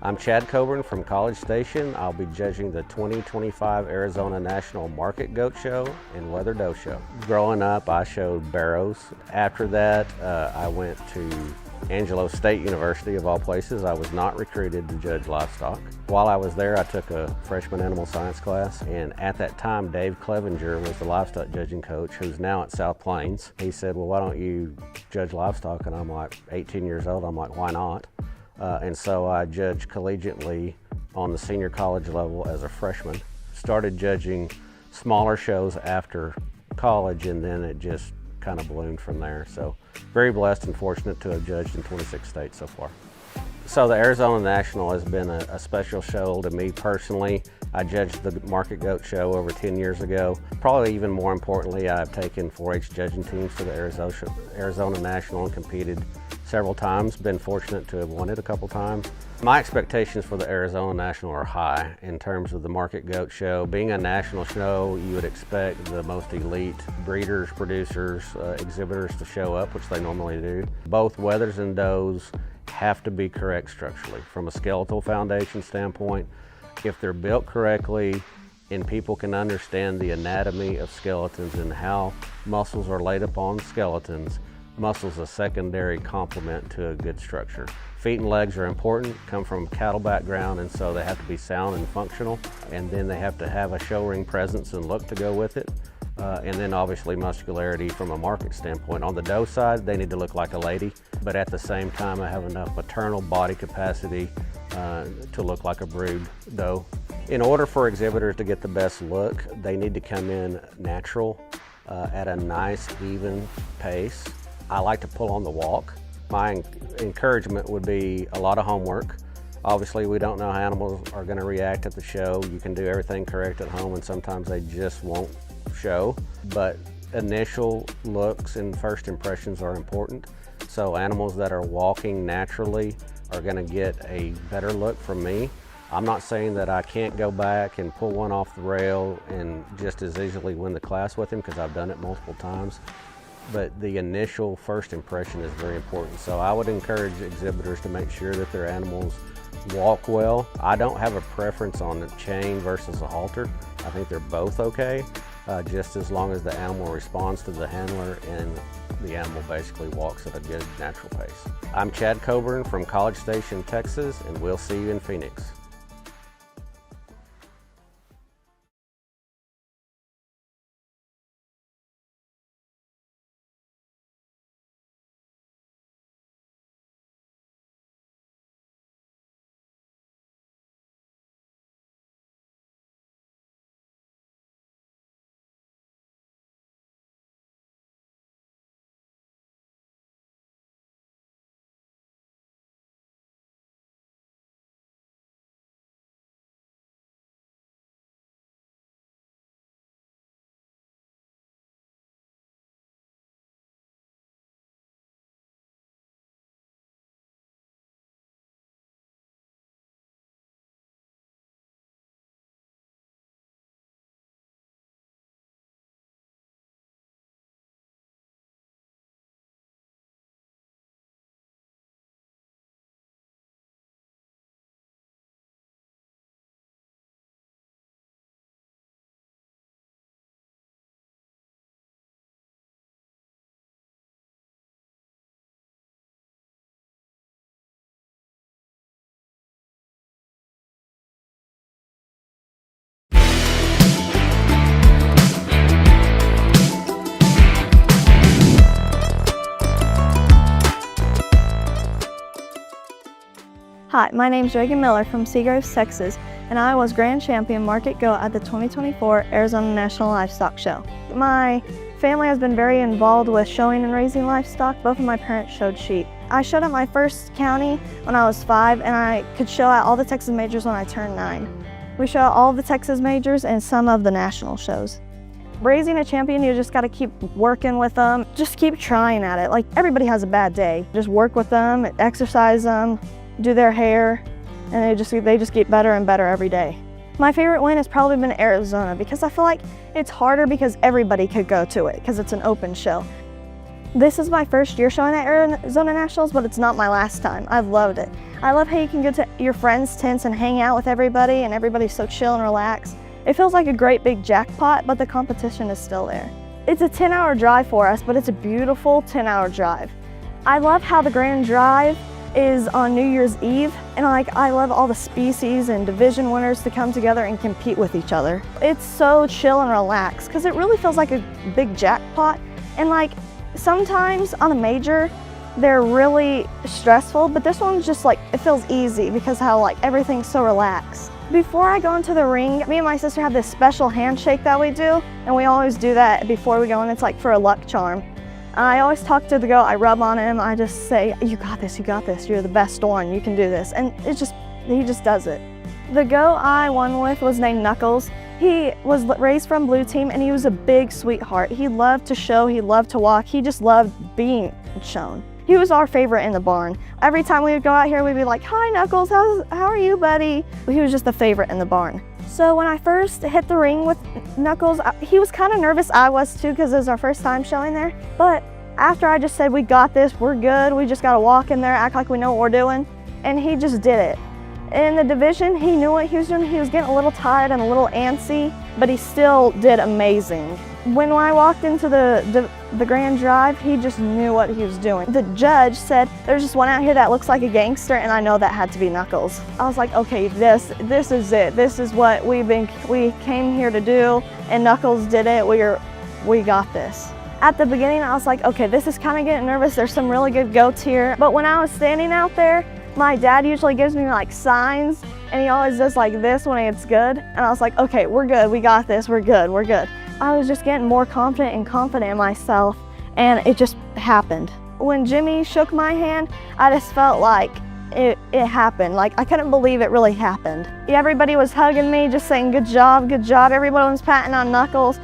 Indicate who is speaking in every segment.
Speaker 1: I'm Chad Coburn from College Station. I'll be judging the 2025 Arizona National Market Goat Show and Weather Doe Show. Growing up, I showed barrows. After that, I went to Angelo State University, of all places. I was not recruited to judge livestock. While I was there, I took a freshman animal science class, and at that time, Dave Clevenger was the livestock judging coach, who's now at South Plains. He said, well, why don't you judge livestock? And I'm like 18 years old. I'm like, why not? And so I judged collegiately on the senior college level as a freshman. Started judging smaller shows after college, and then it just kind of ballooned from there. So very blessed and fortunate to have judged in 26 states so far. So the Arizona National has been a special show to me personally. I judged the Market Goat Show over 10 years ago. Probably even more importantly, I've taken 4-H judging teams to the Arizona National and competed several times. Been fortunate to have won it a couple times. My expectations for the Arizona National are high in terms of the Market Goat Show. Being a national show, you would expect the most elite breeders, producers, exhibitors to show up, which they normally do. Both wethers and does have to be correct structurally. From a skeletal foundation standpoint, if they're built correctly and people can understand the anatomy of skeletons and how muscles are laid upon skeletons, muscle's a secondary complement to a good structure. Feet and legs are important, come from a cattle background, and so they have to be sound and functional, and then they have to have a show ring presence and look to go with it. And then obviously muscularity from a market standpoint. On the doe side, they need to look like a lady, but at the same time I have enough maternal body capacity to look like a brood doe. In order for exhibitors to get the best look, they need to come in natural at a nice, even pace. I like to pull on the walk. My encouragement would be a lot of homework. Obviously, we don't know how animals are going to react at the show. You can do everything correct at home, and sometimes they just won't show. But initial looks and first impressions are important. So animals that are walking naturally are going to get a better look from me. I'm not saying that I can't go back and pull one off the rail and just as easily win the class with him, because I've done it multiple times. But the initial first impression is very important. So I would encourage exhibitors to make sure that their animals walk well. I don't have a preference on a chain versus a halter. I think they're both okay, just as long as the animal responds to the handler and the animal basically walks at a good natural pace. I'm Chad Coburn from College Station, Texas, and we'll see you in Phoenix.
Speaker 2: Hi, my name is Reagan Miller from Seagroves, Texas, and I was Grand Champion Market Goat at the 2024 Arizona National Livestock Show. My family has been very involved with showing and raising livestock. Both of my parents showed sheep. I showed at my first county when I was 5, and I could show at all the Texas majors when I turned 9. We show at all the Texas majors and some of the national shows. Raising a champion, you just gotta keep working with them. Just keep trying at it. Like, everybody has a bad day. Just work with them, exercise them, do their hair, and they just get better and better every day. My favorite win has probably been Arizona, because I feel like it's harder because everybody could go to it because it's an open show. This is my first year showing at Arizona Nationals, but it's not my last time. I've loved it. I love how you can go to your friends' tents and hang out with everybody and everybody's so chill and relaxed. It feels like a great big jackpot, but the competition is still there. It's a 10-hour drive for us, but it's a beautiful 10-hour drive. I love how the Grand Drive is on New Year's Eve, and I love all the species and division winners to come together and compete with each other. It's so chill and relaxed because it really feels like a big jackpot, and sometimes on a major they're really stressful, but this one's just it feels easy because how everything's so relaxed. Before I go into the ring, me and my sister have this special handshake that we do, and we always do that before we go in. It's for a luck charm. I always talk to the goat, I rub on him, I just say, you got this, you're the best one, you can do this. And he just does it. The goat I won with was named Knuckles. He was raised from Blue Team and he was a big sweetheart. He loved to show, he loved to walk, he just loved being shown. He was our favorite in the barn. Every time we would go out here, we'd be like, hi Knuckles, how are you, buddy? He was just the favorite in the barn. So when I first hit the ring with Knuckles, he was kind of nervous. I was too, because it was our first time showing there. But after I just said, we got this, we're good, we just gotta walk in there, act like we know what we're doing, and he just did it. In the division, he knew what he was doing. He was getting a little tired and a little antsy, but he still did amazing. When I walked into the Grand Drive, he just knew what he was doing. The judge said, there's just one out here that looks like a gangster, and I know that had to be Knuckles. I was like, okay, this is it. This is what we came here to do, and Knuckles did it. We got this. At the beginning, I was like, okay, this is kind of getting nervous. There's some really good goats here. But when I was standing out there, my dad usually gives me signs, and he always does this when it's good. And I was like, okay, we're good, we got this, we're good, we're good. I was just getting more confident in myself, and it just happened. When Jimmy shook my hand, I just felt like it happened. I couldn't believe it really happened. Everybody was hugging me, just saying, good job, good job. Everyone was patting on Knuckles.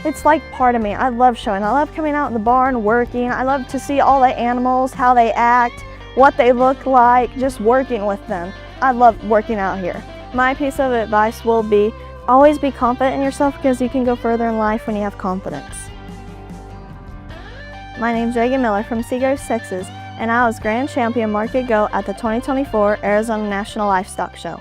Speaker 2: It's part of me. I love showing. I love coming out in the barn, working. I love to see all the animals, how they act, what they look like, just working with them. I love working out here. My piece of advice will be, always be confident in yourself because you can go further in life when you have confidence. My name's Reagan Miller from Seagrove, Texas, and I was Grand Champion Market Goat at the 2024 Arizona National Livestock Show.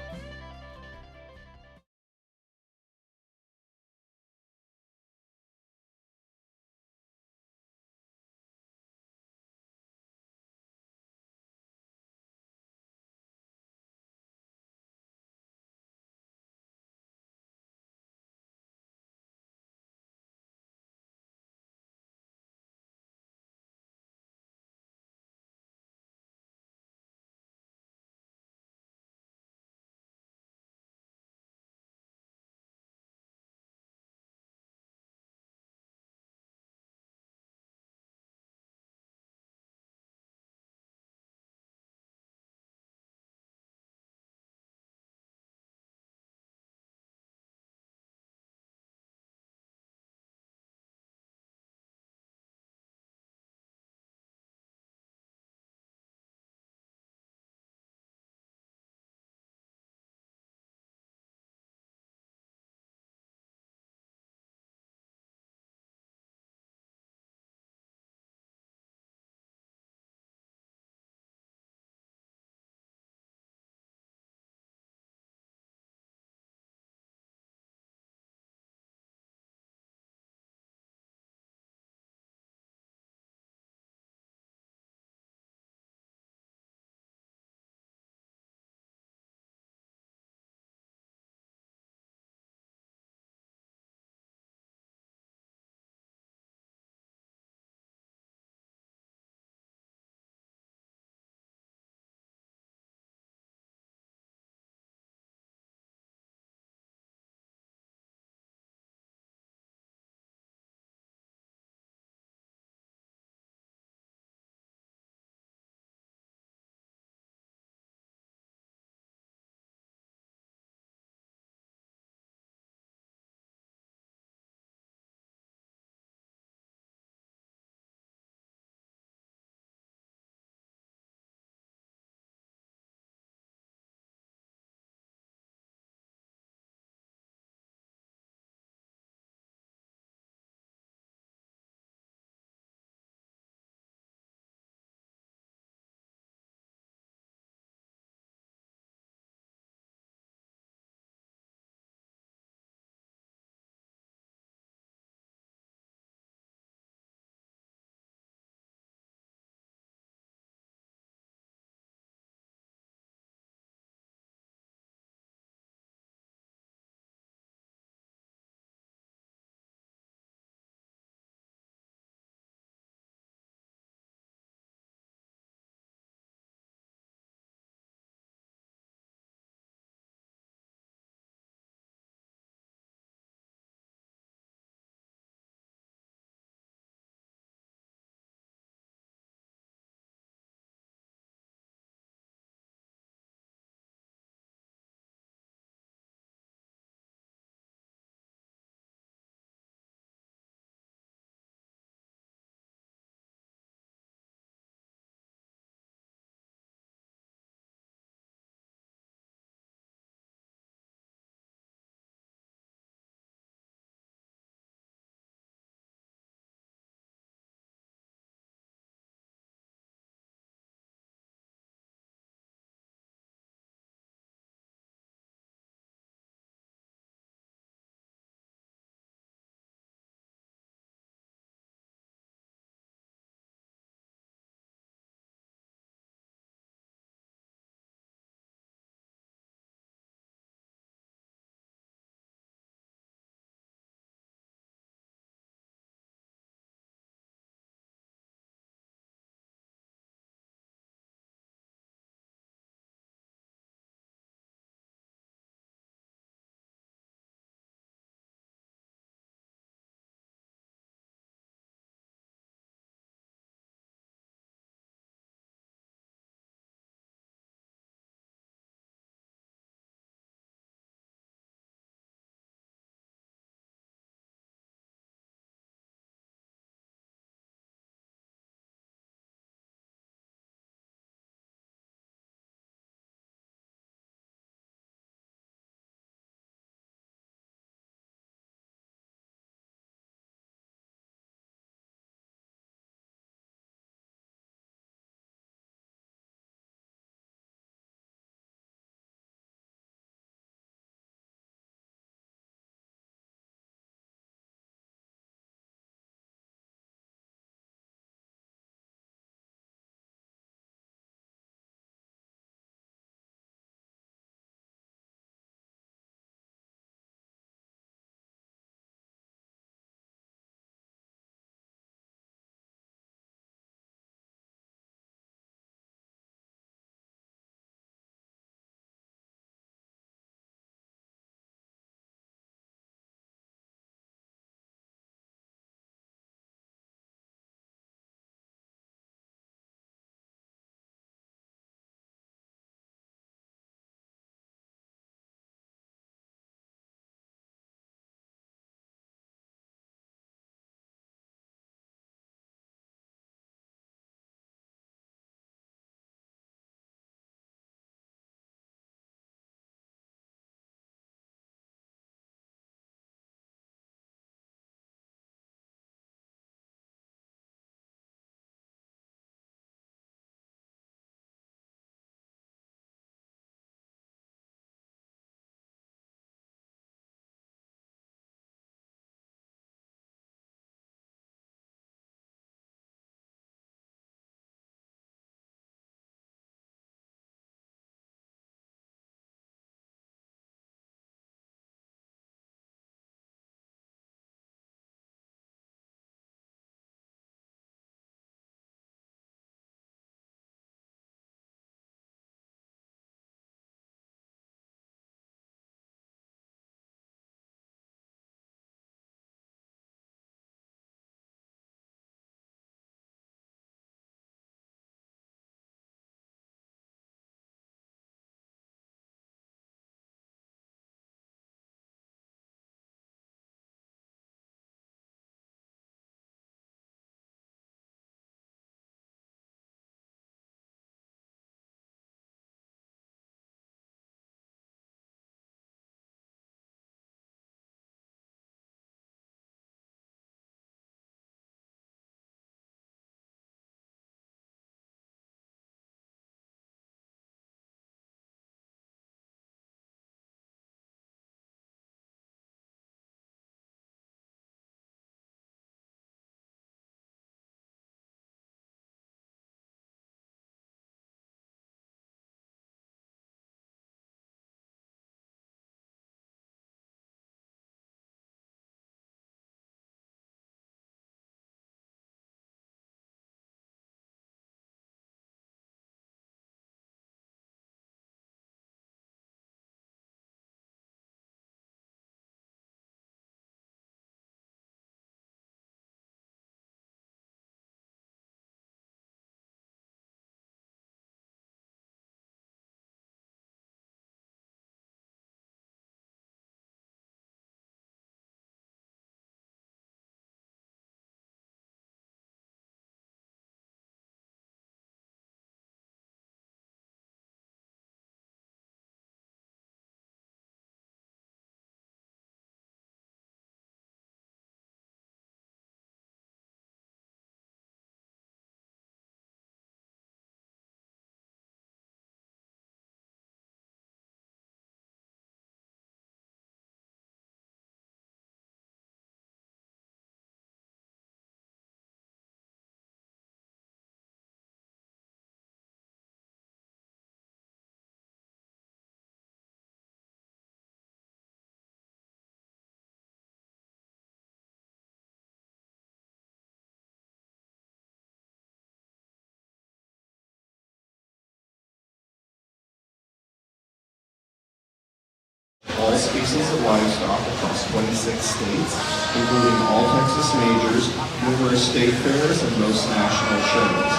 Speaker 3: all species of livestock across 26 states, including all Texas majors, numerous state fairs, and most national shows.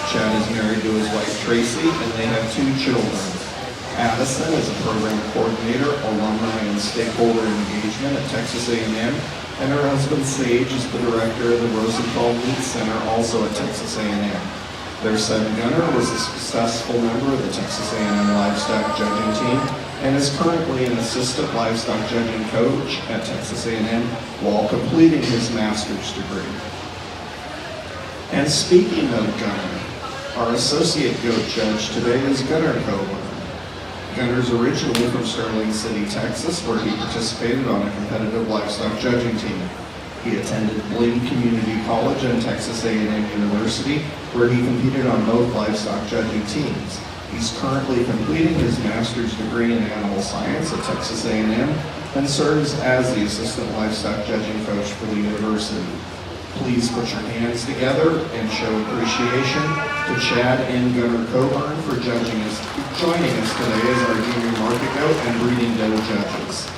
Speaker 3: Chad is married to his wife Tracy, and they have 2 children. Addison is a program coordinator, alumni, and stakeholder engagement at Texas A&M, and her husband Sage is the director of the Rosenthal Meat Center, also at Texas A&M. Their son Gunnar was a successful member of the Texas A&M Livestock Judging Team and is currently an assistant livestock judging coach at Texas A&M while completing his master's degree. And speaking of Gunnar, our associate goat judge today is Gunnar Coburn. Gunnar's originally from Sterling City, Texas, where he participated on a competitive livestock judging team. He attended Blaine Community College and Texas A&M University, where he competed on both livestock judging teams. He's currently completing his master's degree in animal science at Texas A&M and serves as the assistant livestock judging coach for the university. Please put your hands together and show appreciation to Chad and Gunnar Coburn for joining us today as our junior market goat and breeding doe judges.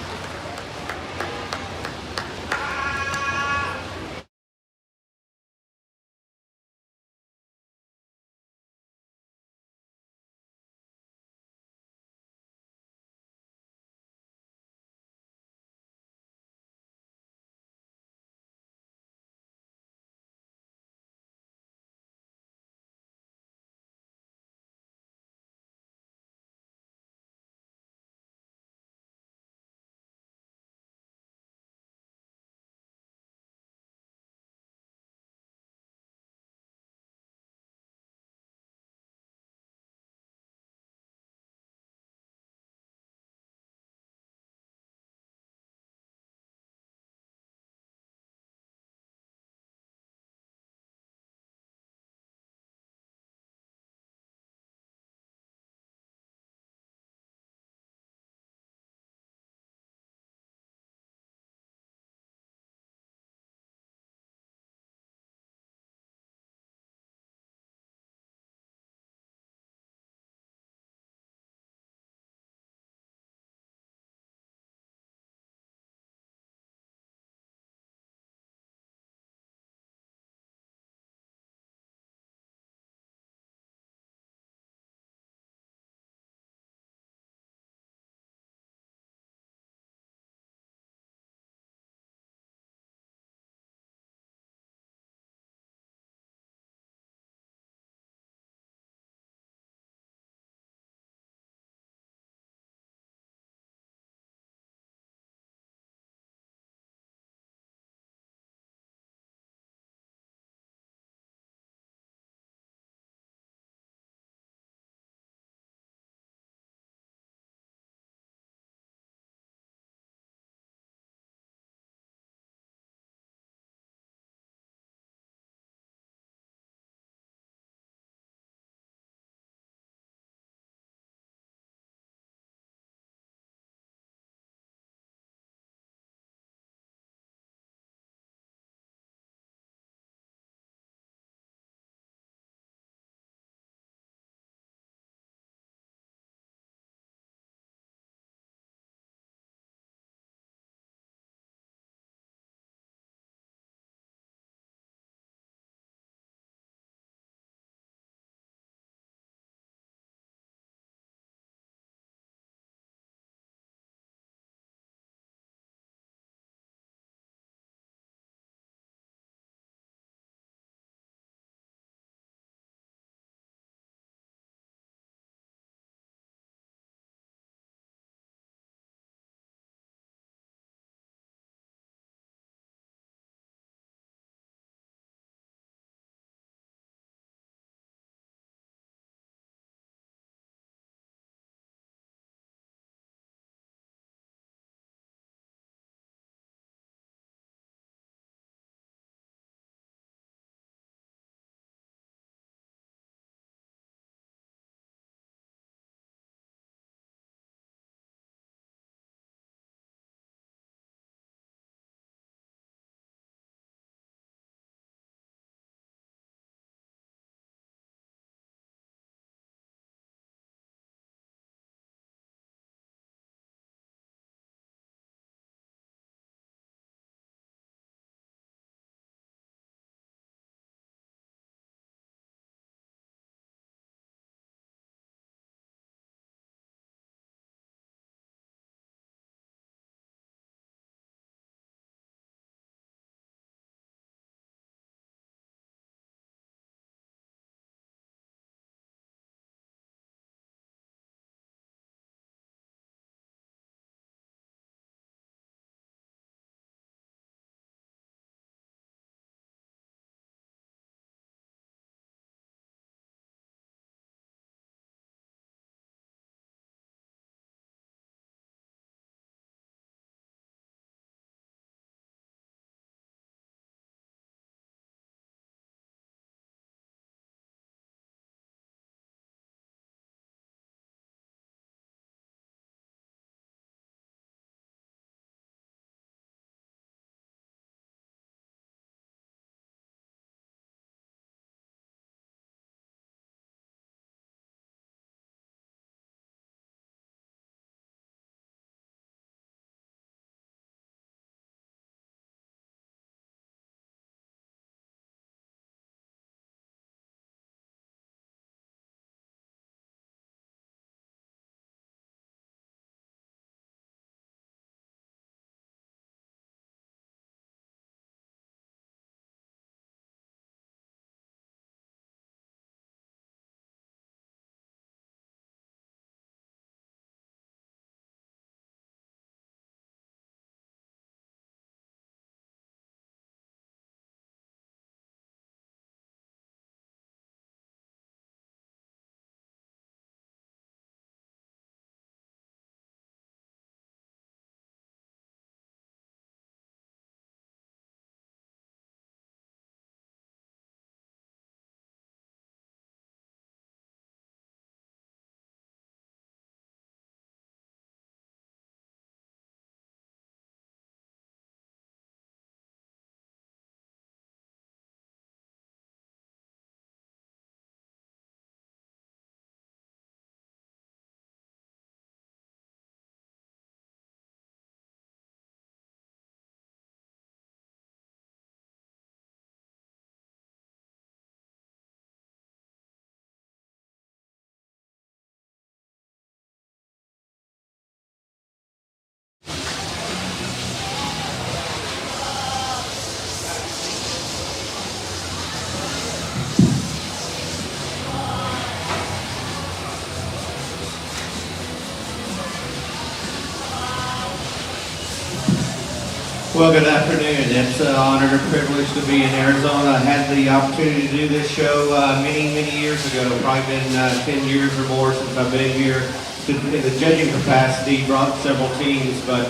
Speaker 4: Well, good afternoon. It's an honor and a privilege to be in Arizona. I had the opportunity to do this show many years ago. Probably been 10 years or more since I've been here in the judging capacity, brought several teams, but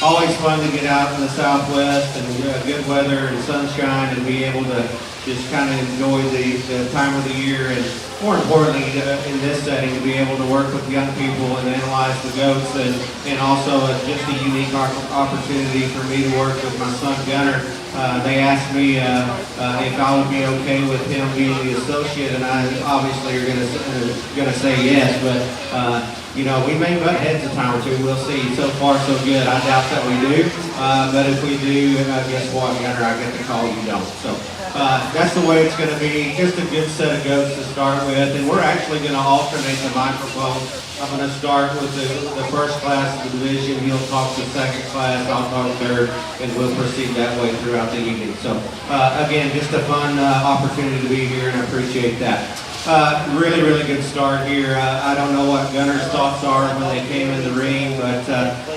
Speaker 4: always fun to get out in the Southwest and good weather and sunshine and be able to just kind of enjoy the time of the year, and more importantly in this setting to be able to work with young people and analyze the goats, and also just a unique opportunity for me to work with my son Gunner. They asked me if I would be okay with him being the associate, and I obviously are gonna say yes, but you know, we may butt heads a time or two. We'll see. So far, so good. I doubt that we do. But if we do, guess what, Gunner? I get the call. You don't. So that's the way it's going to be. Just a good set of goats to start with. And we're actually going to alternate the microphone. I'm going to start with the first class of the division. He'll talk to second class. I'll talk third. And we'll proceed that way throughout the evening. So again, just a fun opportunity to be here, and I appreciate that. Really good start here. I don't know what Gunner's thoughts are when they came in the ring, but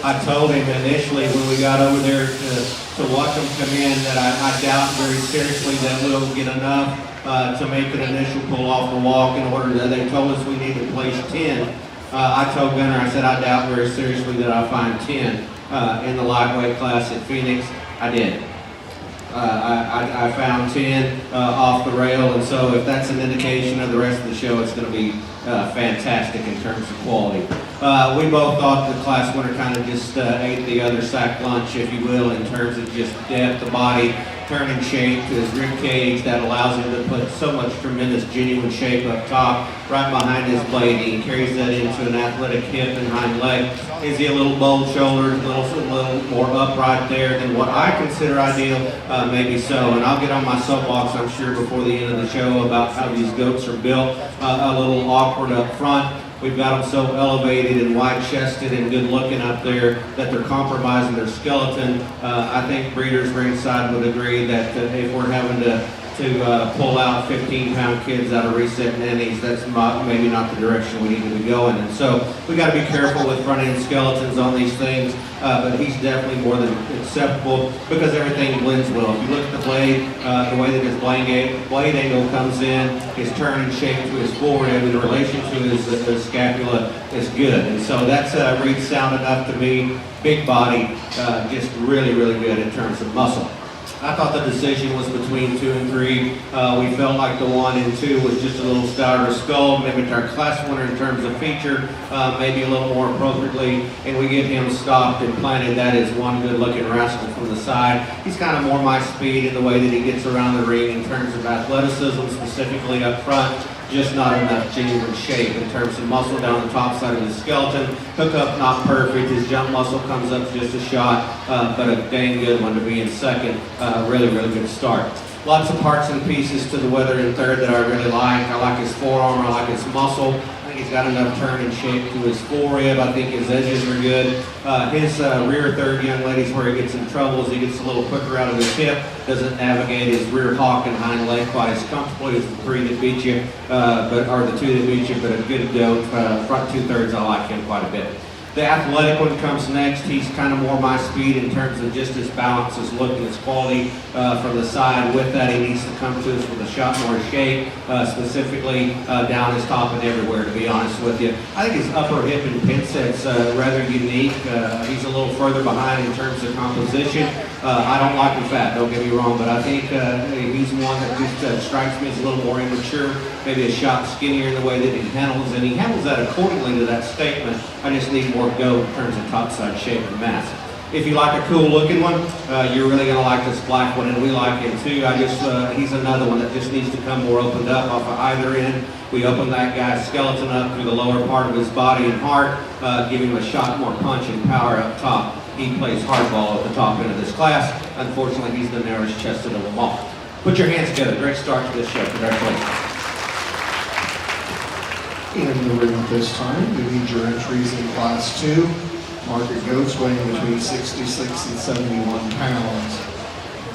Speaker 4: I told him initially when we got over there to watch them come in that I doubt very seriously that we'll get enough to make an initial pull off the walk in order that they told us we needed to place 10. I told Gunner, I said I doubt very seriously that I'll find 10 in the lightweight class at Phoenix. I did. I found 10 off the rail, and so if that's an indication of the rest of the show, it's going to be fantastic in terms of quality. We both thought the class winner kind of just ate the other sack lunch, if you will, in terms of just depth, the body, turning shape to his rib cage that allows him to put so much tremendous genuine shape up top, right behind his blade. He carries that into an athletic hip and hind leg. Is he a little bold shouldered, a little more upright there than what I consider ideal? Maybe so. And I'll get on my soapbox, I'm sure, before the end of the show about how these goats are built. A little awkward up front. We've got them so elevated and wide-chested and good-looking up there that they're compromising their skeleton. I think breeders ringside would agree that if we're having to pull out 15-pound kids out of reset nannies, that's maybe not the direction we need to be going. And so we got to be careful with front-end skeletons on these things, but he's definitely more than acceptable because everything blends well. If you look at the blade, the way that his blade angle comes in, his turn and shape to his forehead in relation to his scapula is good. And so that's reads sound enough to me. Big body, just really good in terms of muscle. I thought the decision was between 2 and 3. We felt like the 1 and 2 was just a little stouter skull, mimicked our class winner in terms of feature, maybe a little more appropriately, and we get him stopped and planted. That is one good-looking rascal from the side. He's kind of more my speed in the way that he gets around the ring in terms of athleticism, specifically up front. Just not enough genuine shape in terms of muscle down the top side of his skeleton. Hookup not perfect. His jump muscle comes up just a shot, but a dang good one to be in second. Really good start. Lots of parts and pieces to the weather in third that I really like. I like his forearm. I like his muscle. I think he's got enough turn and shape to his forerib. I think his edges are good. His rear third, young ladies, where he gets in trouble is he gets a little quicker out of his hip, doesn't navigate his rear hock and hind leg quite as comfortably as the 3 that beat you, or the 2 that beat you, but a good goat. Front 2/3, I like him quite a bit. The athletic one comes next. He's kind of more my speed in terms of just his balance, his look, and his quality from the side. With that, he needs to come to us with a shot more shape, specifically down his top and everywhere, to be honest with you. I think his upper hip and pin set's rather unique. He's a little further behind in terms of composition. I don't like him fat, don't get me wrong, but I think he's one that just strikes me as a little more immature, maybe a shot skinnier in the way that he handles, and he handles that accordingly to that statement. I just need more go in terms of topside shape and mass. If you like a cool looking one, you're really going to like this black one, and we like him too. He's another one that just needs to come more opened up off of either end. We open that guy's skeleton up through the lower part of his body and heart, give him a shot more punch and power up top. He plays hardball at the top end of this class. Unfortunately, he's the narrowest chested of them all. Put your hands together. Great start to this show. Congratulations.
Speaker 3: In the ring at this time, we need your entries in Class 2. Market goats weighing between 66 and 71 pounds.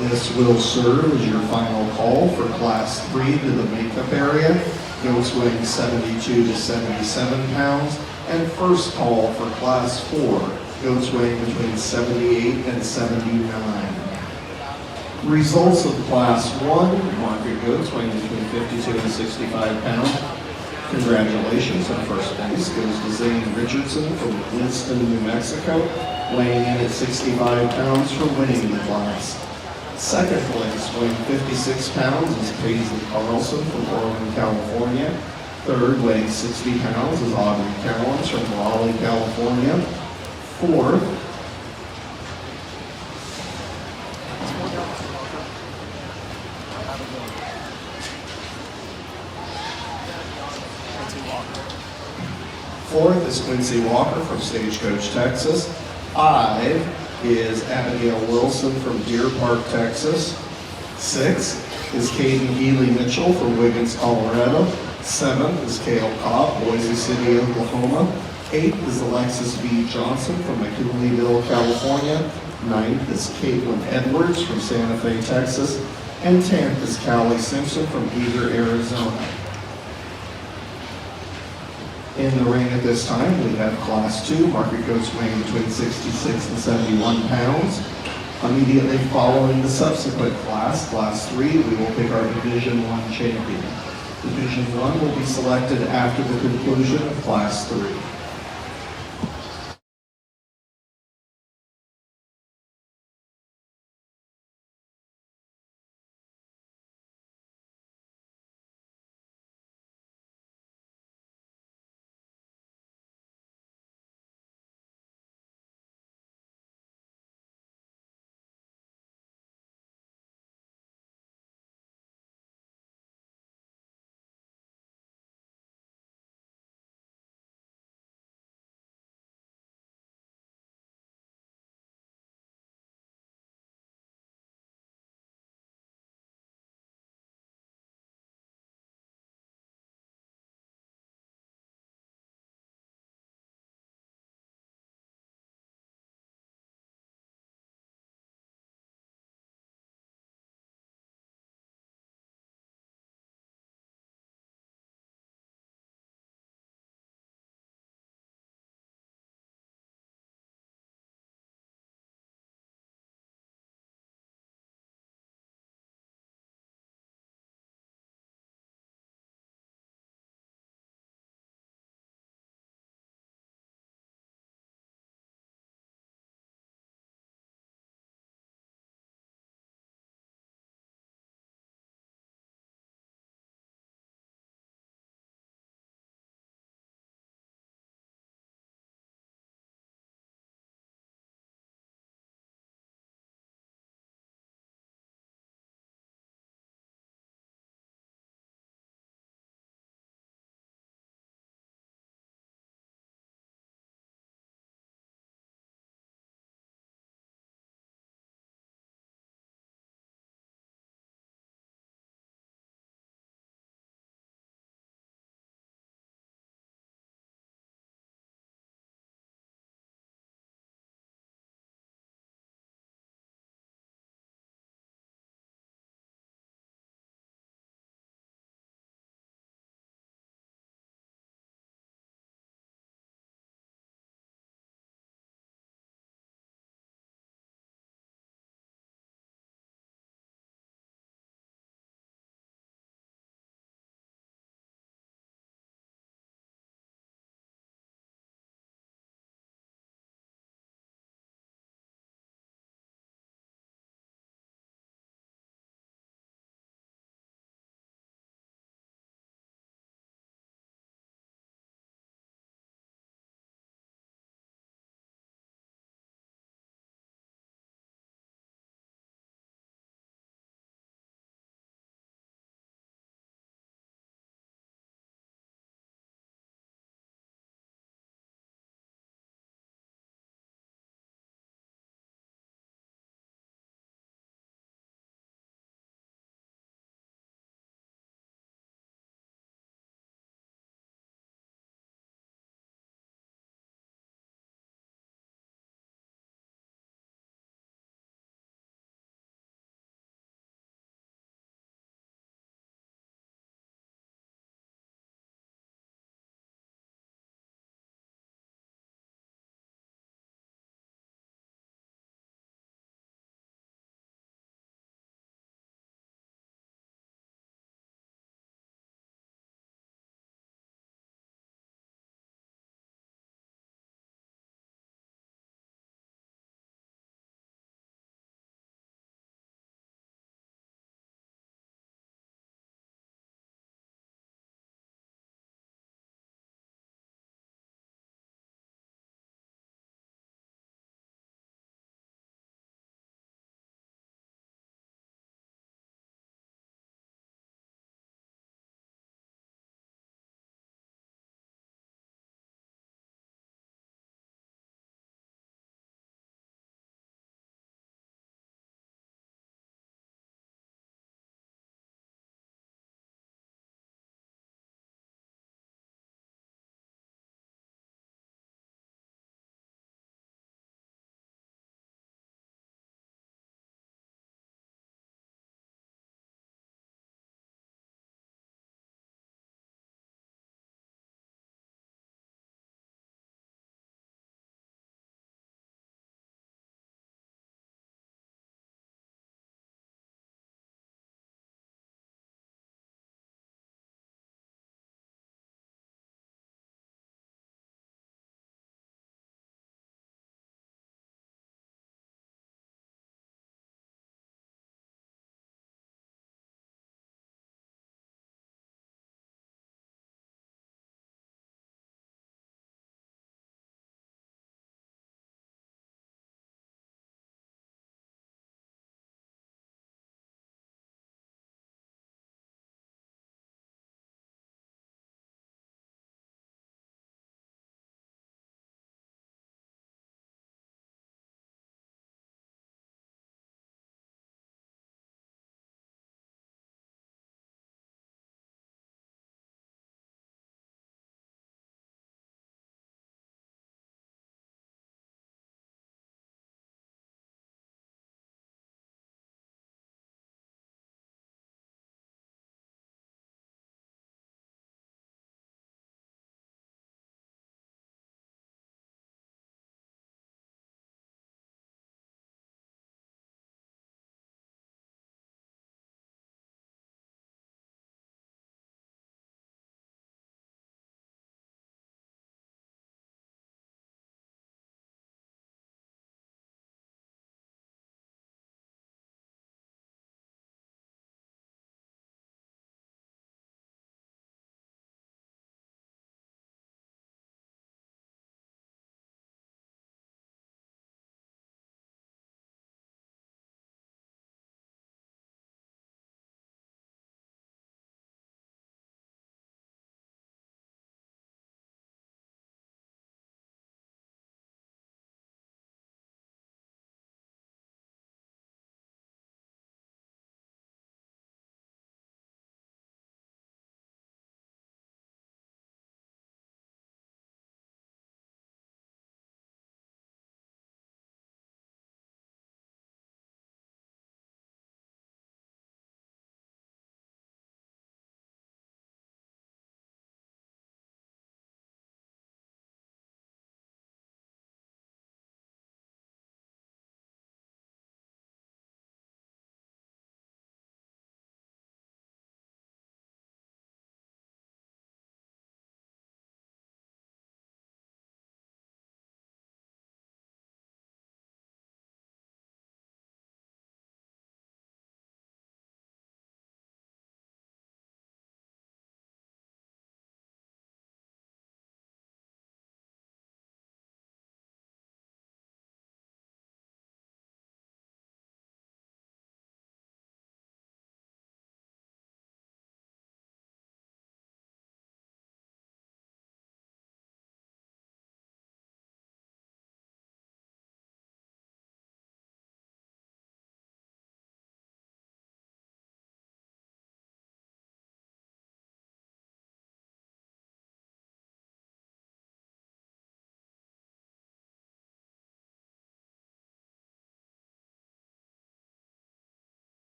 Speaker 3: This will serve as your final call for Class 3 to the makeup area. Goats weighing 72 to 77 pounds. And first call for Class 4 Goats weighing between 78 and 79. Results of Class 1 market goats weighing between 52 and 65 pounds. Congratulations, and first place goes to Zane Richardson from Winston, New Mexico, weighing in at 65 pounds for winning the class. Second place, weighing 56 pounds, is Paisley Carlson from Oregon, California. Third, weighing 60 pounds, is Audrey Callens from Raleigh, California. Fourth, is Quincy Walker from Stagecoach, Texas. 5 is Abigail Wilson from Deer Park, Texas. 6 is Caden Healy Mitchell from Wiggins, Colorado. 7 is Cale Cobb, Boise City, Oklahoma. 8 is Alexis B. Johnson from McCooleyville, California. 9th is Caitlin Edwards from Santa Fe, Texas. And 10th is Callie Simpson from Eager, Arizona. In the ring at this time, we have Class 2, market goats weighing between 66 and 71 pounds. Immediately following the subsequent class, Class 3, we will pick our Division 1 champion. Division 1 will be selected after the conclusion of Class 3.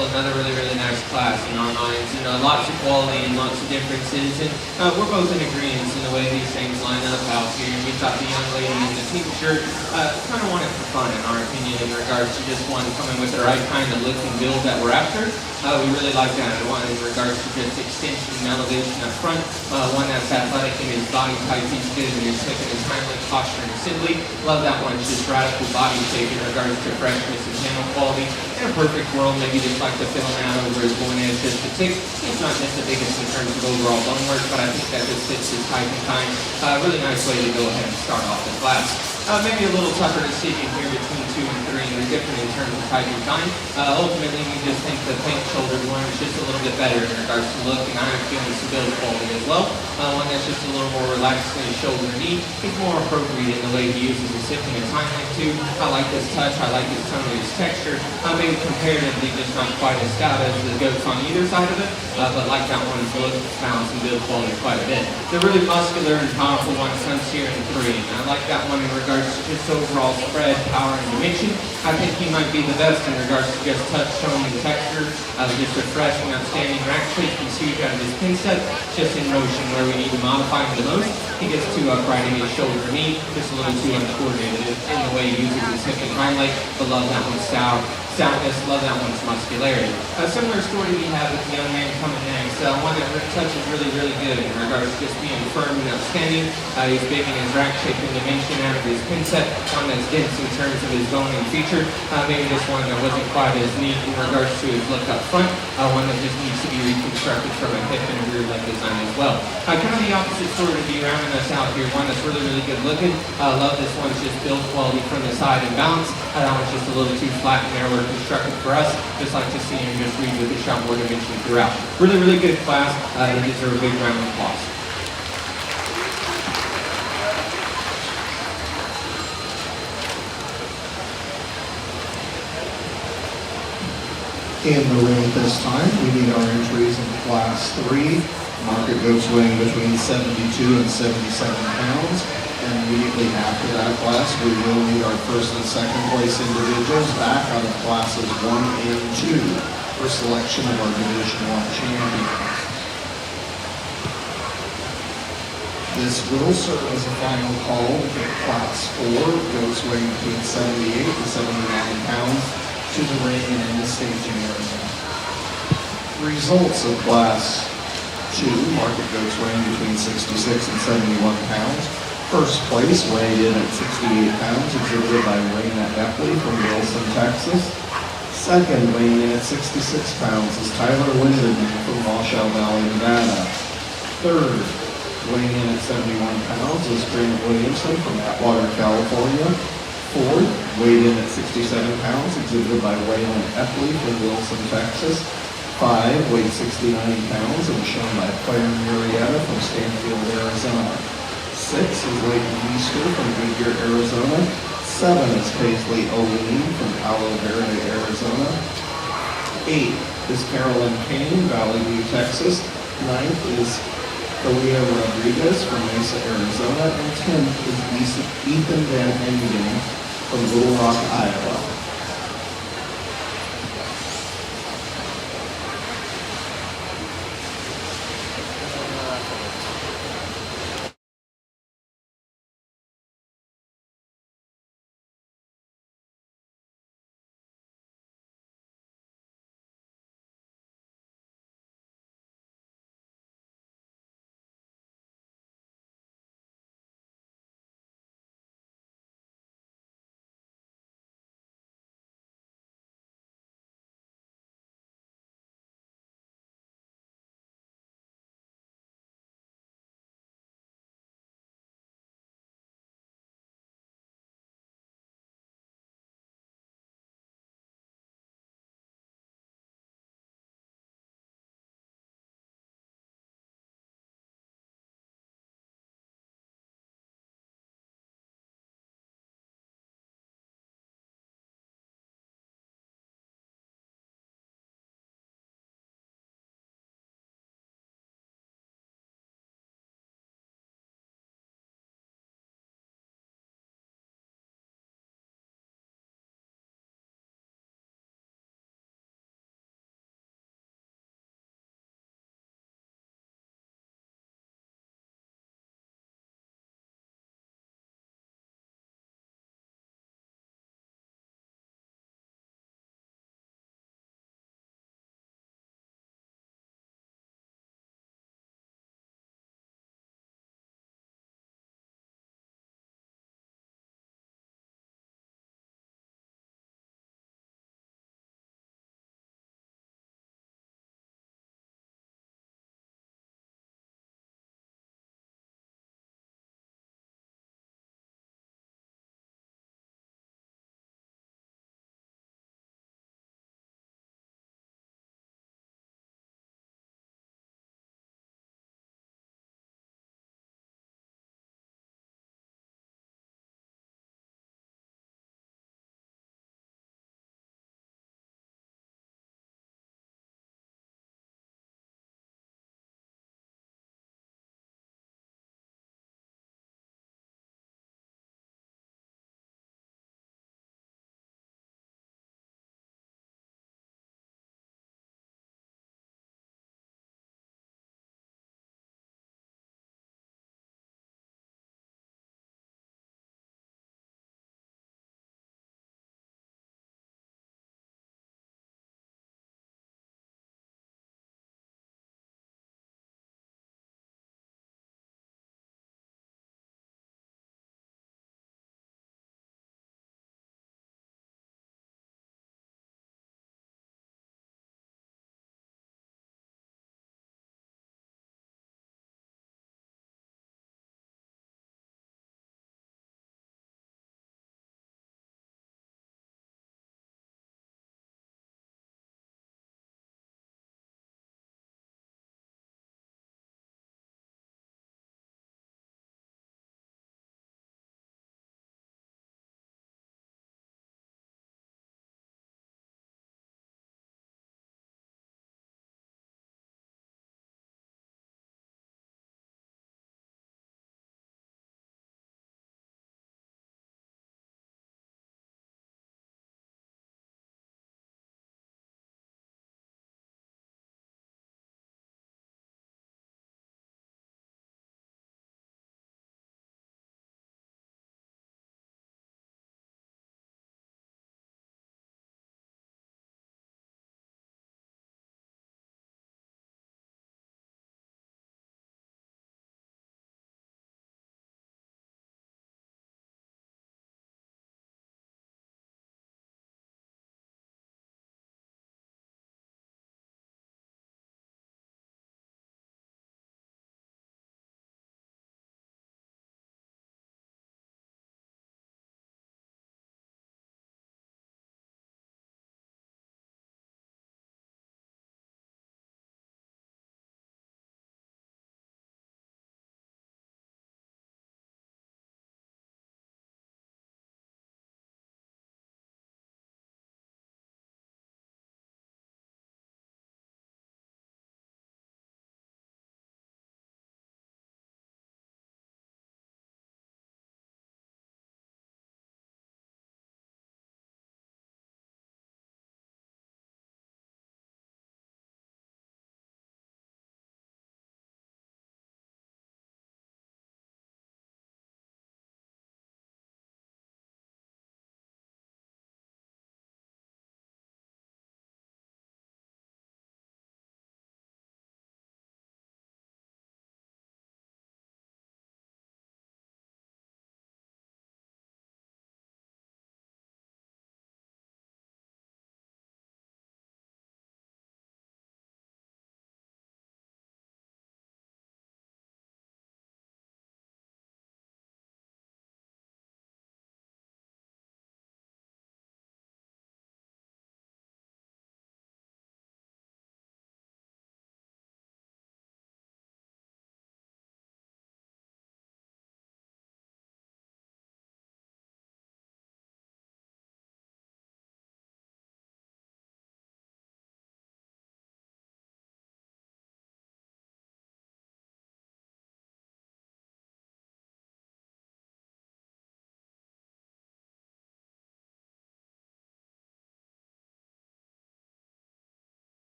Speaker 5: still another really nice class in our minds. Lots of quality and lots of differences, and we're both in agreement in the way these things line up out here. We thought the young lady in the pink shirt kind of wanted for fun, in our opinion, in regards to just one coming with the right kind of look and build that we're after. We really like that. One in regards to just extension and elevation up front. One that's athletic in his body type. He's good in his hip and his hind leg posture and assembly. Love that one. Just radical body shape in regards to freshness and handle quality. In a perfect world, maybe just like to fill him out over his bone edge just a tick. He's not just the biggest in terms of overall bone work, but I think that just fits his type and kind. Really nice way to go ahead and start off the class. Maybe a little tougher decision here between 2 and 3. They're different in terms of type and kind. Ultimately, we just think the pink shouldered one is just a little bit better in regards to look, and I'm feeling some build quality as well. One that's just a little more relaxed in his shoulder and knee. He's more appropriate in the way he uses his hip and his hind leg too. I like this touch. I like his tone and his texture. Maybe comparatively just not quite as stout as the goats on either side of it, but like that one's look, balance, and build quality quite a bit. The really muscular and powerful one comes here in 3. And I like that one in regards to just overall spread, power, and dimension. I think he might be the best in regards to just touch, tone, and texture. Just a fresh and outstanding rack shape. You can see out of his pin set, just in motion where we need to modify him the most. He gets too upright in his shoulder and knee, just a little too uncoordinated in the way he uses his hip and hind leg, but love that one's stoutness, love that one's muscularity. A similar story we have with the young man coming next. One that touches really good in regards to just being firm and outstanding. He's big in his rack shape and dimension out of his pin set. One that's dense in terms of his bone and feature. Maybe just one that wasn't quite as neat in regards to his look up front. One that just needs to be reconstructed from a hip and a rear leg design as well. Kind of the opposite story to be rounding us out here. One that's really good looking. Love this one's just build quality from the side and balance. That one's just a little too flat and narrow constructed for us. Just like to see him just read with the shot more dimension throughout. Really good class. They deserve a big round of applause.
Speaker 3: In the ring at this time, we need our entries in Class 3. Market goats weighing between 72 and 77 pounds. And immediately after that class, we will need our first and second place individuals back out of Classes 1 and 2 for selection of our Division 1 champions. This will serve as a final call for Class 4, goats weighing between 78 and 79 pounds, to the ring and in the staging area. Results of Class 2, market goats weighing between 66 and 71 pounds. First place, weighed in at 68 pounds, exhibited by Raina Epley from Wilson, Texas. Second, weighing in at 66 pounds, is Tyler Linden from Washoe Valley, Nevada. Third, weighing in at 71 pounds, is Grant Williamson from Atwater, California. Fourth, weighed in at 67 pounds, exhibited by Waylon Epley from Wilson, Texas. 5, weighed 69 pounds, and was shown by Claire Murrieta from Stanfield, Arizona. 6 is Leighton Easter from Goodyear, Arizona. 7 is Paisley Oline from Palo Verde, Arizona. 8 is Carolyn Kane, Valley View, Texas. 9th is Kalia Rodriguez from Mesa, Arizona. And 10th is Ethan Van Hengen from Little Rock, Iowa.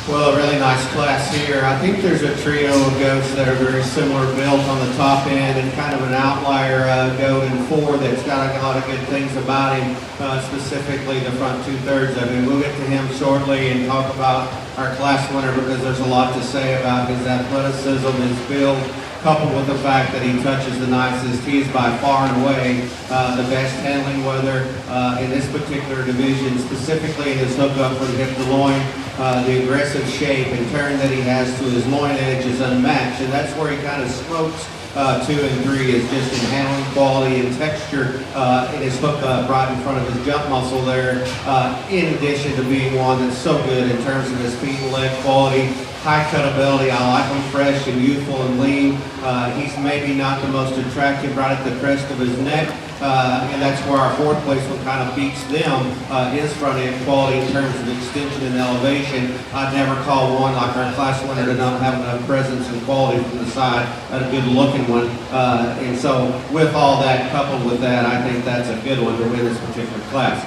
Speaker 4: Well, a really nice class here. I think there's a trio of goats that are very similar built on the top end, and kind of an outlier goat in 4 that's got a lot of good things about him, specifically the front 2/3 of him. We'll get to him shortly and talk about our class winner, because there's a lot to say about his athleticism, his build, coupled with the fact that he touches the nicest. He is by far and away the best handling weather in this particular division, specifically in his hookup from hip to loin. The aggressive shape and turn that he has to his loin edge is unmatched, and that's where he kind of smokes 2 and 3, is just in handling quality and texture in his hookup right in front of his jump muscle there, in addition to being one that's so good in terms of his feet and leg quality. High cut ability. I like him fresh and youthful and lean. He's maybe not the most attractive right at the crest of his neck, and that's where our 4th place one kind of beats them, his front end quality in terms of extension and elevation. I'd never call one like our class winner to not have enough presence and quality from the side, a good looking one. And so with all that, coupled with that, I think that's a good one to win this particular class.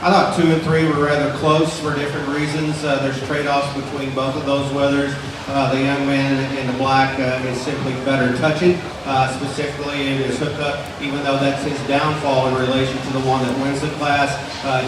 Speaker 4: I thought 2 and 3 were rather close for different reasons. There's trade-offs between both of those weathers. The young man in the black is simply better touching, specifically in his hookup, even though that's his downfall in relation to the one that wins the class.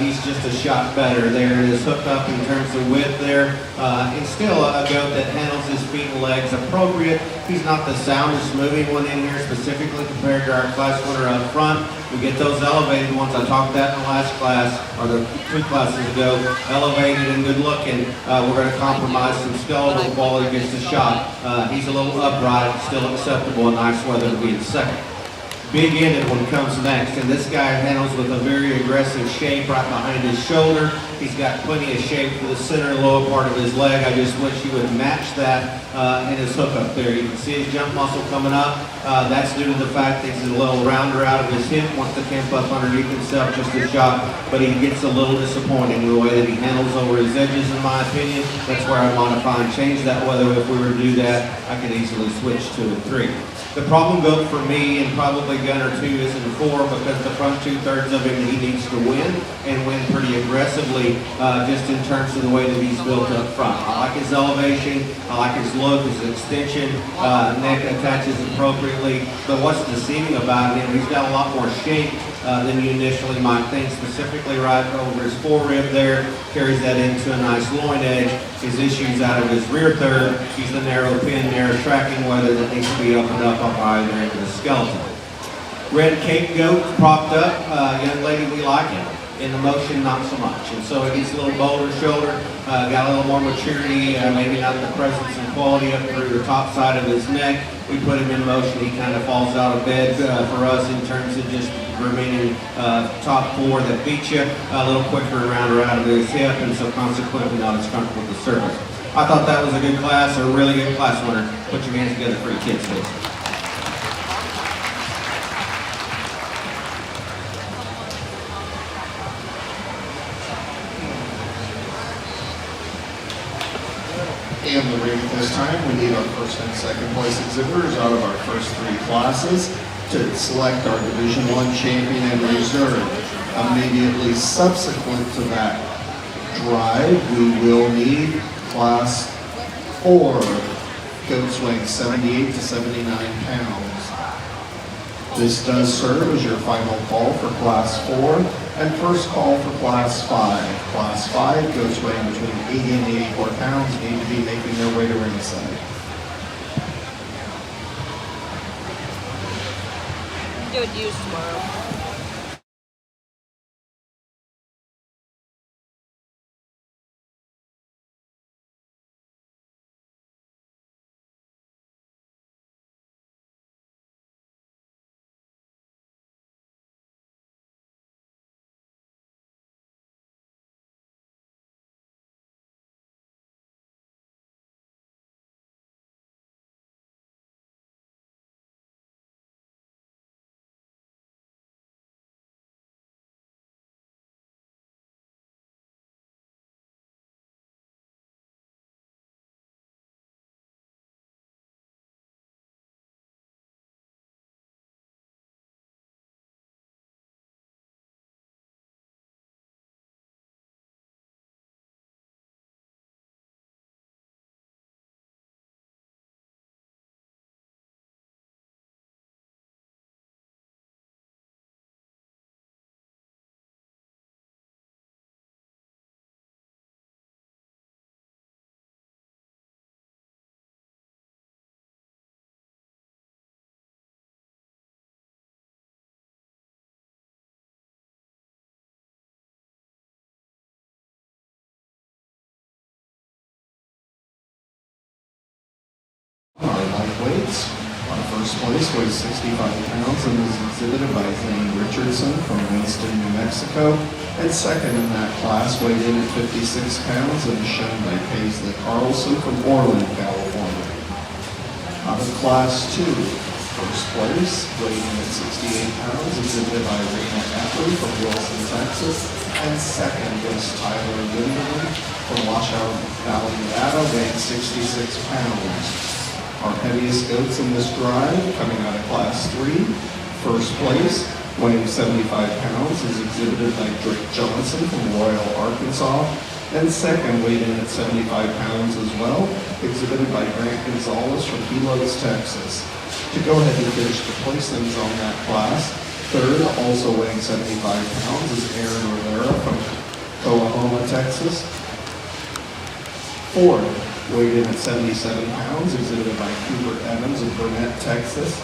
Speaker 4: He's just a shot better there in his hookup in terms of width there. And still a goat that handles his feet and legs appropriate. He's not the soundest moving one in here, specifically compared to our class winner up front. We get those elevated ones. I talked that in the last class, or the 2 classes ago. Elevated and good looking. We're going to compromise some skeletal quality against the shot. He's a little upright, still acceptable and nice weather to be in 2nd. Big-ended one comes next, and this guy handles with a very aggressive shape right behind his shoulder. He's got plenty of shape for the center and lower part of his leg. I just wish he would match that in his hookup there. You can see his jump muscle coming up. That's due to the fact that he's a little rounder out of his hip, wants to camp up underneath himself just a shot, but he gets a little disappointing in the way that he handles over his edges, in my opinion. That's where I modify and change that weather. If we were to do that, I could easily switch 2 and 3. The problem goat for me, and probably Gunner too, is in 4, because the front 2/3 of him he needs to win, and win pretty aggressively, just in terms of the way that he's built up front. I like his elevation, I like his look, his extension, neck attaches appropriately, but what's deceiving about him, he's got a lot more shape than you initially might think, specifically right over his forerib there, carries that into a nice loin edge. His issues out of his rear third, he's the narrow pin, narrow tracking weather that needs to be up and up on either end of the skeleton. Red cape goat propped up, young lady, we like him. In the motion, not so much. And so it gets a little bolder shoulder, got a little more maturity, maybe not the presence and quality up through the top side of his neck. We put him in motion, he kind of falls out of bed for us in terms of just remaining top 4 that beat you, a little quicker around or out of his hip, and so consequently not as comfortable with the surface. I thought that was a good class, a really good class winner. Put your hands together for your kids, please.
Speaker 3: And the ring this time, we need our 1st and 2nd place exhibitors out of our first 3 classes to select our Division I champion and reserve. Immediately subsequent to that drive, we will need Class 4 goats weighing 78 to 79 pounds. This does serve as your final call for Class 4 and first call for Class 5. Class 5 goats weighing between 80 and 84 pounds need to be making their way to ringside.
Speaker 6: Do it use tomorrow.
Speaker 3: weights. Our first place weighs 65 pounds and is exhibited by Zane Richardson from Winston, New Mexico. And second in that class, weighed in at 56 pounds and is shown by Paisley Carlson from Orland, California. Out of class 2, first place, weighed in at 68 pounds, exhibited by Rena Epley from Wilson, Texas. And second was Tyler Lindemann from Washoe Valley, Nevada, weighing 66 pounds. Our heaviest goats in this drive, coming out of class 3, first place, weighing 75 pounds, is exhibited by Drake Johnson from Royal, Arkansas. And second, weighed in at 75 pounds as well, exhibited by Grant Gonzalez from Helos, Texas. To go ahead and finish the placings on that class, third, also weighing 75 pounds, is Aaron Rivera from Coahoma, Texas. Fourth, weighed in at 77 pounds, exhibited by Hubert Evans of Burnett, Texas.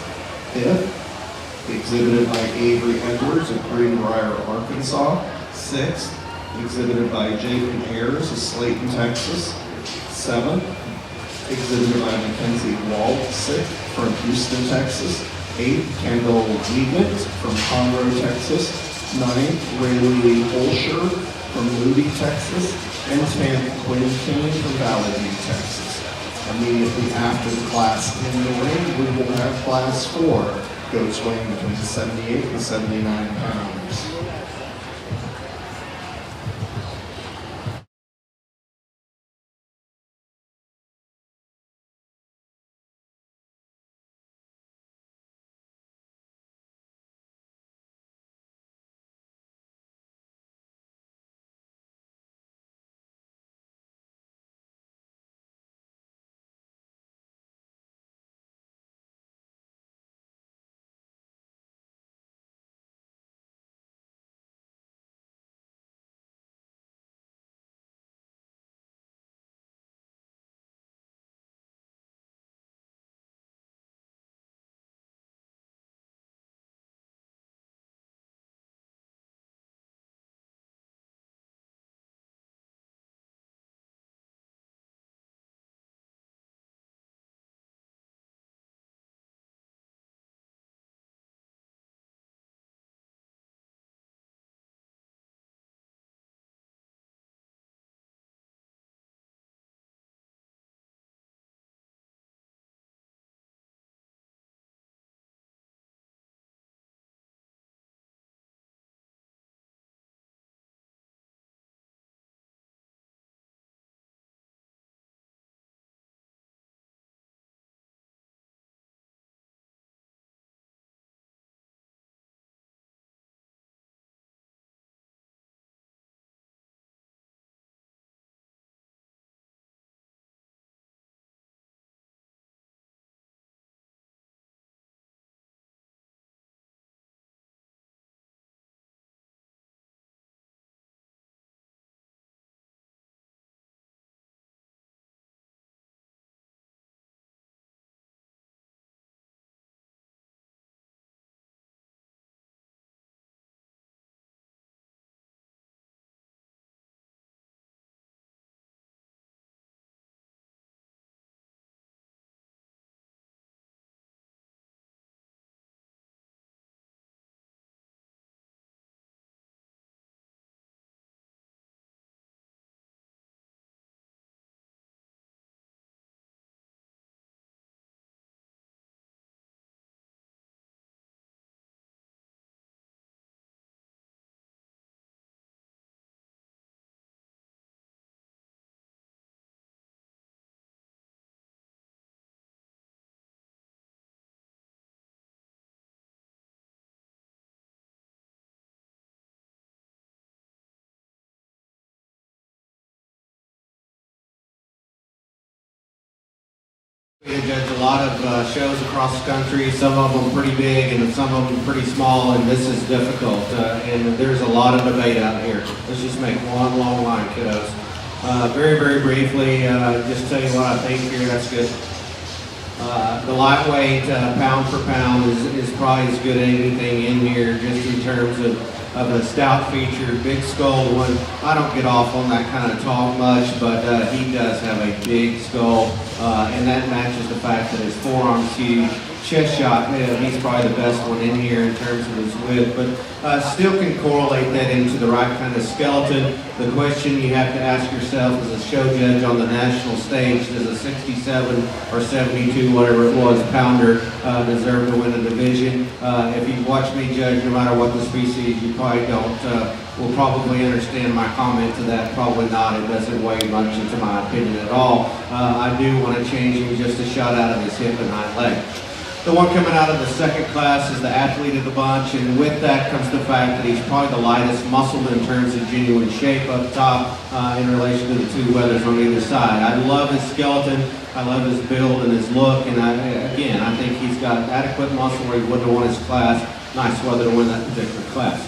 Speaker 3: Fifth, exhibited by Avery Edwards of Greenbrier, Arkansas. Sixth, exhibited by Jacob Ayers of Slayton, Texas. Seventh, exhibited by Mackenzie Waltzik from Houston, Texas. Eighth, Kendall Wiegand from Conroe, Texas. Ninth, Rayleigh Holscher from Moody, Texas. And 10th, Quinn King from Valley View, Texas. Immediately after the class in the ring, we will have class 4, goats weighing between 78 and 79 pounds.
Speaker 4: We judge a lot of shows across the country, some of them pretty big and some of them pretty small, and this is difficult. And there's a lot of debate out here. Let's just make one long line, kiddos. Very, very briefly, just tell you what I think here, that's good. The lightweight, pound for pound, is probably as good as anything in here, just in terms of a stout feature, big skull one. I don't get off on that kind of talk much, but he does have a big skull, and that matches the fact that his forearm's huge. Chest shot, he's probably the best one in here in terms of his width, but still can correlate that into the right kind of skeleton. The question you have to ask yourself as a show judge on the national stage, does a 67 or 72, whatever it was, pounder deserve to win a division? If you watch me judge, no matter what the species, you probably will probably understand my comment to that. Probably not. It doesn't weigh much into my opinion at all. I do want to change him just a shot out of his hip and hind leg. The one coming out of the second class is the athlete of the bunch, and with that comes the fact that he's probably the lightest muscled in terms of genuine shape up top in relation to the two weathers on either side. I love his skeleton, I love his build and his look, and I think he's got adequate muscle where he wouldn't have won his class. Nice weather to win that particular class.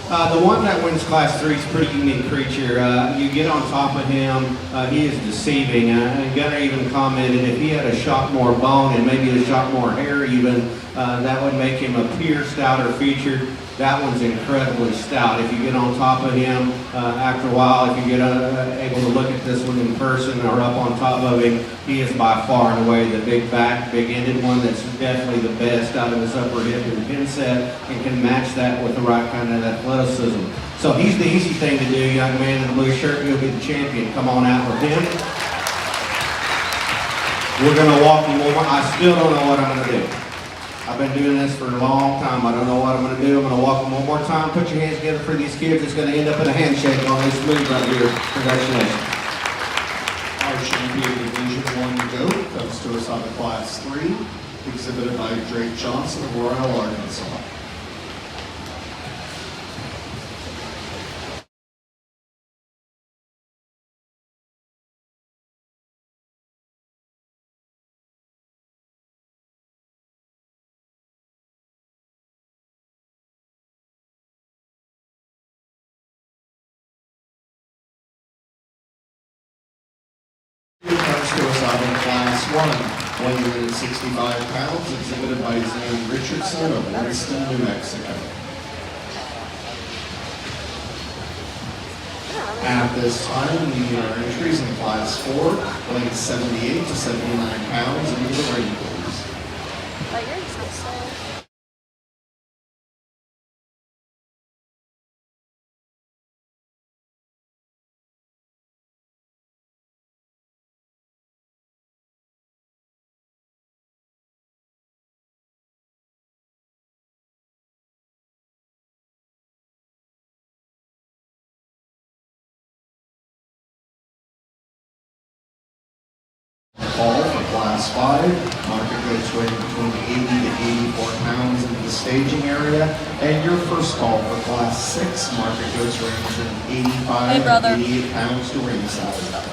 Speaker 4: The one that wins Class 3 is a pretty unique creature. You get on top of him, he is deceiving. And Gunnar even commented if he had a shot more bone and maybe a shot more hair even, that would make him appear stouter featured. That one's incredibly stout. If you get on top of him, after a while, if you get able to look at this one in person or up on top of him, he is by far and away the big back, big-ended one that's definitely the best out of his upper hip and pin set and can match that with the right kind of athleticism. So he's the easy thing to do, young man in the blue shirt. You'll be the champion. Come on out with him. We're going to walk him over. I still don't know what I'm going to do. I've been doing this for a long time. I don't know what I'm going to do. I'm going to walk them one more time. Put your hands together for these kids. It's going to end up in a handshake on this move right here. Congratulations.
Speaker 3: Our champion Division 1 goat comes to us out of Class 3, exhibited by Drake Johnson of Royal, Arkansas. Comes to us out of Class 1, weighing in at 65 pounds, exhibited by Zane Richardson of Winston, New Mexico. At this time, we need our entries in Class 4, weighing 78 to 79 pounds into the ring, please.
Speaker 6: Oh, you're so slow.
Speaker 3: Call for Class 5, market goes weighing between 80 to 84 pounds into the staging area, and your first call for Class 6, market goes ranging 85 to 88 pounds to ringside.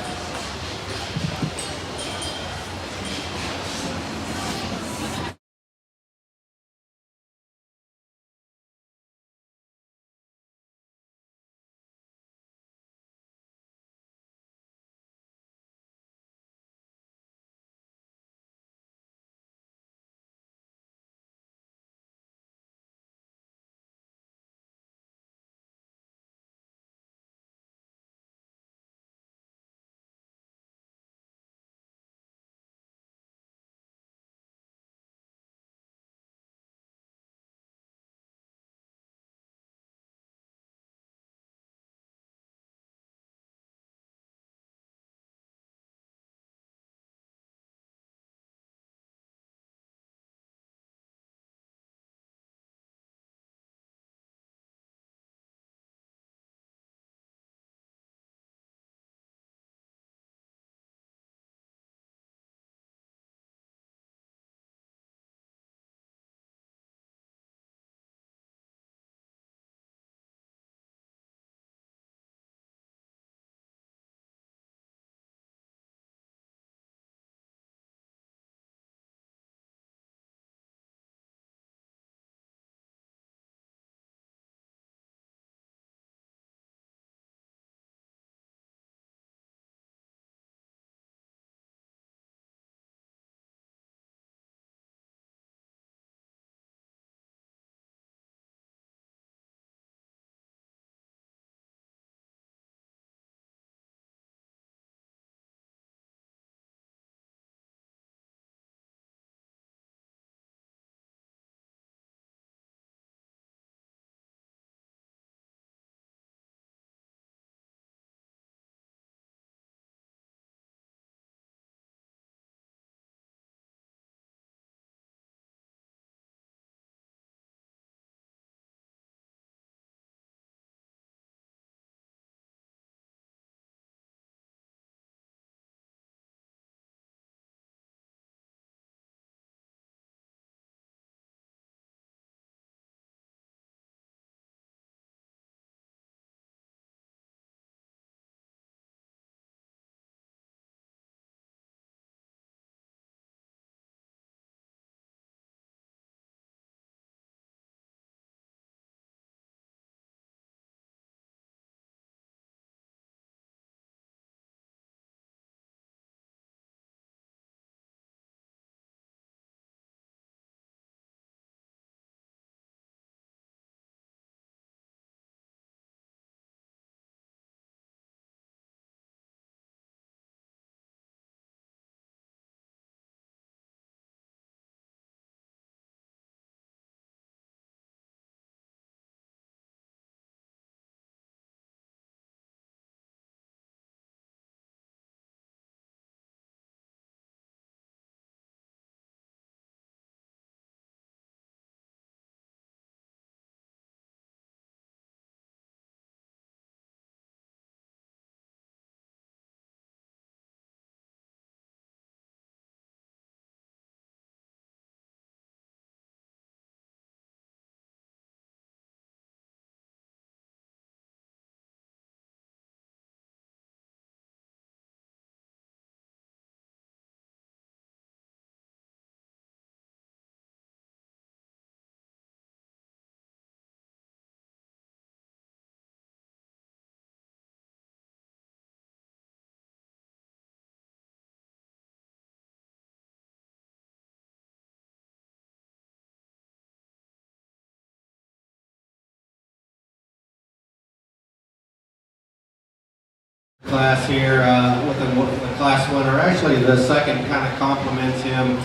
Speaker 4: class here with the class winner. Actually, the second kind of compliments him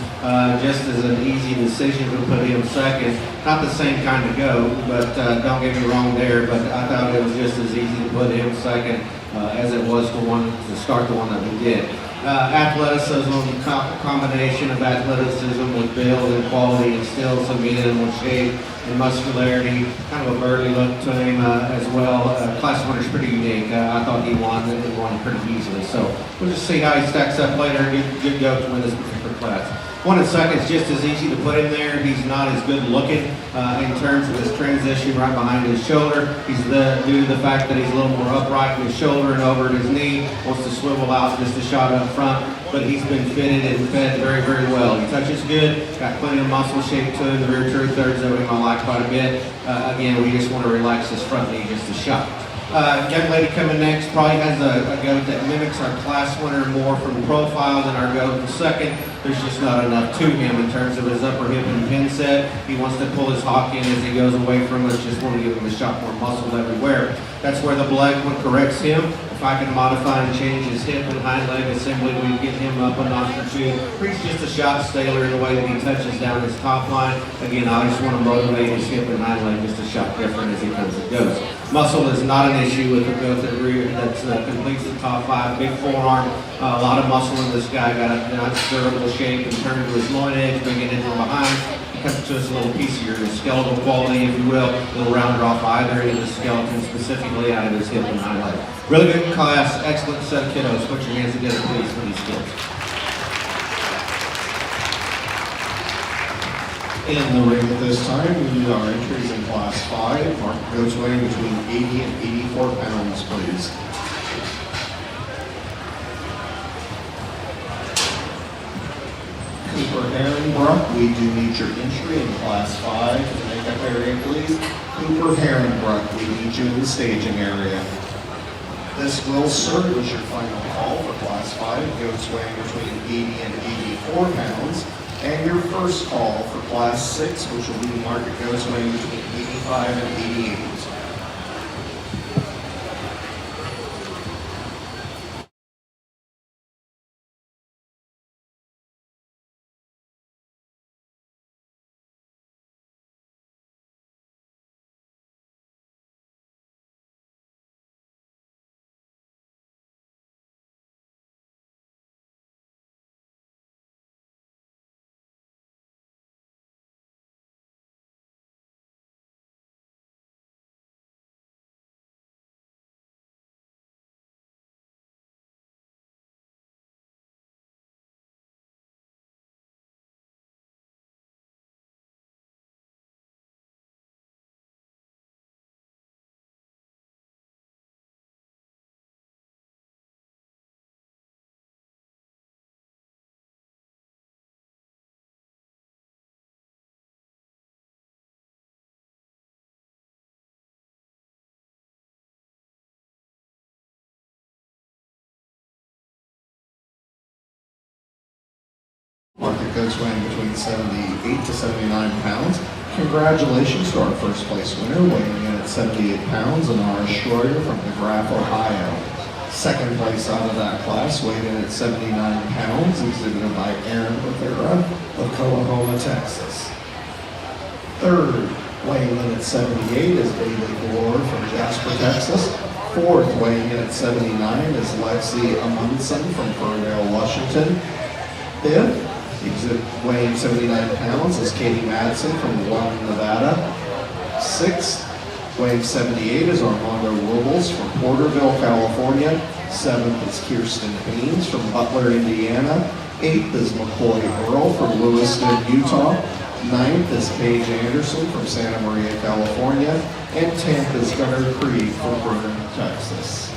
Speaker 4: just as an easy decision to put him second. Not the same kind of goat, but don't get me wrong there, but I thought it was just as easy to put him second as it was to start the one that we did. Athleticism, combination of athleticism with build and quality, and still some with shape and muscularity, kind of a burly look to him as well. Class winner's pretty unique. I thought he won pretty easily. So we'll just see how he stacks up later. Good go to win this particular class. One and second is just as easy to put him there. He's not as good looking in terms of his transition right behind his shoulder. He's due to the fact that he's a little more upright in his shoulder and over at his knee, wants to swivel out just a shot up front, but he's been fitted and fed very, very well. He touches good, got plenty of muscle shape to him. The rear thirds of him I like quite a bit. Again, we just want to relax his front knee just a shot. Young lady coming next probably has a goat that mimics our class winner more from profile than our goat in second. There's just not enough to him in terms of his upper hip and pin set. He wants to pull his hock in as he goes away from us, just want to give him a shot more muscle everywhere. That's where the black one corrects him. If I can modify and change his hip and hind leg assembly, we can get him up a notch or two. He's just a shot staler in the way that he touches down his top line. Again, I just want to motivate his hip and hind leg just a shot different as he comes and goes. Muscle is not an issue with the goat that completes the top five. Big forearm, a lot of muscle in this guy. Got a nice durable shape and turn to his loin edge, bring it in from behind. Comes to us a little piecier, the skeletal quality, if you will, a little rounder off either end of the skeleton, specifically out of his hip and hind leg. Really good class, excellent set of kiddos. Put your hands together, please, for these kids.
Speaker 3: In the ring at this time, we are entries in Class 5. Mark goes weighing between 80 and 84 pounds, please. Cooper Herringbrook, we do need your entry in Class 5 to the makeup area, please. Cooper Herringbrook, we need you in the staging area. This will serve as your final call for Class 5, goats weighing between 80 and 84 pounds. And your first call for Class 6, which will be market goats weighing between 85 and 88. Market goats weighing between 78 to 79 pounds. Congratulations to our first place winner, weighing in at 78 pounds, Anara Schroyer from DeGraff, Ohio. Second place out of that class, weighed in at 79 pounds, exhibited by Aaron Rivera of Coahoma, Texas. Third, weighing in at 78 is Bailey Gore from Jasper, Texas. Fourth, weighing in at 79 is Lexi Amundsen from Ferndale, Washington. Fifth, weighing 79 pounds is Katie Madsen from Wyoming, Nevada. Sixth, weighing 78 is Armando Robles from Porterville, California. Seventh is Kirsten Haynes from Butler, Indiana. Eighth is McCoy Earl from Lewiston, Utah. Ninth is Paige Anderson from Santa Maria, California. And 10th is Gunnar Creed from Vernon, Texas.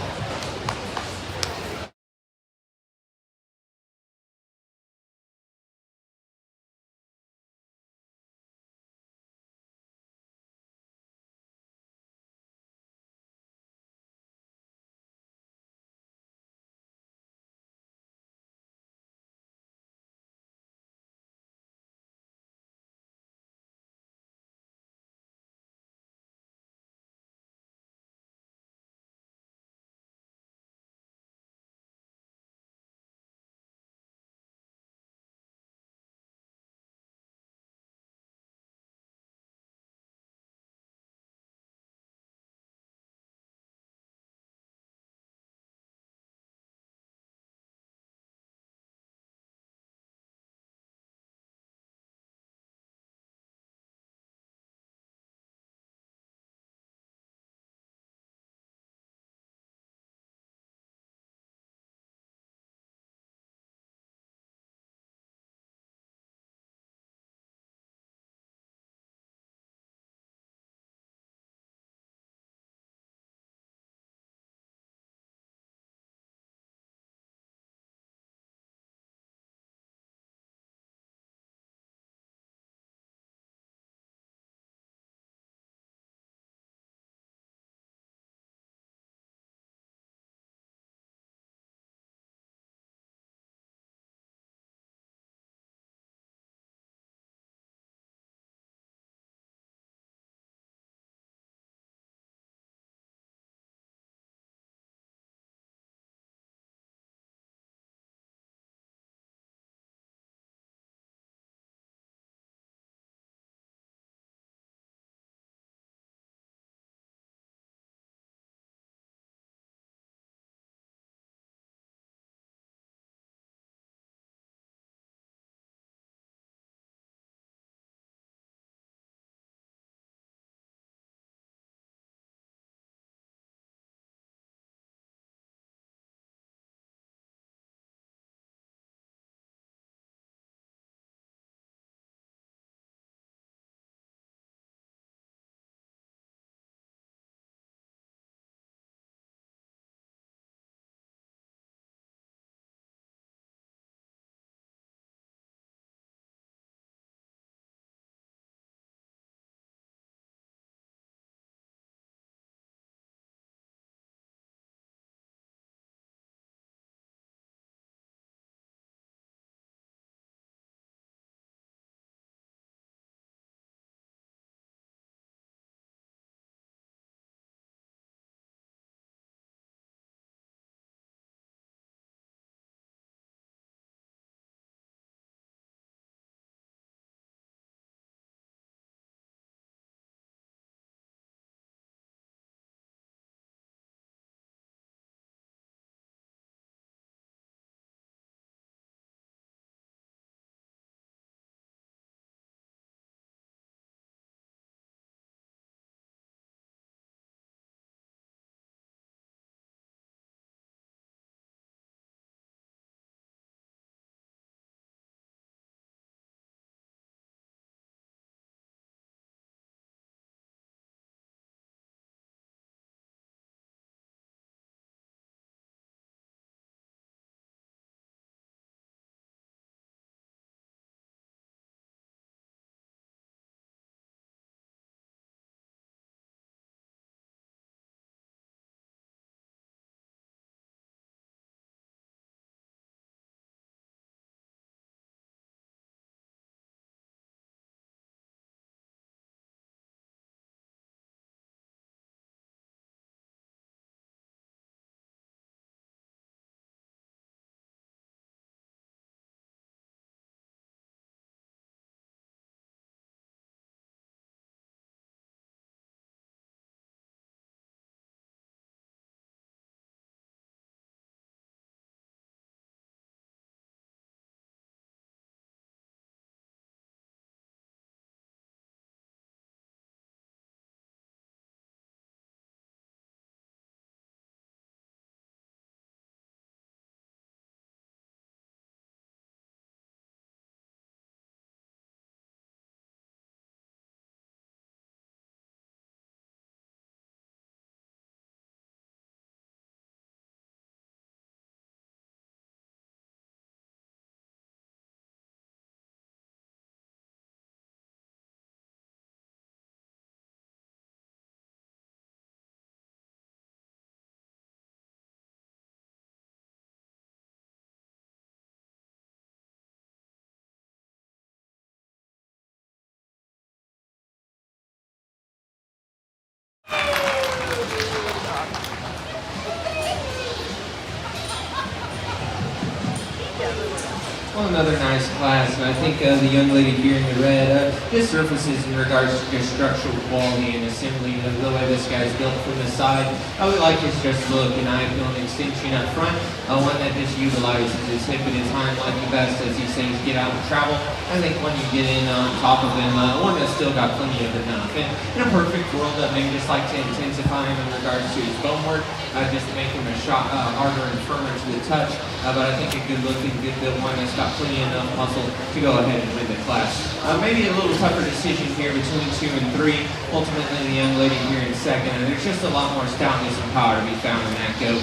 Speaker 5: Well, another nice class, and I think the young lady here in the red, this surfaces in regards to just structural quality and assembly, the way this guy's built from the side. I would like his just look, and I feel an extension up front, one that just utilizes his hip and his hind leg the best as he says get out and travel. I think when you get in on top of him, one that's still got plenty of enough. And in a perfect world, maybe just like to intensify him in regards to his bone work, just to make him a shot harder and firmer to the touch. But I think a good looking, good built one that's got plenty enough muscle to go ahead and win the class. Maybe a little tougher decision here between 2 and 3. Ultimately, the young lady here in second, and there's just a lot more stoutness and power to be found in that goat.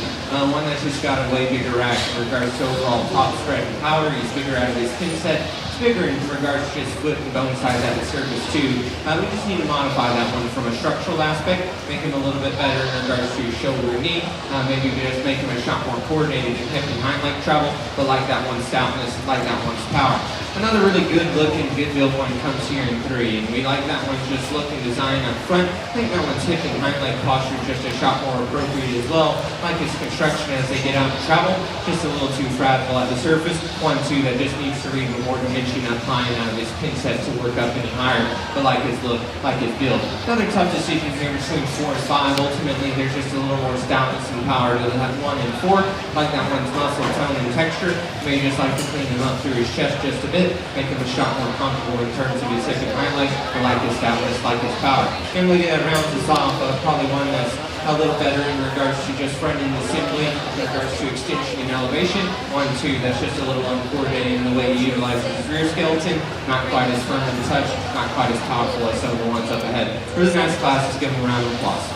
Speaker 5: One that's just got a way bigger rack in regards to overall top spread and power. He's bigger out of his pin set. Bigger in regards to just foot and bone size at the surface too. We just need to modify that one from a structural aspect, make him a little bit better in regards to his shoulder and knee. Maybe just make him a shot more coordinated in hip and hind leg travel, but like that one's stoutness, like that one's power. Another really good looking, good built one comes here in 3, and we like that one's just look and design up front. I think that one's hip and hind leg posture just a shot more appropriate as well. Like his construction as they get out and travel, just a little too fragile at the surface. 1-2 that just needs to read with more dimension up high and out of his pin set to work up any higher, but like his look, like his build. Another tough decision here between 4 and 5. Ultimately, there's just a little more stoutness and power to that 1 and 4. Like that one's muscle tone and texture. Maybe just like to clean him up through his chest just a bit, make him a shot more comfortable in terms of his hip and hind leg, but like his stoutness, like his power. And we get rounds us off probably one that's a little better in regards to just front end assembly, in regards to extension and elevation. 1-2 that's just a little uncoordinated in the way he utilizes his rear skeleton, not quite as firm in the touch, not quite as powerful as some of the ones up ahead. Really nice class, let's give him a round of applause.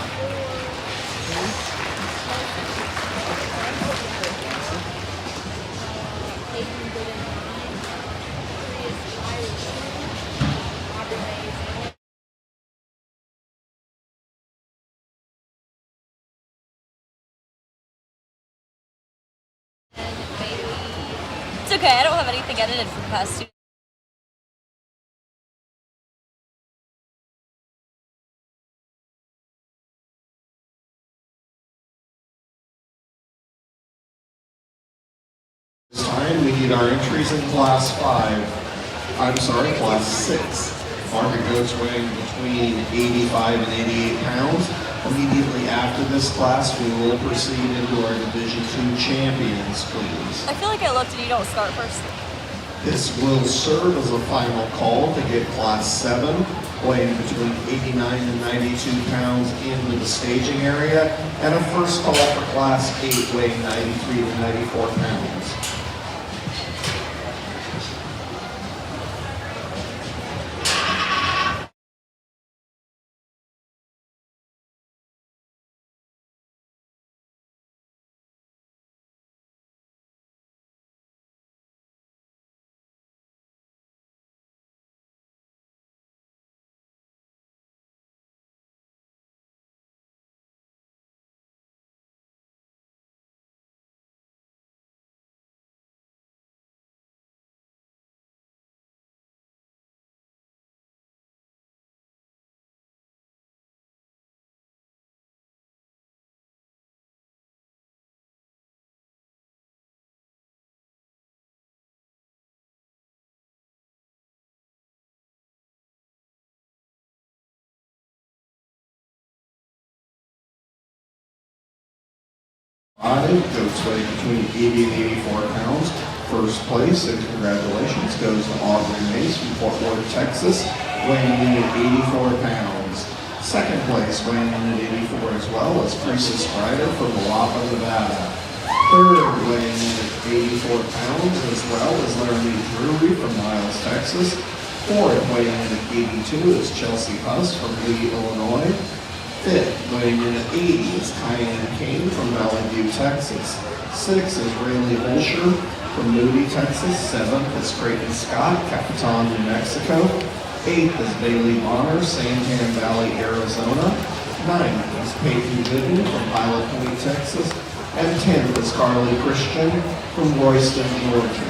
Speaker 6: It's okay, I don't have anything edited for the past 2.
Speaker 3: This time we need our entries in class 6. Market goats weighing between 85 and 88 pounds. Immediately after this class, we will proceed into our Division II champions, please.
Speaker 6: I feel like I looked and you don't start first.
Speaker 3: This will serve as a final call to get class 7, weighing between 89 and 92 pounds into the staging area, and a first call for class 8, weighing 93 to 94 pounds. Goats weigh between 80 and 84 pounds. First place, and congratulations, goes to Aubrey Mace from Fort Worth, Texas, weighing in at 84 pounds. Second place, weighing in at 84 as well, is Priestess Ryder from Malapa, Nevada. Third, weighing in at 84 pounds as well, is Laramie Drury from Miles, Texas. Fourth, weighing in at 82 is Chelsea Huss from Lee, Illinois. Fifth, weighing in at 80 is Cayenne King from Valley View, Texas. Sixth is Rayleigh Holscher from Moody, Texas. Seventh is Creighton Scott, Capitan, New Mexico. Eighth is Bailey Bonner, Santan Valley, Arizona. Ninth is Peyton Gooden from Pilot Point, Texas. And 10th is Carly Christian from Royston, Georgia.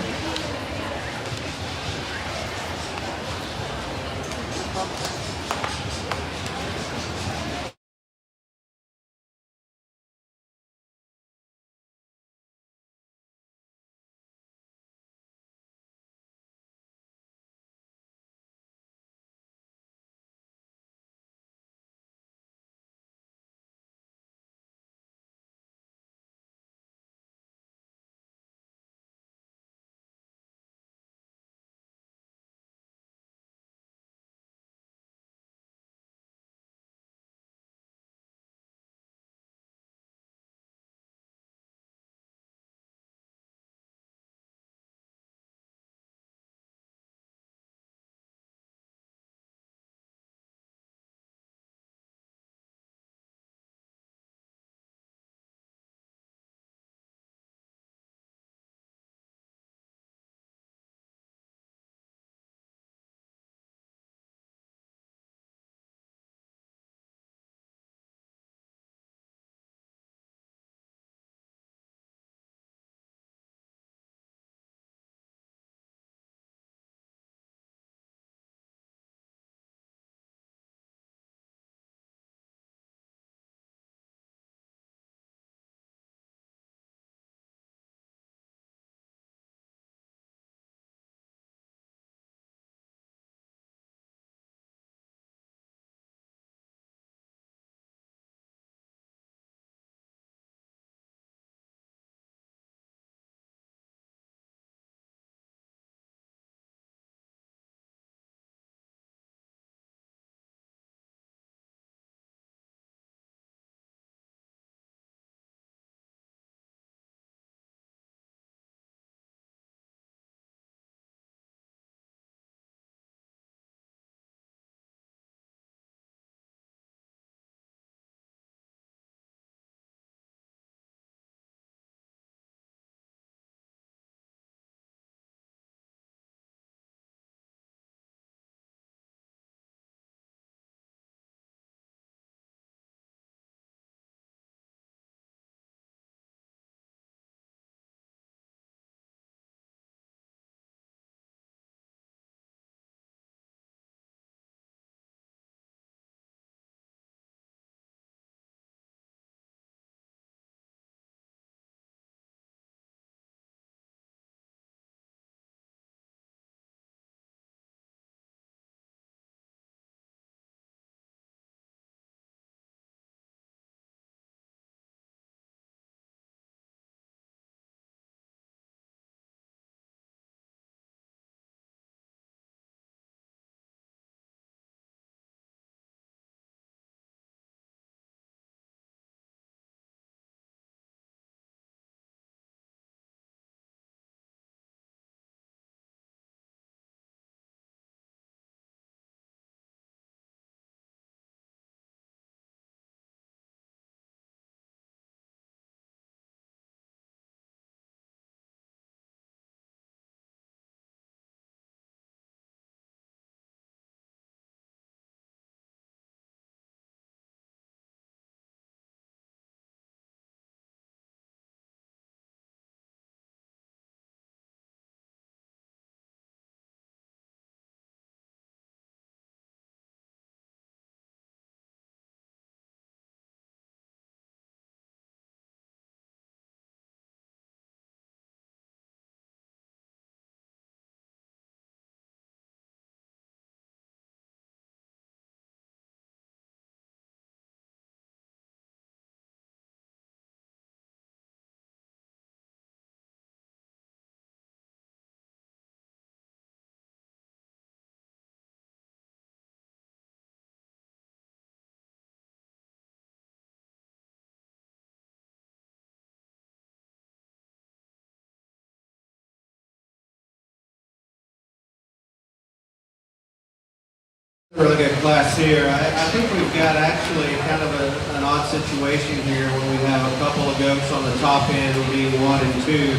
Speaker 4: Really good class here. I think we've got actually kind of an odd situation here when we have a couple of goats on the top end, being 1 and 2,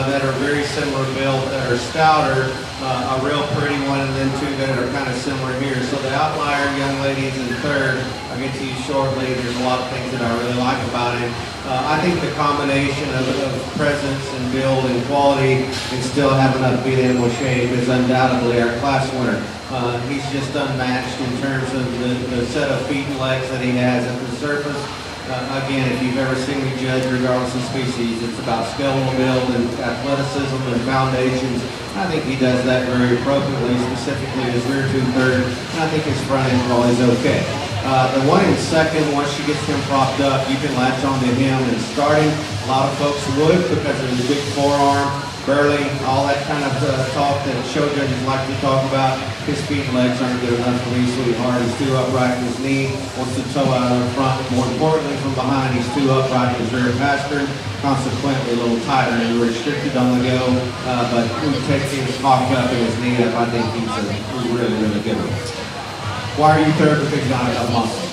Speaker 4: that are very similar built, that are stouter, a real pretty one, and then 2 that are kind of similar here. So the outlier young ladies in third, I'll get to you shortly. There's a lot of things that I really like about him. I think the combination of presence and build and quality and still have enough beat animal shape is undoubtedly our class winner. He's just unmatched in terms of the set of feet and legs that he has at the surface. Again, if you've ever seen me judge regardless of species, it's about skeletal build and athleticism and foundations. I think he does that very appropriately, specifically his rear tooth third, and I think his front end ball is okay. The one in second, once she gets him propped up, you can latch onto him and starting. A lot of folks would because of his big forearm, burly, all that kind of talk that show judges like to talk about. His feet and legs aren't good enough for me, sweetheart. He's too upright in his knee, wants to toe out of the front. More importantly, from behind, he's too upright in his rear pastern, consequently a little tighter and restricted on the go. But when you take his cock up and his knee up, I think he's a really, really good one. Why are you third? Because you don't have enough muscle.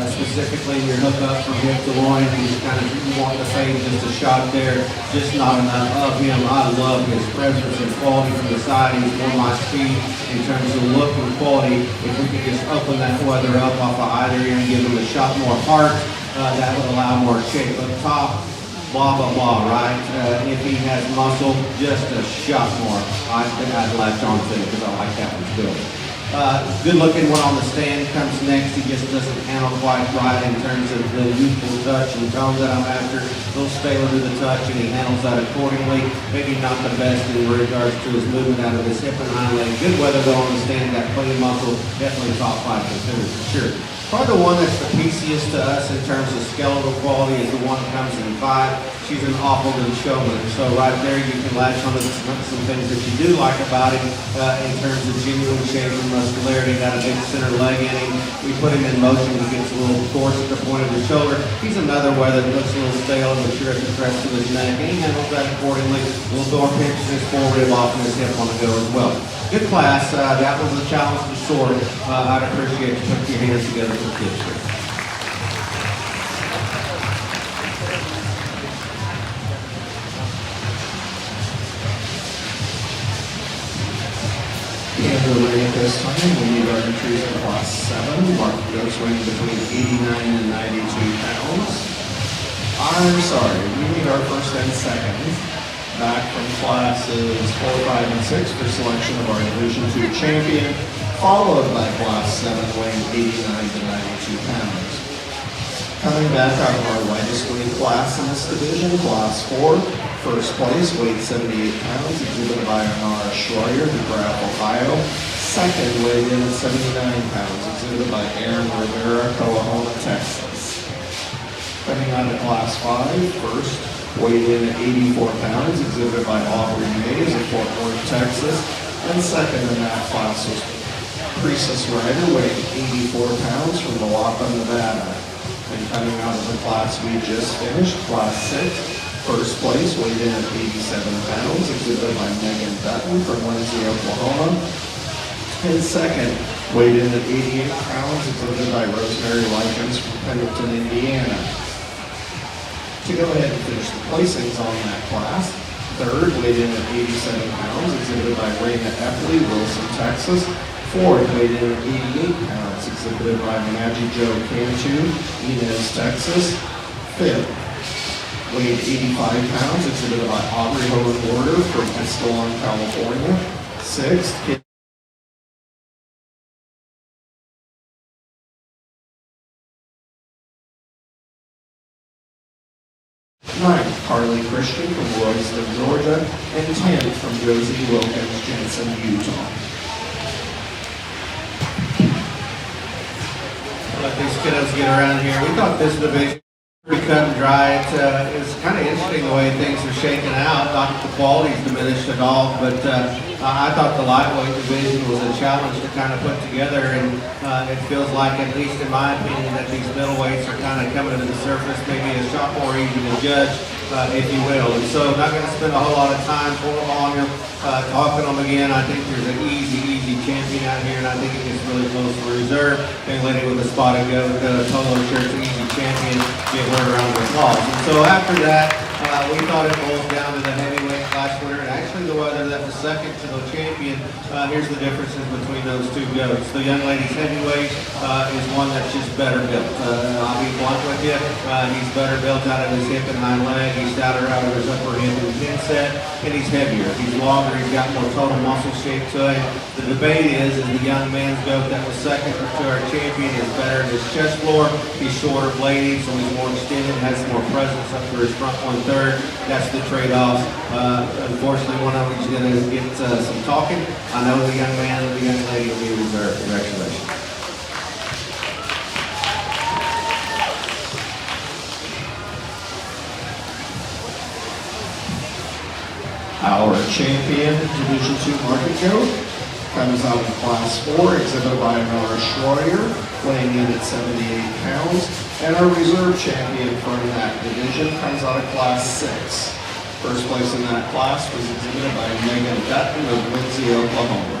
Speaker 4: Specifically, your hook up from hip to loin, you want to fade just a shot there, just not enough of him. I love his presence and quality from the side. He's more my speed in terms of look and quality. If we could just open that weather up off of either end and give him a shot more heart, that would allow more shape up top. Blah, blah, blah, right? If he has muscle, just a shot more. I'd latch on to him because I like that one's built. Good looking one on the stand comes next. He just doesn't handle quite right in terms of the youthful touch and tone that I'm after. A little staler to the touch and he handles that accordingly. Maybe not the best in regards to his movement out of his hip and hind leg. Good weather though on the stand, got plenty of muscle. Definitely top 5 contender for sure. Probably the one that's the pieciest to us in terms of skeletal quality is the one that comes in 5. She's an awful good showman. So right there you can latch on to some things that you do like about him in terms of genuine shape and muscularity. Got a big center leg in him. We put him in motion. He gets a little coarse at the point of the shoulder. He's another way that looks a little stale and mature at the crest of his neck. And he handles that accordingly. A little door pinch in his forerib off and his hip on the go as well. Good class. That was a challenge for sure. I'd appreciate you putting your hands together for kids here.
Speaker 3: And the ring at this time, we need our entries in class 7. Mark goats weighing between 89 and 92 pounds. I'm sorry, we need our first and second. Back from classes 4, 5, and 6 for selection of our Division II champion, followed by class 7 weighing 89 to 92 pounds. Coming back out of our lightest weight class in this division, class 4, first place, weighed 78 pounds, exhibited by Nara Schreier, DeGraff, Ohio. Second, weighed in at 79 pounds, exhibited by Aaron Rivera, Coahoma, Texas. Coming on to class 5, first, weighed in at 84 pounds, exhibited by Aubrey Mays of Fort Worth, Texas. And second in that class was Princess Ryder, weighing 84 pounds from Milwaukee, Nevada. And coming out of the class we just finished, class 6, first place, weighed in at 87 pounds, exhibited by Megan Dutton from Lindsay, Oklahoma. And second, weighed in at 88 pounds, exhibited by Rosemary Likens from Pendleton, Indiana. To go ahead and finish the placings on that class, third, weighed in at 87 pounds, exhibited by Raina Epley, Wilson, Texas. Fourth, weighed in at 88 pounds, exhibited by Maggie Jo Cantu, Inez, Texas. Fifth, weighed 85 pounds, exhibited by Aubrey Hohen-Border from Escalon, California. Sixth, ninth, Carly Christian from Royston, Georgia. And 10th from Josie Wilkins, Jensen, Utah.
Speaker 4: Let these kiddos get around here. We thought this division pretty cut and dry. It's kind of interesting the way things are shaking out. Not that the quality's diminished at all, but I thought the lightweight division was a challenge to kind of put together, and it feels like, at least in my opinion, that these middleweights are kind of coming to the surface, maybe a shot more easy to judge, if you will. And so, not going to spend a whole lot of time on them, talking them again. I think there's an easy easy champion out here, and I think it gets really close for reserve. Young lady with a spotted goat, polo shirt's an easy champion, get her around the applause. And so after that, we thought it boils down to the heavyweight class winner, and actually the whether that was second to the champion. Here's the differences between those two goats. The young lady's heavyweight is one that's just better built. I'll be blunt with you, he's better built out of his hip and hind leg, he's stouter out of his upper hip and pin set, and he's heavier. He's longer, he's got more total muscle shape to it. The debate is the young man's goat that was second to our champion is better in his chest floor. He's shorter bladed, so he's more extended, has more presence up for his front 1/3. That's the trade-off. Unfortunately, one of them is going to get some talking. I know the young man and the young lady will be reserved. Congratulations.
Speaker 3: Our champion, Division II Market Goat, comes out of Class 4, exhibited by Nora Schroyer, weighing in at 78 pounds. And our reserve champion from that division comes out of Class 6. First place in that class was exhibited by Megan Dutton of Lindsay, Oklahoma.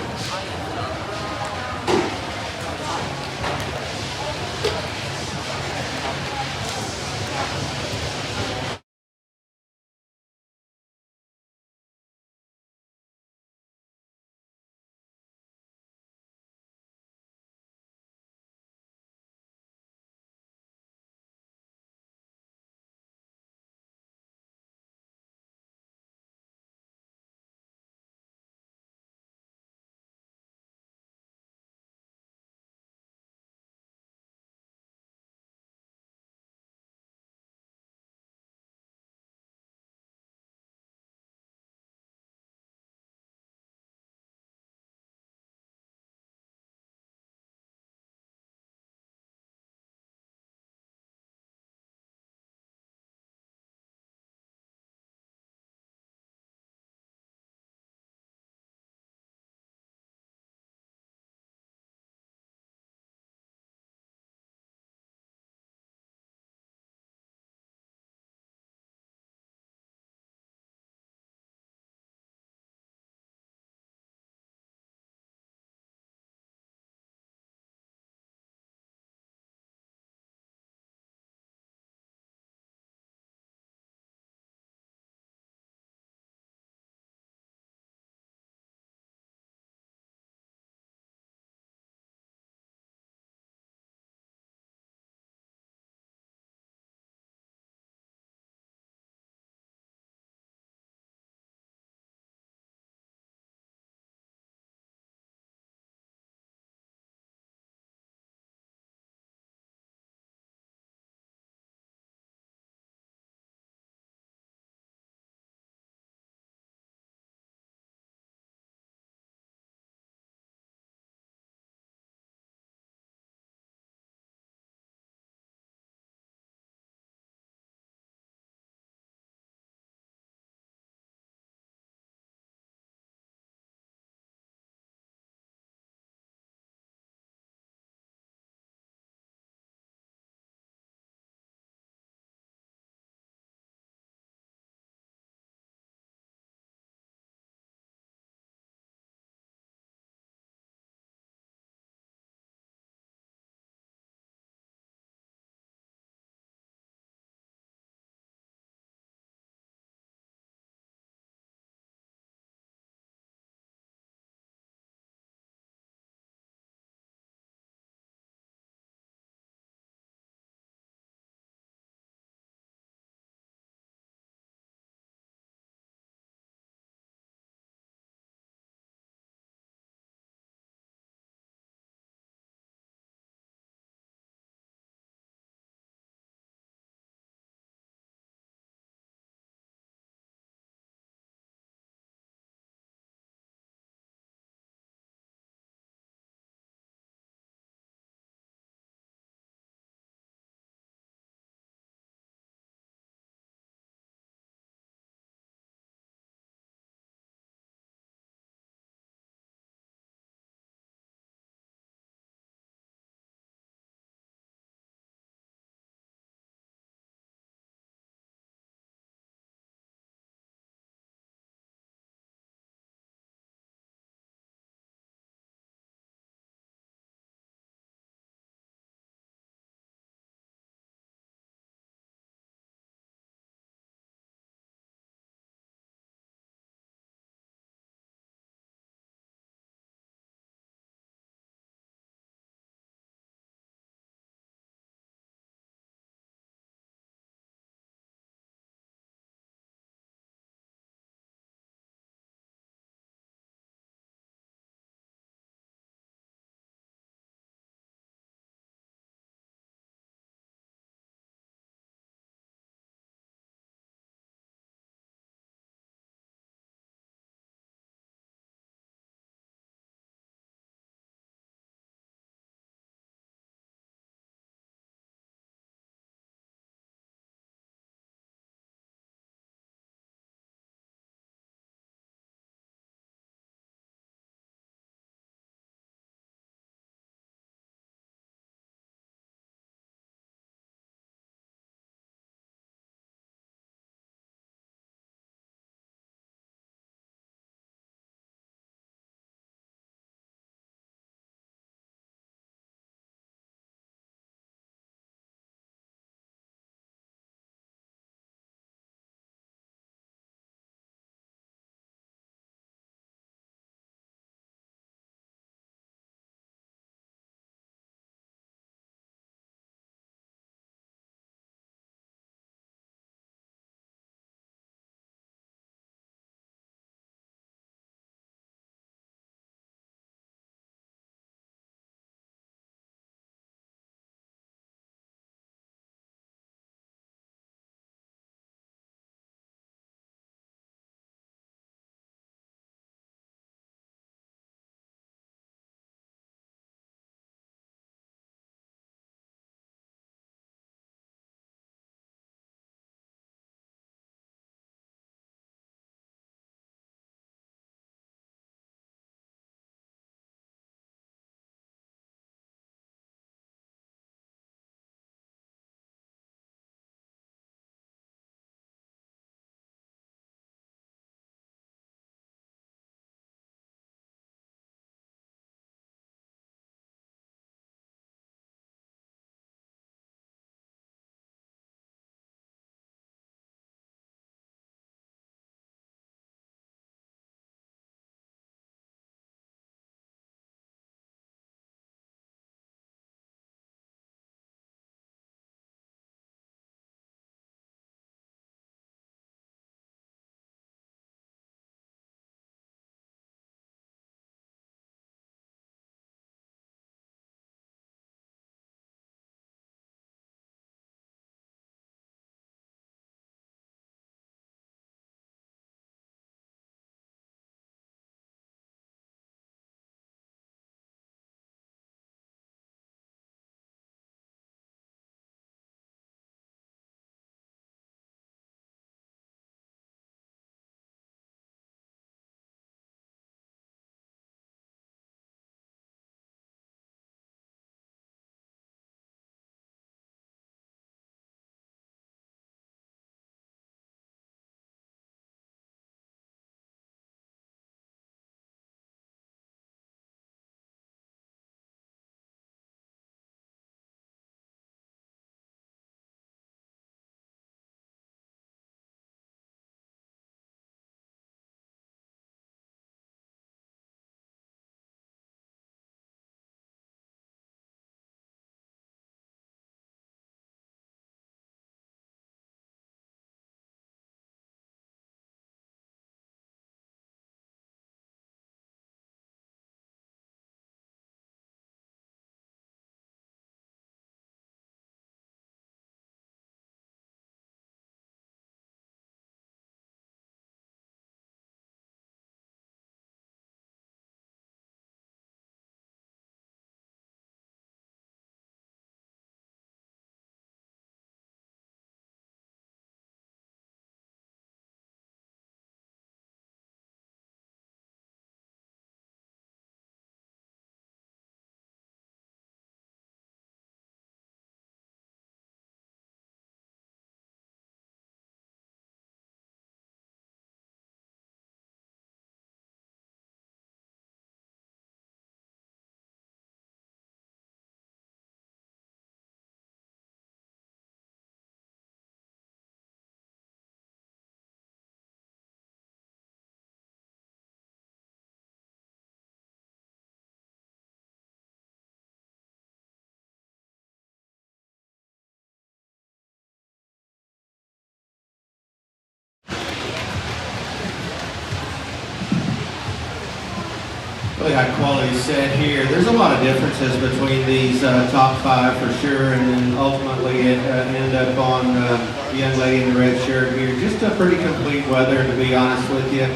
Speaker 4: Really high quality set here. There's a lot of differences between these top five for sure, and then ultimately it ended up on the young lady in the red shirt here. Just a pretty complete weather, to be honest with you.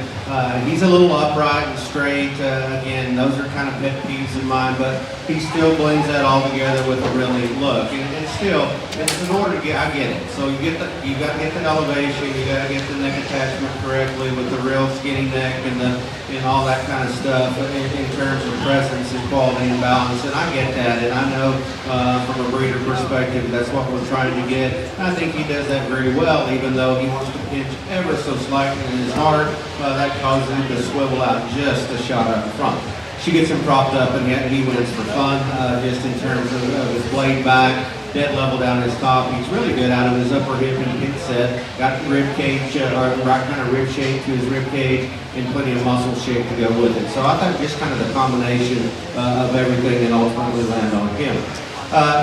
Speaker 4: He's a little upright and straight. Again, those are kind of pet peeves of mine, but he still blends that all together with a really look. And still, in order to get, I get it. So you got to get the elevation, you got to get the neck attachment correctly with the real skinny neck and all that kind of stuff in terms of presence and quality and balance. And I get that, and I know from a breeder perspective that's what we're trying to get. And I think he does that very well, even though he wants to pinch ever so slightly in his heart. That causes him to swivel out just a shot up front. She gets him propped up, and yet he wins for fun, just in terms of his blade back, dead level down his top. He's really good out of his upper hip and hip set. Got rib cage, or right kind of rib shape to his rib cage, and plenty of muscle shape to go with it. So I thought just kind of the combination of everything and ultimately land on him.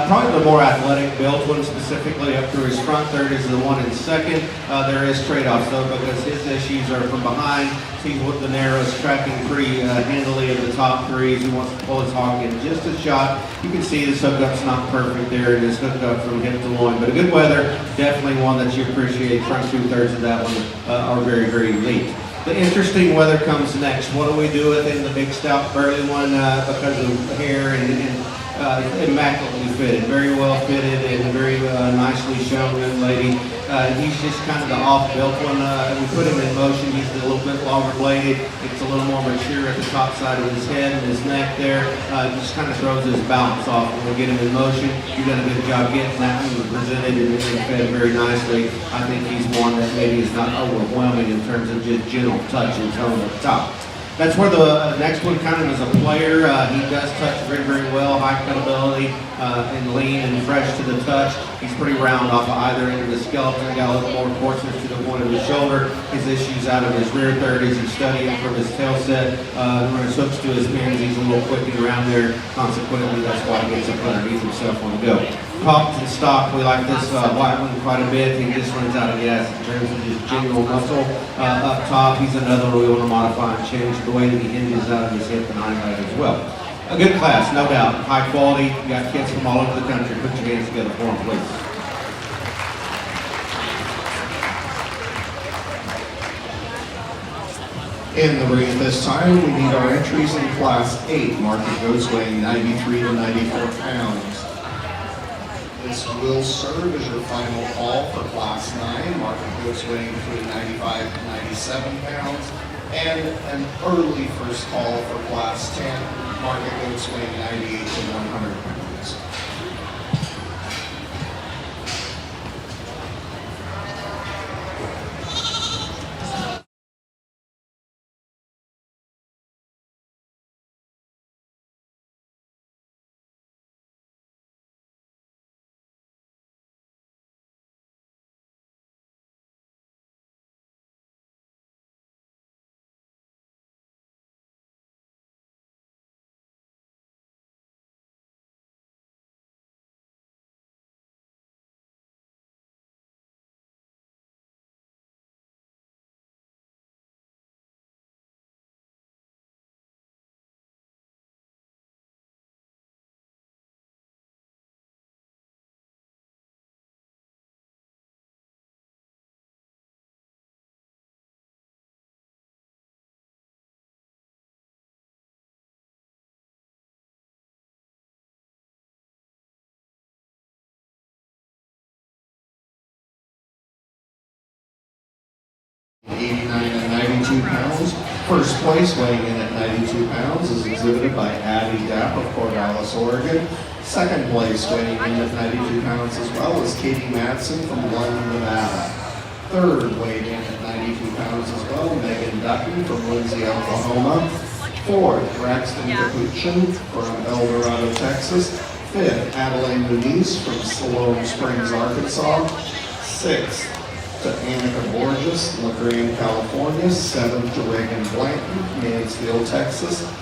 Speaker 4: Probably the more athletic built one, specifically up through his front third, is the one in second. There is trade-offs though, because his issues are from behind. He's with the narrows, tracking pretty handily of the top threes. He wants to pull his hog in just a shot. You can see his hookup's not perfect there. It is hooked up from hip to loin, but a good weather, definitely one that you appreciate. Front two-thirds of that one are very, very elite. The interesting weather comes next. What do we do with him? The big, stout, burly one, because of hair and immaculately fitted, very well fitted and very nicely shown young lady. He's just kind of the off-built one. We put him in motion. He's a little bit longer bladed. It's a little more mature at the top side of his head and his neck there. Just kind of throws his balance off when we get him in motion. You done a good job getting that one presented and fed very nicely. I think he's one that maybe is not overwhelming in terms of just general touch and tone at the top. That's where the next one kind of is a player. He does touch very, very well, high cutability and lean and fresh to the touch. He's pretty round off of either end of the skeleton. Got a little more coarseness to the point of his shoulder. His issues out of his rear third as he's studying from his tail set. When his hooks to his pins, he's a little quicking around there. Consequently, that's why he gets up underneath himself on the go. Popped and stocked, we like this white one quite a bit. He just runs out of gas in terms of his general muscle up top. He's another one we want to modify and change the way that he hinges out of his hip and hind leg as well. A good class, no doubt. High quality. You got kids from all over the country. Put your hands together for them, please.
Speaker 3: In the ring this time, we need our entries in Class 8. Market goats weighing 93 to 94 pounds. This will serve as your final call for Class 9. Market goats weighing between 95 to 97 pounds. And an early first call for Class 10. Market goats weighing 98 to 100 pounds. '89 and 92 pounds. First place, weighing in at 92 pounds, is exhibited by Addie Dapp of Corvallis, Oregon. Second place, weighing in at 92 pounds as well, is Katie Madsen from London, Nevada. Third, weighed in at 92 pounds as well, Megan Dutton from Lindsay, Oklahoma. Fourth, Braxton Capuchin from El Dorado, Texas. Fifth, Adelaide Muniz from Siloam Springs, Arkansas. Sixth, to Annika Borges, LaGrange, California. Seventh to Reagan Blanton, Mansfield, Texas.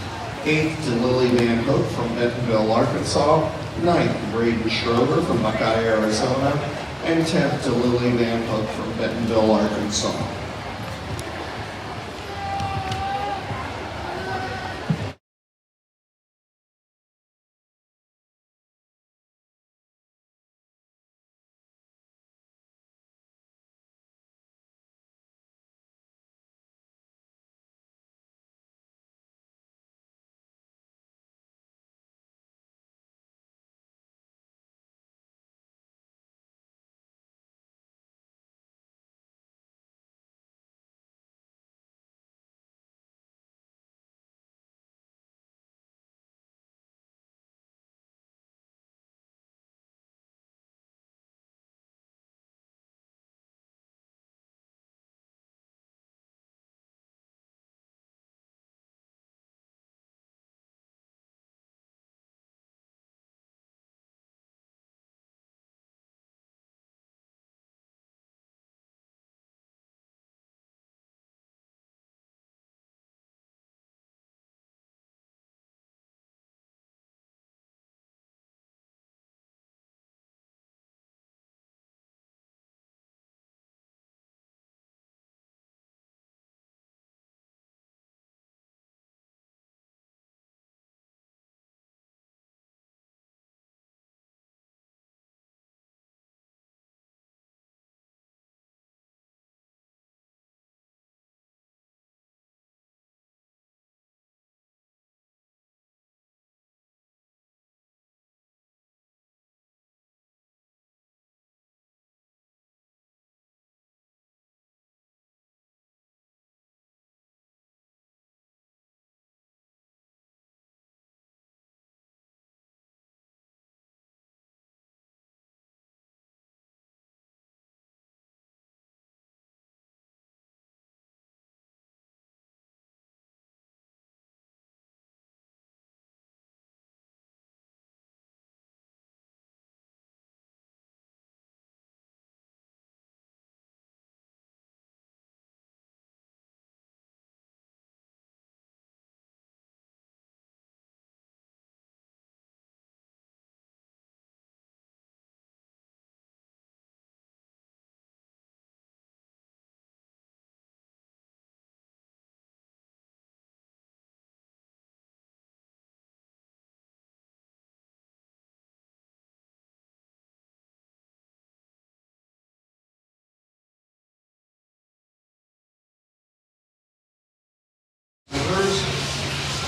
Speaker 3: Eighth to Lily Van Hook from Bentonville, Arkansas. Ninth, Braden Schroeder from Buckeye, Arizona. And 10th to Lily Van Hook from Bentonville, Arkansas.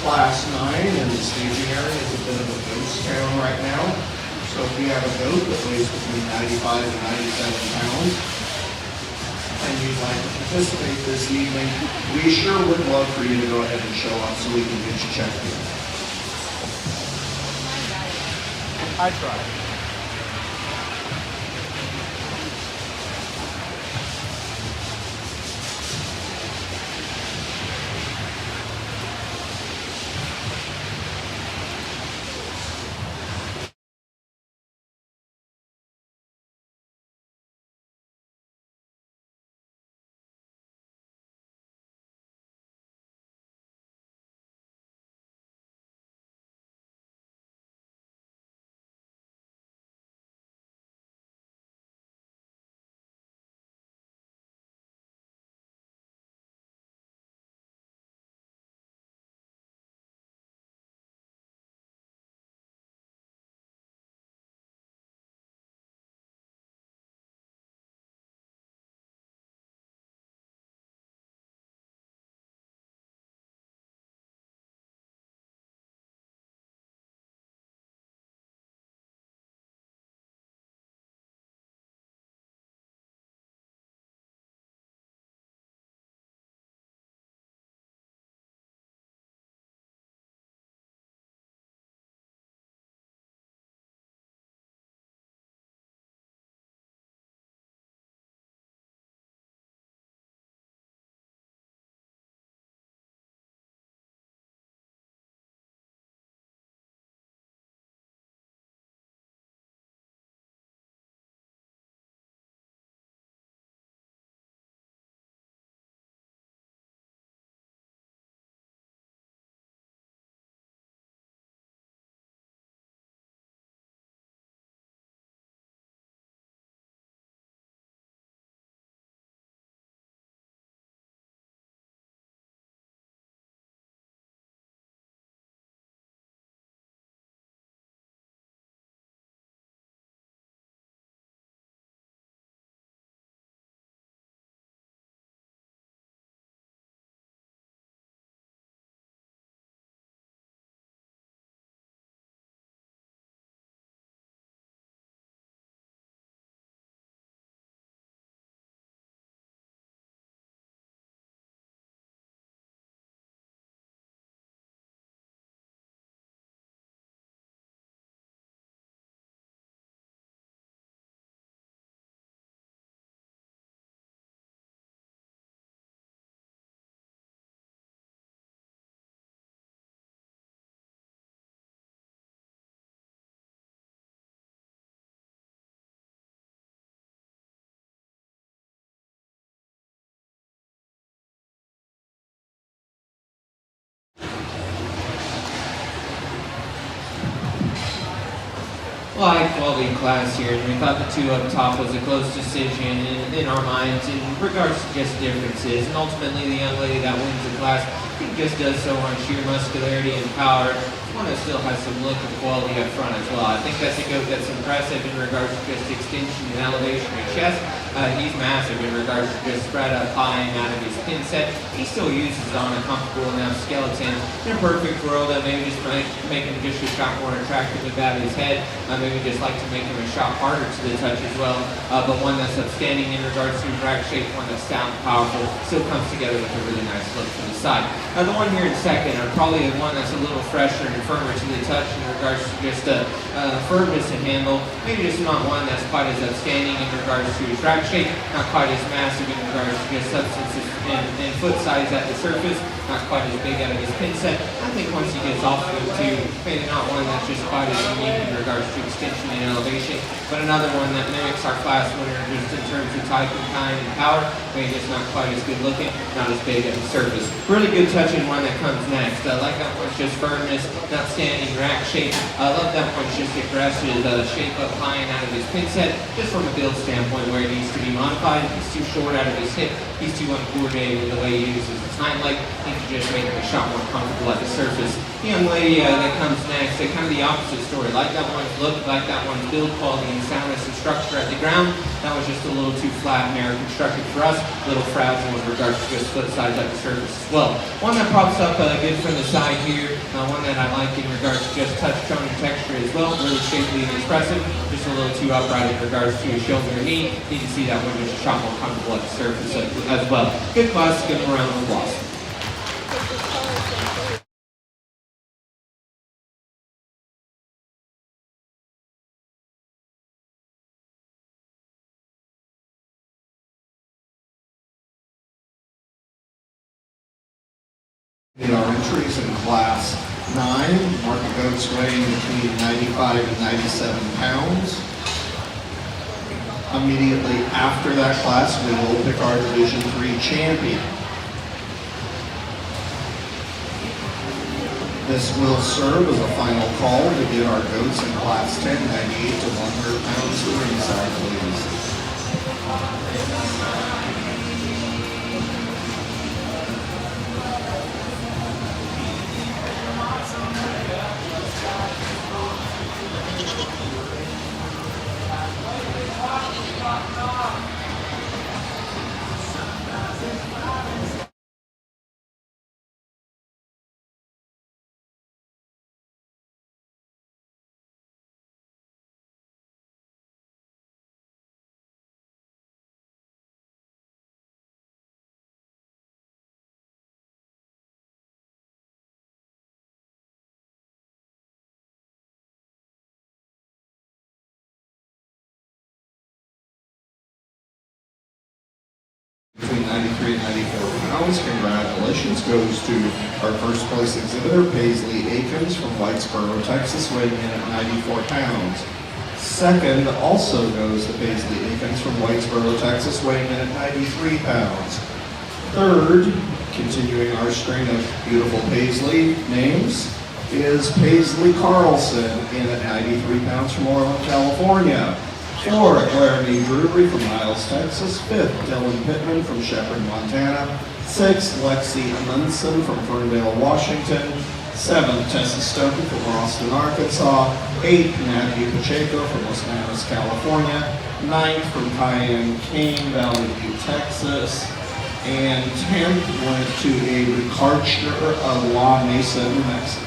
Speaker 3: Class 9, and the staging area is a bit of a ghost town right now. So if you have a goat that weighs between 95 and 97 pounds, and you'd like to participate this evening, we sure would love for you to go ahead and show up so we can get you checked in. I tried.
Speaker 5: Well, high quality class here, and we thought the two up top was a close decision in our minds in regards to just differences. And ultimately, the young lady that wins the class, I think just does so on sheer muscularity and power. One that still has some look and quality up front as well. I think that's a goat that's impressive in regards to just extension and elevation of chest. He's massive in regards to just spread up high and out of his pin set. He still uses on a comfortable enough skeleton. In a perfect world, maybe just make him just a shot more attractive about his head. Maybe just like to make him a shot harder to the touch as well. But one that's upstanding in regards to rack shape, one that's sound powerful, still comes together with a really nice look from the side. The one here in second, probably the one that's a little fresher and firmer to the touch in regards to just firmness and handle. Maybe just not one that's quite as upstanding in regards to his rack shape, not quite as massive in regards to just substances and foot size at the surface, not quite as big out of his pin set. I think once he gets off of it too, maybe not one that's just quite as unique in regards to extension and elevation, but another one that mimics our class winner just in terms of type and kind and power. Maybe just not quite as good looking, not as big at the surface. Really good touching one that comes next. I like that one's just firmness, outstanding rack shape. I love that one's just aggressive shape up high and out of his pin set, just from a build standpoint where it needs to be modified. He's too short out of his hip, he's too uncoordinated Jay, with the way he uses his hind leg. I think he just made him a shot more comfortable at the surface. The young lady that comes next, kind of the opposite story. Like that one's look, like that one's build quality and soundness and structure at the ground. That was just a little too flat and air constructed for us. A little fragile in regards to just foot size at the surface as well. One that pops up good from the side here. One that I like in regards to just touch, tone, and texture as well. Really shapely and expressive. Just a little too upright in regards to his shoulder and knee. You can see that one just a shot more comfortable at the surface as well. Good class, good round of applause.
Speaker 3: In our entries in Class 9, market goats weighing between 95 and 97 pounds. Immediately after that class, we will pick our Division 3 champion. This will serve as a final call to get our goats in Class 10, 98 to 100 pounds to ringside, please. Between 93 and 94 pounds. Congratulations goes to our first place exhibitor, Paisley Akins from Whitesboro, Texas, weighing in at 94 pounds. Second also goes to Paisley Akins from Whitesboro, Texas, weighing in at 93 pounds. Third, continuing our string of beautiful Paisley names, is Paisley Carlson in at 93 pounds from Orland, California. Fourth, Laramie Drury from Niles, Texas. Fifth, Dylan Pittman from Shepherd, Montana. Sixth, Lexi Amundsen from Ferndale, Washington. Seventh, Tessa Stokey from Austin, Arkansas. Eighth, Matthew Pacheco from Los Manos, California. Ninth, from Cayenne Cane, Valley View, Texas. And 10th went to a Ricardscher of La Mesa, New Mexico.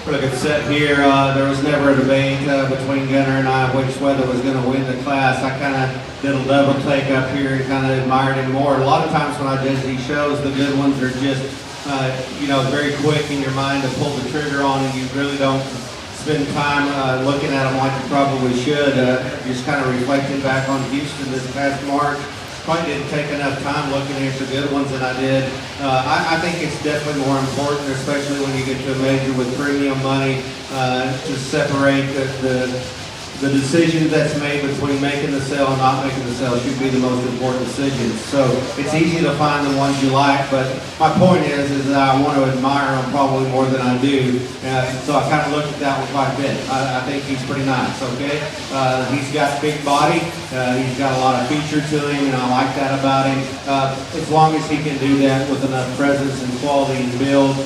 Speaker 4: Pretty good set here. There was never a debate between Gunner and I which whether was going to win the class. I kind of did a double take up here and kind of admired him more. A lot of times when I judge these shows, the good ones are just, very quick in your mind to pull the trigger on, and you really don't spend time looking at them like you probably should. Just kind of reflecting back on Houston this past March. Probably didn't take enough time looking at the good ones than I did. I think it's definitely more important, especially when you get to a major with premium money, to separate the decision that's made between making the sale and not making the sale should be the most important decision. So it's easy to find the ones you like, but my point is that I want to admire them probably more than I do. So I kind of looked at that one quite a bit. I think he's pretty nice, okay? He's got big body. He's got a lot of feature to him, and I like that about him. As long as he can do that with enough presence and quality and build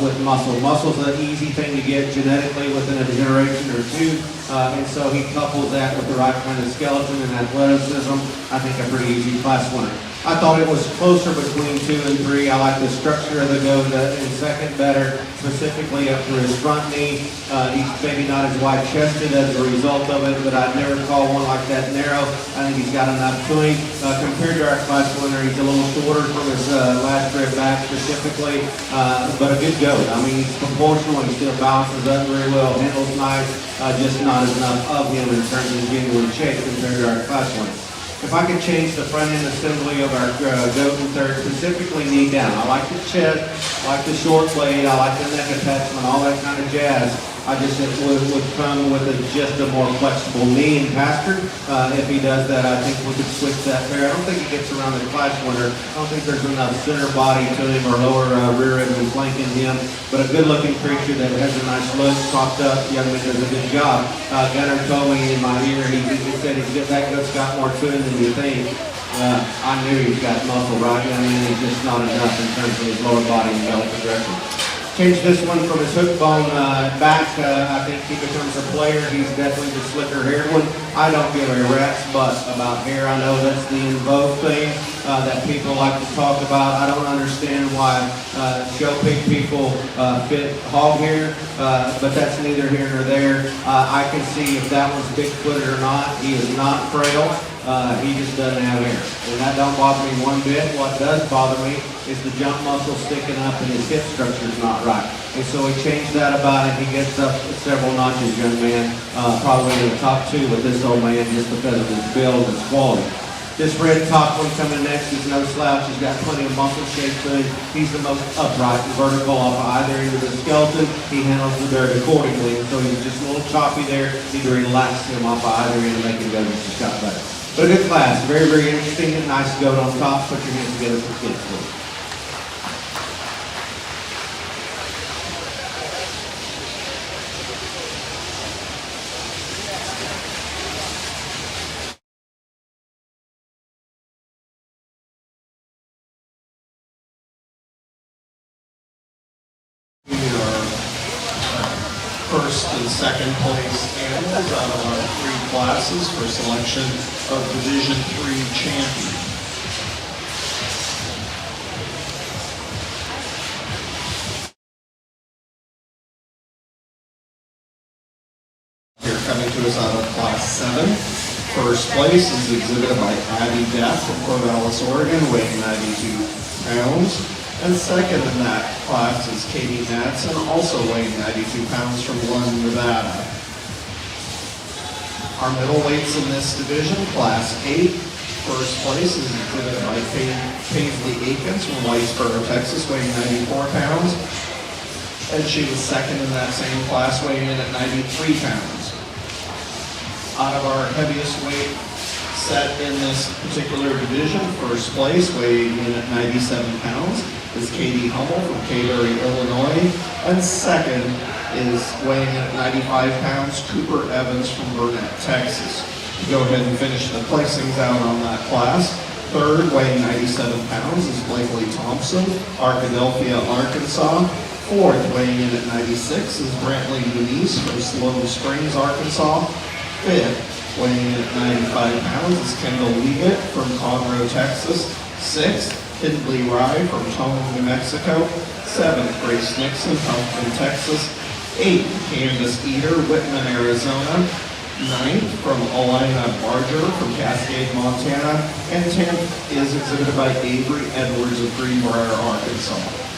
Speaker 4: with muscle. Muscle's an easy thing to get genetically within a generation or two. And so he couples that with the right kind of skeleton and athleticism. I think a pretty easy class winner. I thought it was closer between 2 and 3. I like the structure of the goat in second better, specifically up to his front knee. He's maybe not as wide chested as a result of it, but I'd never call one like that narrow. I think he's got enough to him. Compared to our class winner, he's a little shorter from his last rib back specifically, but a good goat. I mean, he's proportional. He still balances up very well, handles nice, just not enough of him in terms of genuine shape compared to our class winner. If I could change the front end assembly of our goat in third, specifically knee down. I like the chest, I like the short blade, I like the neck attachment, all that kind of jazz. I just think would come with just a more flexible knee and pasture. If he does that, I think we could switch that pair. I don't think he gets around the class winner. I don't think there's enough center body to him or lower rear end and flanking him. But a good-looking creature that has a nice look, propped up. Young man does a good job. Gunner told me in my ear, he said that goat's got more to him than you think. I knew he's got muscle, right? I mean, he's just not enough in terms of his lower body and belt progression. Change this one from his hook bone back. I think he becomes a player. He's definitely the slicker haired one. I don't give a rat's butt about hair. I know that's the in vogue thing that people like to talk about. I don't understand why show pig people fit hog hair, but that's neither here nor there. I can see if that one's big-footed or not. He is not frail. He just doesn't have hair. And that don't bother me one bit. What does bother me is the jump muscle sticking up and his hip structure is not right. And so we changed that about it. He gets up several notches, young man, probably in the top 2 with this old man just because of his build and his quality. This red top one coming next is no slouch. He's got plenty of muscle shape to him. He's the most upright and vertical off of either end of the skeleton. He handles the dirt accordingly. And so he's just a little choppy there. Need to relax him off of either end and make him go just a shot better. But a good class. Very, very interesting and nice goat on top. Put your hands together for kids, please.
Speaker 3: First and second place animals out of our 3 classes for selection of Division III champion. Here coming to us out of Class 7. First place is exhibited by Abby Deff from Corvallis, Oregon, weighing 92 pounds. And second in that class is Katie Madsen, also weighing 92 pounds from Lund, Nevada. Our middleweights in this division, Class 8. First place is exhibited by Paisley Akins from Whitesboro, Texas, weighing 94 pounds. And she was second in that same class, weighing in at 93 pounds. Out of our heaviest weight set in this particular division, first place, weighing in at 97 pounds, is Katie Hummel from Kayberry, Illinois. And second is weighing in at 95 pounds, Cooper Evans from Burnett, Texas. Go ahead and finish the placings out on that class. Third, weighing 97 pounds, is Blakely Thompson, Arkadelphia, Arkansas. Fourth, weighing in at 96, is Brantley Denise from Sloan Springs, Arkansas. Fifth, weighing in at 95 pounds, is Kendall Leggett from Conroe, Texas. Sixth, Hindley Rye from Tone, New Mexico. Seventh, Grace Nixon, Humpton, Texas. 8th, Candace Eater, Whitman, Arizona. 9th, from Alina Barger from Cascade, Montana. And 10th is exhibited by Avery Edwards of Greenbrier, Arkansas.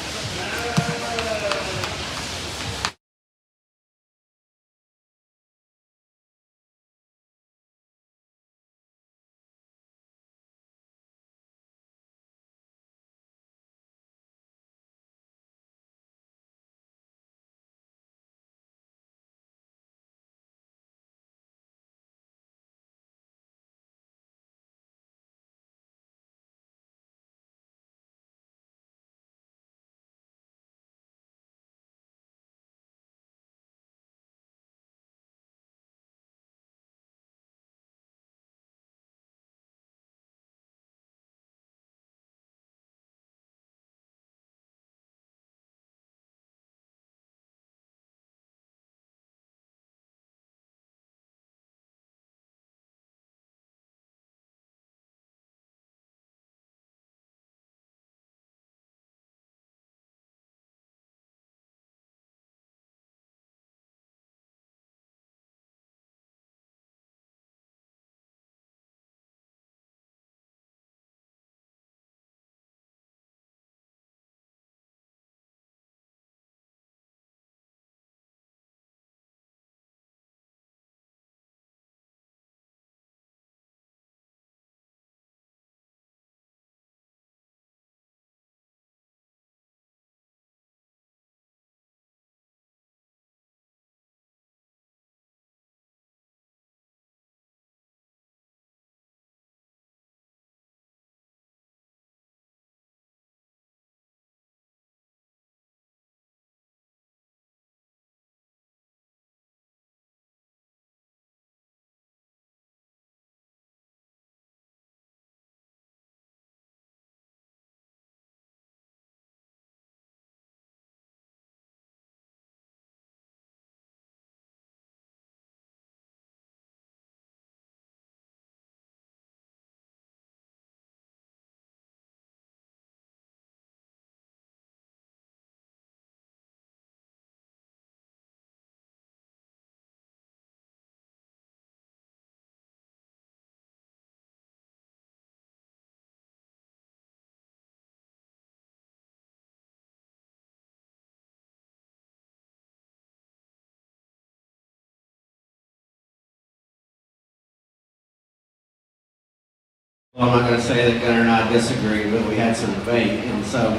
Speaker 4: Well, I'm not going to say that Gunnar and I disagreed, but we had some debate, and so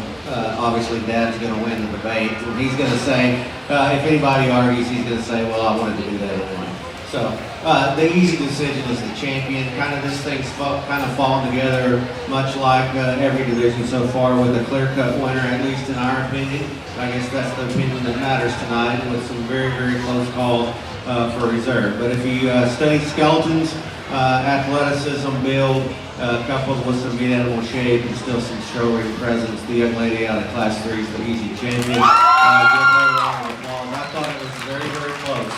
Speaker 4: obviously Dad's going to win the debate, and he's going to say, if anybody argues, he's going to say, well, I wanted to do that anyway. So the easy decision is the champion. Kind of this thing's kind of fallen together, much like every division so far, with a clear-cut winner, at least in our opinion. I guess that's the opinion that matters tonight, with some very, very close calls for reserve. But if you study skeletons, athleticism, build, coupled with some animal shape and still some showy presence, the young lady out of Class 3 is the easy champion. Give her a round of applause. I thought it was very, very close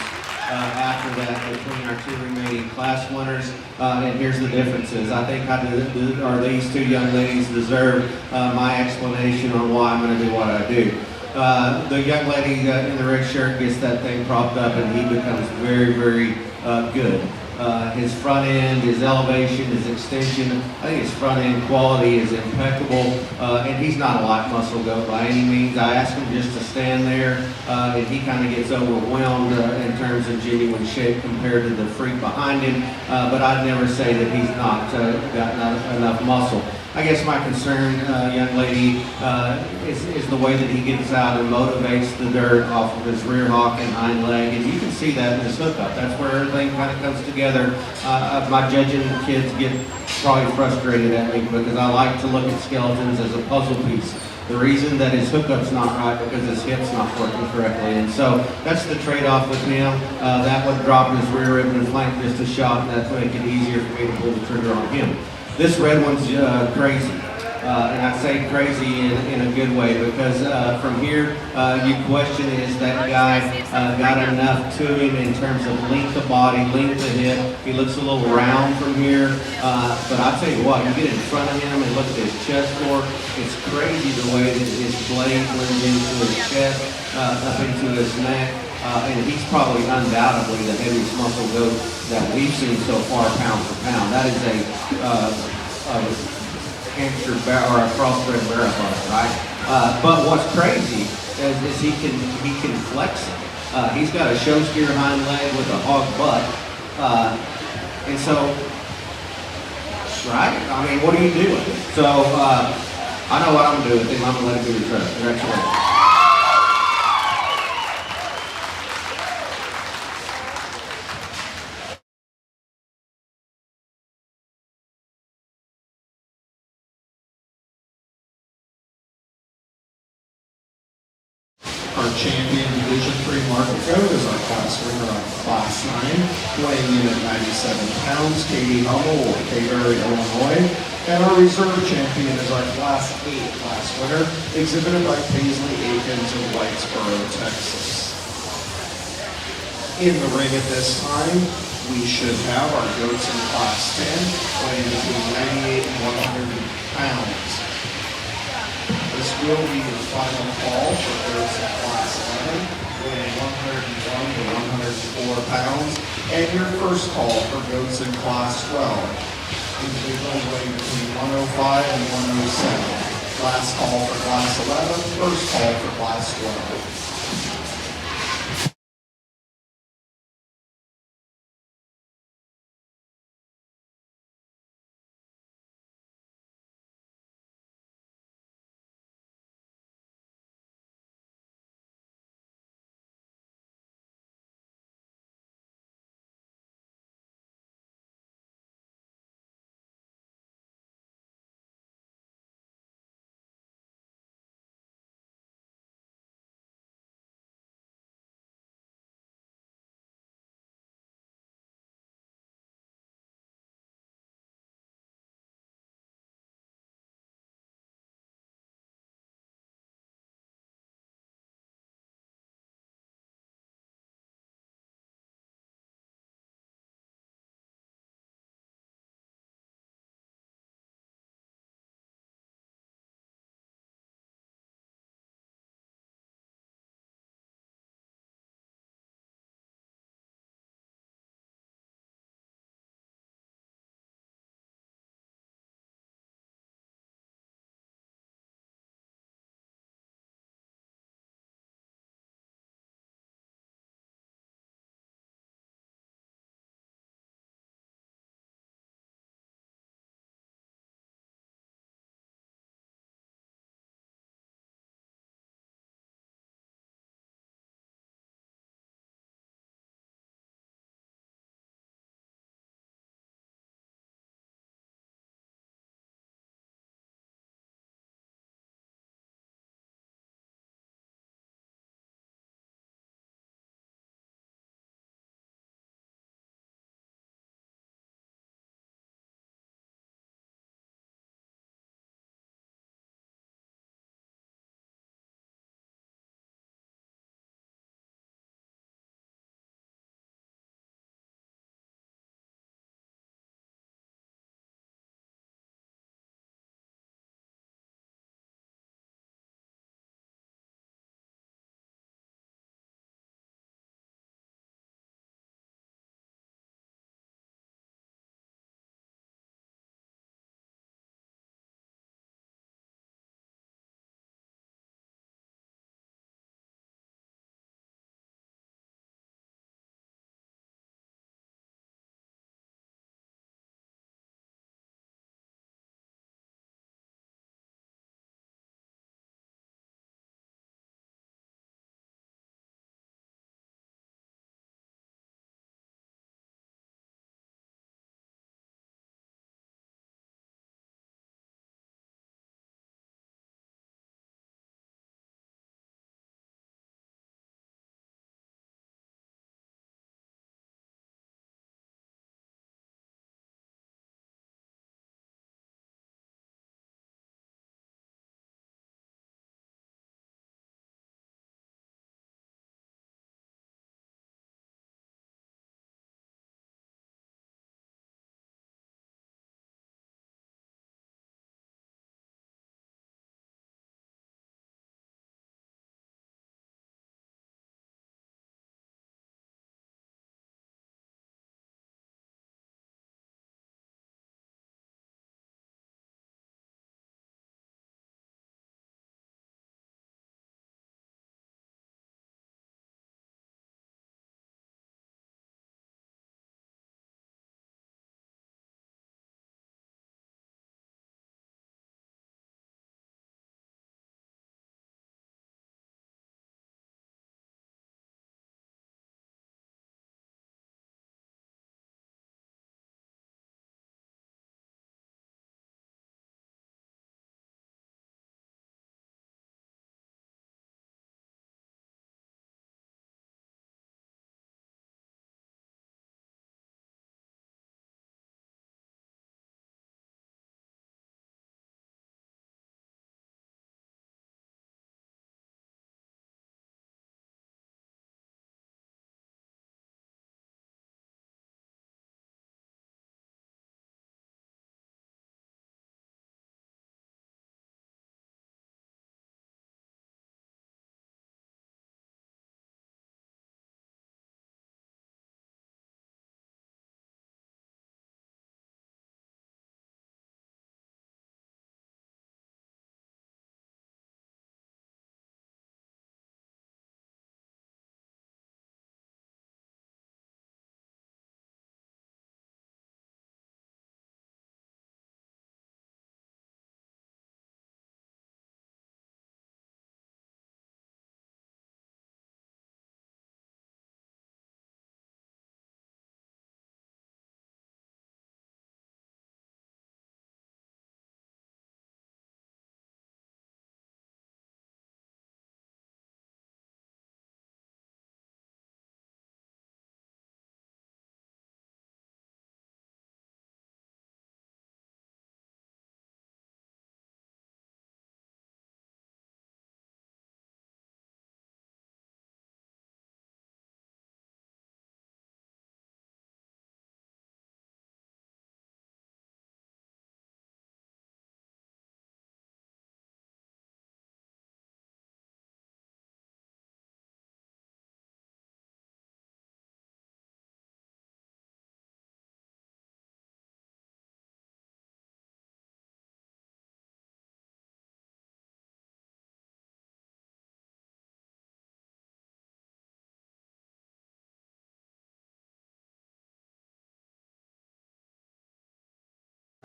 Speaker 4: after that between our two remaining class winners. And here's the differences. I think these two young ladies deserve my explanation on why I'm going to do what I do. The young lady in the red shirt gets that thing propped up and he becomes very, very good. His front end, his elevation, his extension, I think his front end quality is impeccable, and he's not a light muscle goat by any means. I asked him just to stand there, and he kind of gets overwhelmed in terms of genuine shape compared to the freak behind him, but I'd never say that he's not got enough muscle. I guess my concern, young lady, is the way that he gets out and motivates the dirt off of his rear hock and hind leg, and you can see that in his hookup. That's where everything kind of comes together. My judging kids get probably frustrated at me because I like to look at skeletons as a puzzle piece. The reason that his hookup's not right because his hip's not working correctly, and so that's the trade-off with him. That would drop his rear rib and flank just a shot, and that'd make it easier for me to pull the trigger on him. This red one's crazy, and I say crazy in a good way because from here you question, is that guy got enough to him in terms of length of body, length of hip. He looks a little round from here, but I'll tell you what, you get in front of him and look at his chest fork, it's crazy the way that his blade blends into his chest, up into his neck. and he's probably undoubtedly the heaviest muscle goat that we've seen so far, pound for pound. That is a Hampshire or a crossbred marathon, right? But what's crazy is he can flex it. He's got a show steer hind leg with a hog butt, and so, right? I mean, what are you doing? So I know what I'm gonna do with him. I'm gonna let him do his rest. Congratulations.
Speaker 3: Our champion Division 3 market goat is our class winner on Class 9, weighing in at 97 pounds, Katie Hummel of Kayberry, Illinois. And our reserve champion is our Class 8 class winner, exhibited by Paisley Akins of Whitesboro, Texas. In the ring at this time, we should have our goats in Class 10, weighing between 98 and 100 pounds. This will be your final call for goats in Class 11, weighing 101 to 104 pounds, and your first call for goats in Class 12, individuals weighing between 105 and 107. Last call for Class 11, first call for Class 12.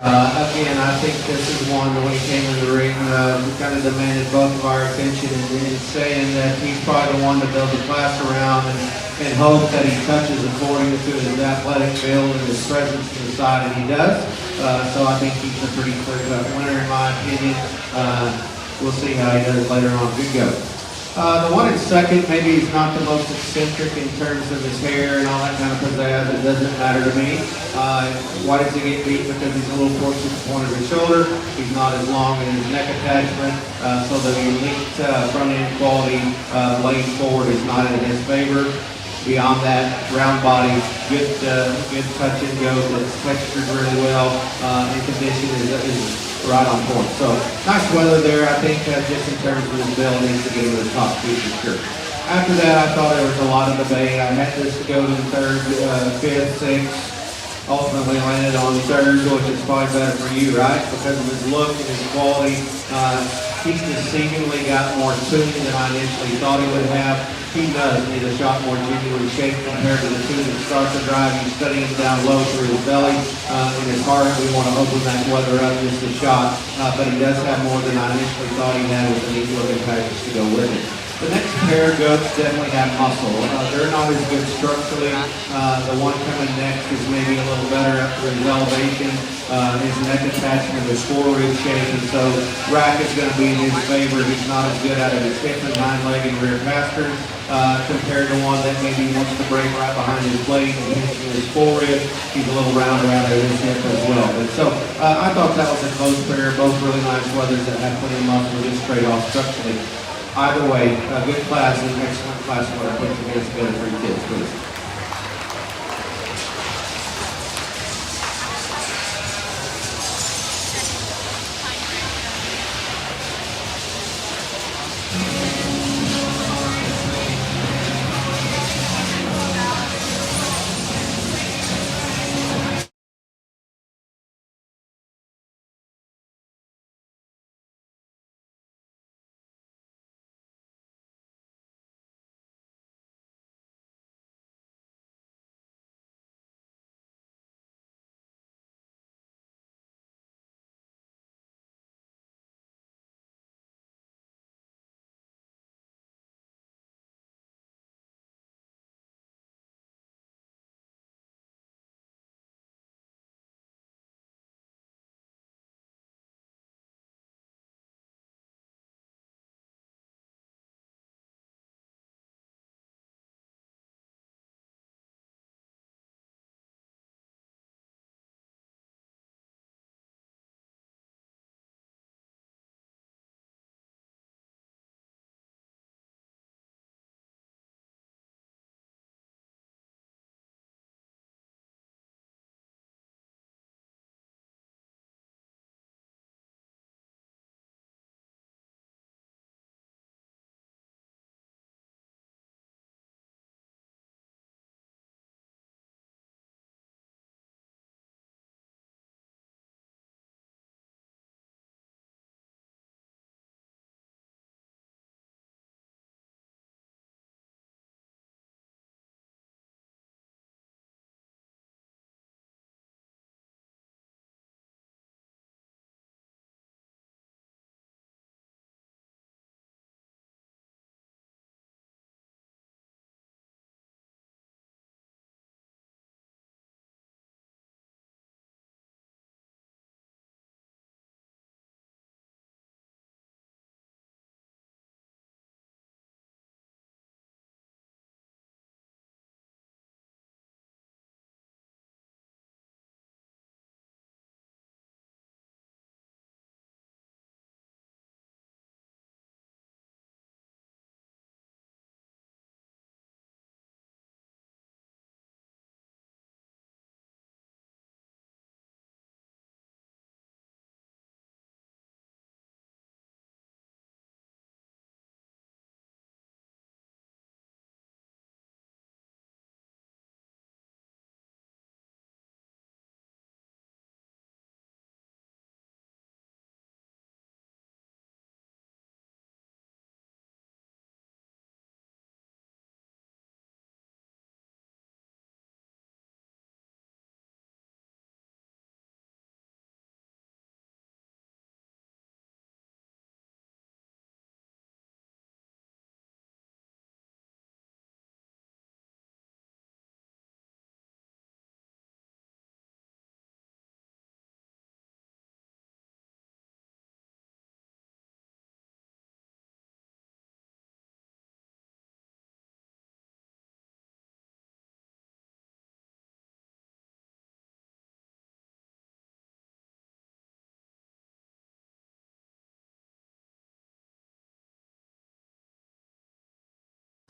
Speaker 4: Again, I think this is one that when he came in the ring, kind of demanded both of our attention and saying that he's probably the one to build the class around and hope that he touches according to his athletic build and his presence to the side, and he does. So I think he's a pretty clear-cut winner in my opinion. We'll see how he does later on. Good go. The one in second, maybe he's not the most eccentric in terms of his hair and all that kind of pizzazz. It doesn't matter to me. Why does he get beat? Because he's a little forced at the point of his shoulder. He's not as long in his neck attachment, so the elite front end quality laying forward is not in his favor. Beyond that, round body, good touch and go. That's textured really well, and condition is right on point. So nice weather there. I think just in terms of his ability to get into the top two for sure. After that, I thought there was a lot of debate. I had this to go to the third, fifth, sixth. Ultimately landed on third, which is probably better for you, right? Because of his look and his quality. He's just seemingly got more tuning than I initially thought he would have. He does need a shot more genuine shape compared to the two that start the drive. He's studying down low through his belly. In his heart, we want to open that weather up just a shot. But he does have more than I initially thought he had with the neat looking package to go with it. The next pair of goats definitely have muscle. They're not as good structurally. The one coming next is maybe a little better after his elevation. His neck attachment is forward shape, and so rack is going to be in his favor. He's not as good out of his hip and hind leg and rear pastures compared to one that maybe wants to break right behind his blade and pinching his forward. He's a little rounder out of his hip as well. And so I thought that was a close pair. Both really nice weathers that have plenty of muscle just straight off structurally. Either way, a good class and excellent class when I put together for your kids, please.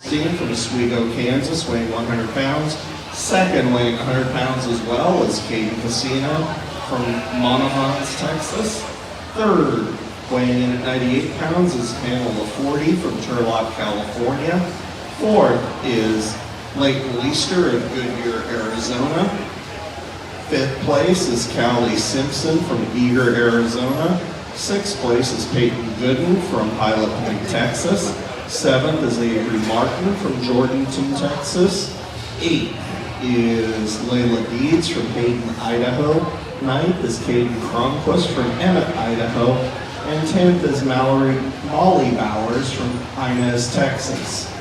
Speaker 3: Steve from Oswego, Kansas, weighing 100 pounds. Second, weighing 100 pounds as well, is Caden Casino from Monahans, Texas. Third, weighing in at 98 pounds, is Pamela Forty from Turlock, California. Fourth is Blake Leister of Goodyear, Arizona. Fifth place is Callie Simpson from Eager, Arizona. Sixth place is Peyton Gooden from Pilot Point, Texas. Seventh is Avery Martin from Jordanton, Texas. Eighth is Layla Deeds from Hayden, Idaho. Ninth is Caden Cronquist from Emmett, Idaho. And 10th is Molly Bowers from Inez, Texas.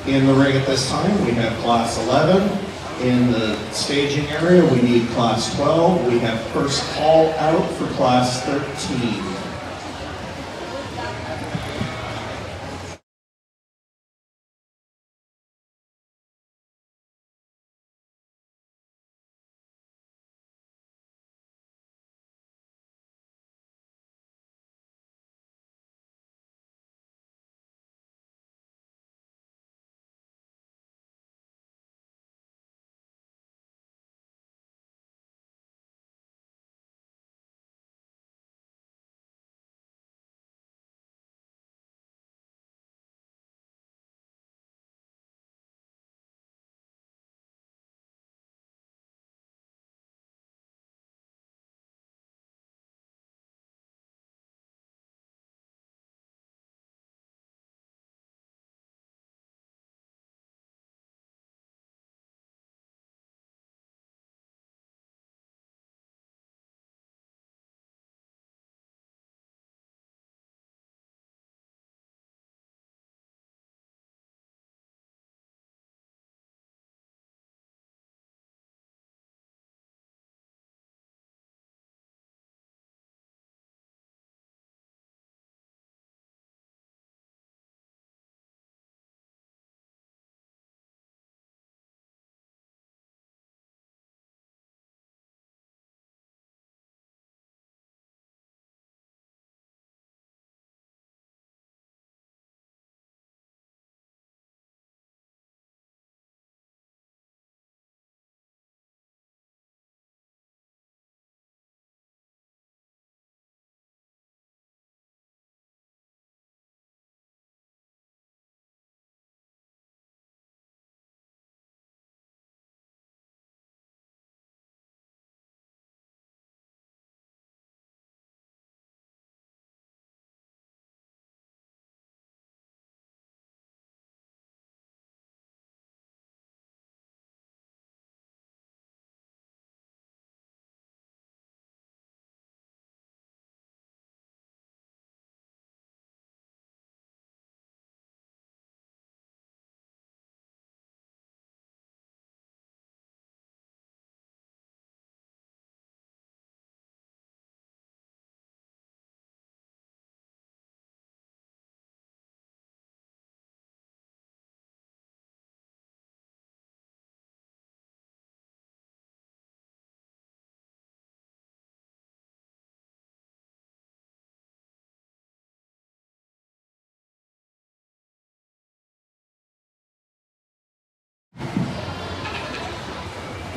Speaker 3: In the ring at this time, we have Class 11. In the staging area, we need Class 12. We have first call out for Class 13.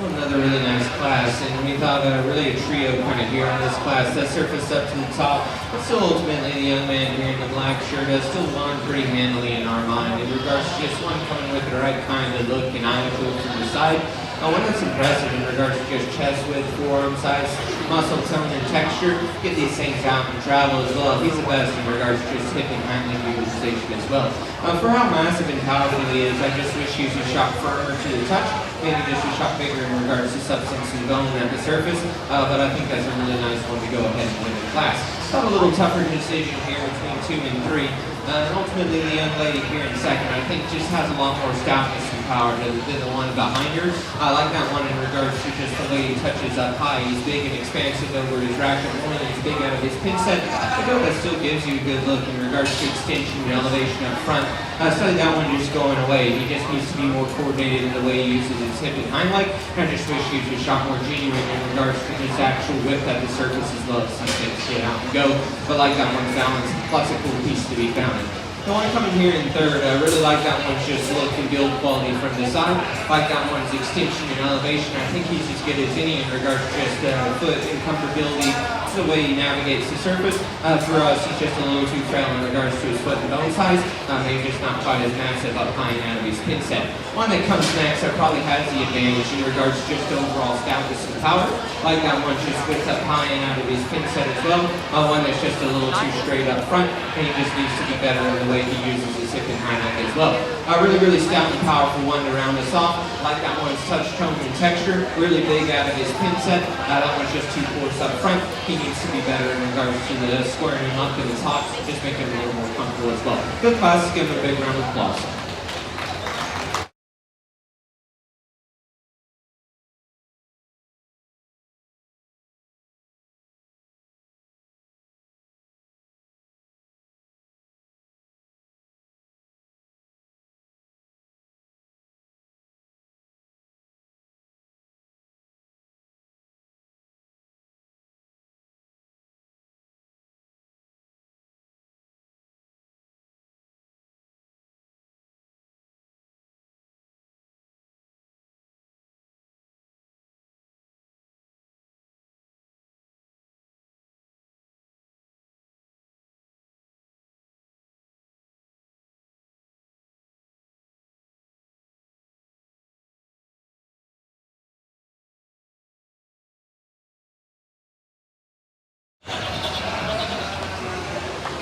Speaker 5: Another really nice class, and we thought really a trio kind of here on this class that surfaced up to the top, but still ultimately the young man here in the black shirt has still won pretty handily in our mind in regards to just one coming with the right kind of look and eye to it from the side. One that's impressive in regards to just chest width, forearm size, muscle tone, and texture. Get these things out and travel as well. He's the best in regards to just hip and handling utilization as well. For how massive and powerful he is, I just wish he was a shot firmer to the touch, maybe just a shot bigger in regards to substance and bone at the surface, but I think that's a really nice one to go ahead and win the class. Have a little tougher decision here between 2 and 3. And ultimately, the young lady here in second, I think, just has a lot more stoutness and power than the one behind her. I like that one in regards to just the way he touches up high. He's big and expansive over his racket, more than he's big out of his pin set. I know that still gives you a good look in regards to extension and elevation up front. So that one just going away. He just needs to be more coordinated in the way he uses his hip and hind leg. And I just wish he was a shot more genuine in regards to his actual whip at the surface as well as he can get out and go. But like that one's balance, plus a cool piece to be found. The one coming here in third, I really like that one's just look and build quality from the side. Like that one's extension and elevation. I think he's as good as any in regards to just foot and comfortability, the way he navigates the surface. For us, he's just a little too frail in regards to his foot and bone size. Maybe just not quite as massive up high and out of his pin set. One that comes next that probably has the advantage in regards to just overall stoutness and power. Like that one just width up high and out of his pin set as well. One that's just a little too straight up front, and he just needs to be better in the way he uses his hip and high neck as well. Really stout and powerful one to round us off. Like that one's touch tone and texture, really big out of his pin set. That one's just too coarse up front. He needs to be better in regards to the squaring him up in his hop, just make him a little more comfortable as well. Good class, give him a big round of applause.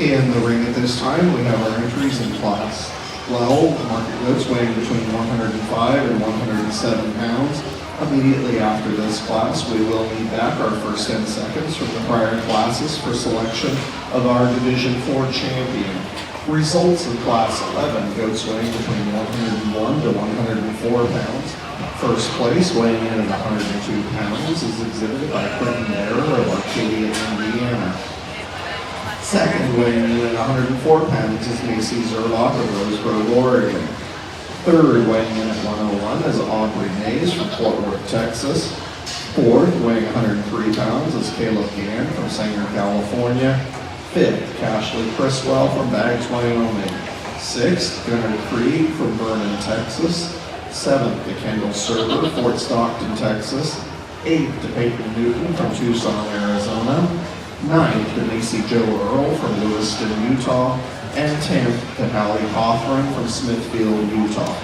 Speaker 3: In the ring at this time, we have our entries in class 12, market goats weighing between 105 and 107 pounds. Immediately after this class, we will meet back our first 10 seconds from the prior classes for selection of our Division 4 champion. Results in class 11, goats weighing between 101 to 104 pounds. First place, weighing in at 102 pounds, is exhibited by Quentin Bearer of Arcadia, Indiana. Second, weighing in at 104 pounds, is Macy Zerlock of Rosegrove, Oregon. Third, weighing in at 101, is Aubrey Mays from Fort Worth, Texas. Fourth, weighing 103 pounds, is Caleb Gann from Sanger, California. Fifth, Cashley Criswell from Bags, Wyoming. Sixth, Gunnar Creed from Vernon, Texas. Seventh, to Kendall Server, Fort Stockton, Texas. Eighth, to Peyton Newton from Tucson, Arizona. Ninth, to Macy Jo Earl from Lewiston, Utah. And 10th, to Hallie Hoffman from Smithfield, Utah.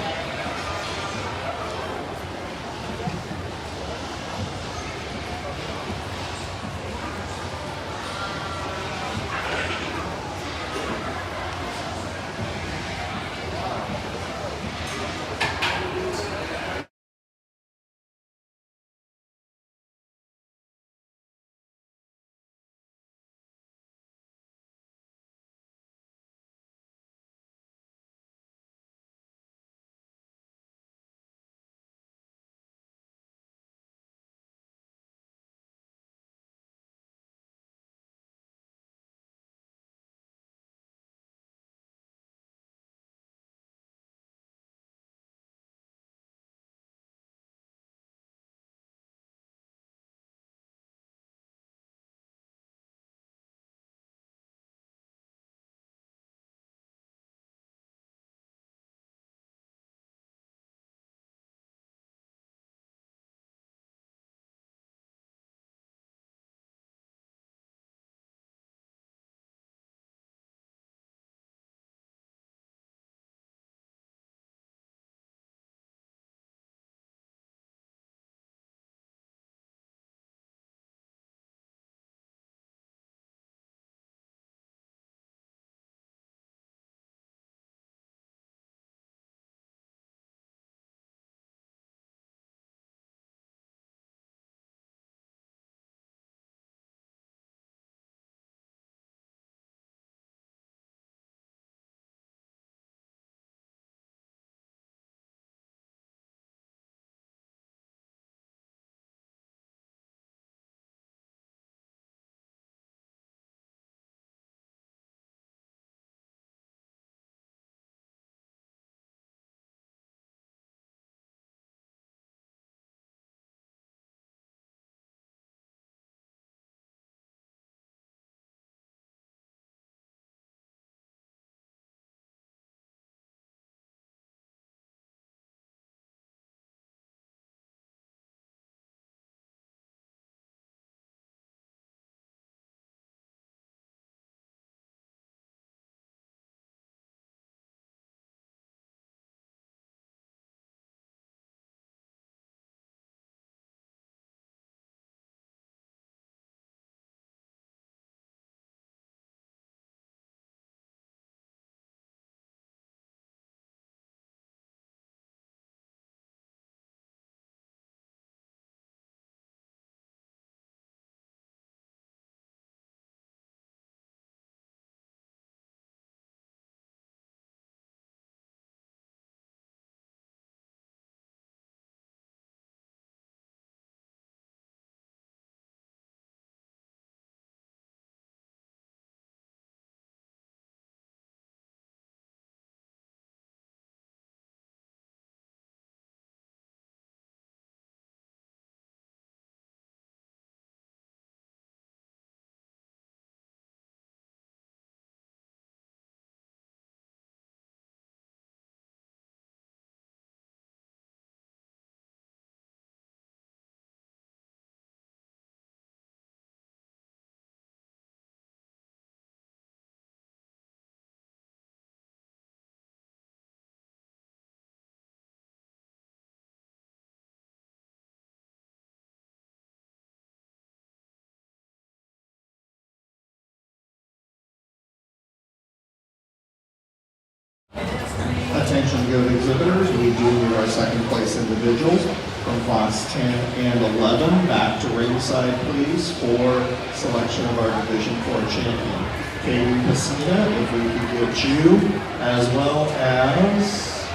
Speaker 3: attention goat exhibitors, we do move our second place individuals from class 10 and 11 back to ringside, please, for selection of our Division 4 champion. Katie Pacina, if we could get you, as well as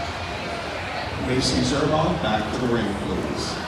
Speaker 3: Macy Zerboff back to the ring, please.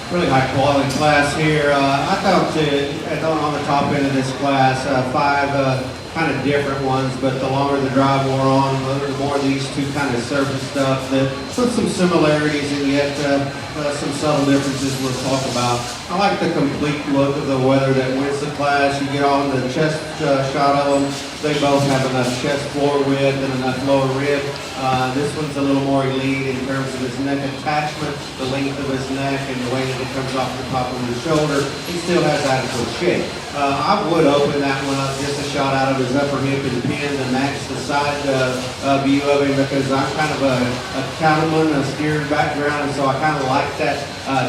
Speaker 4: Really high quality class here. I thought on the top end of this class, 5 kind of different ones, but the longer the drive wore on, the more these two kind of surface stuff that put some similarities and yet some subtle differences we'll talk about. I like the complete look of the weather that wins the class. You get on the chest shot of them. They both have enough chest floor width and enough lower rib. This one's a little more elite in terms of his neck attachment, the length of his neck, and the way that it comes off the top of his shoulder. He still has adequate shape. I would open that one up just a shot out of his upper hip and pin to match the side view of him, because I'm kind of a cattleman, a steer background, and so I kind of like that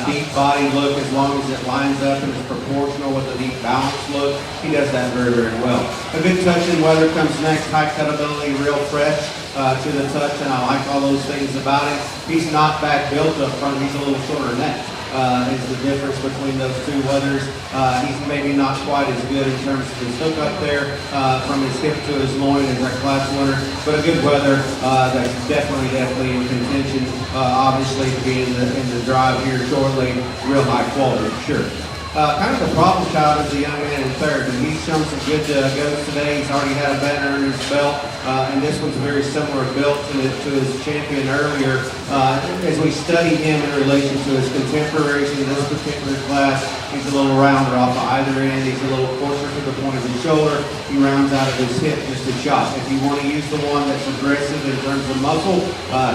Speaker 4: deep body look as long as it lines up and is proportional with a deep balance look. He does that very, very well. A good touch in weather comes next. High cutability, real fresh to the touch, and I like all those things about him. He's not back built up front. He's a little shorter neck. Is the difference between those two weathers. He's maybe not quite as good in terms of his hook up there from his hip to his loin as our class winner, but a good weather that's definitely in contention. Obviously to be in the drive here shortly, real high quality, sure. Kind of the problem child is the young man in third, and he's shown some good goats today. He's already had a banner under his belt, and this one's a very similar built to his champion earlier. As we study him in relation to his contemporaries in this particular class, he's a little rounder off of either end. He's a little coarser to the point of his shoulder. He rounds out of his hip just a shot. If you want to use the one that's aggressive in terms of muscle,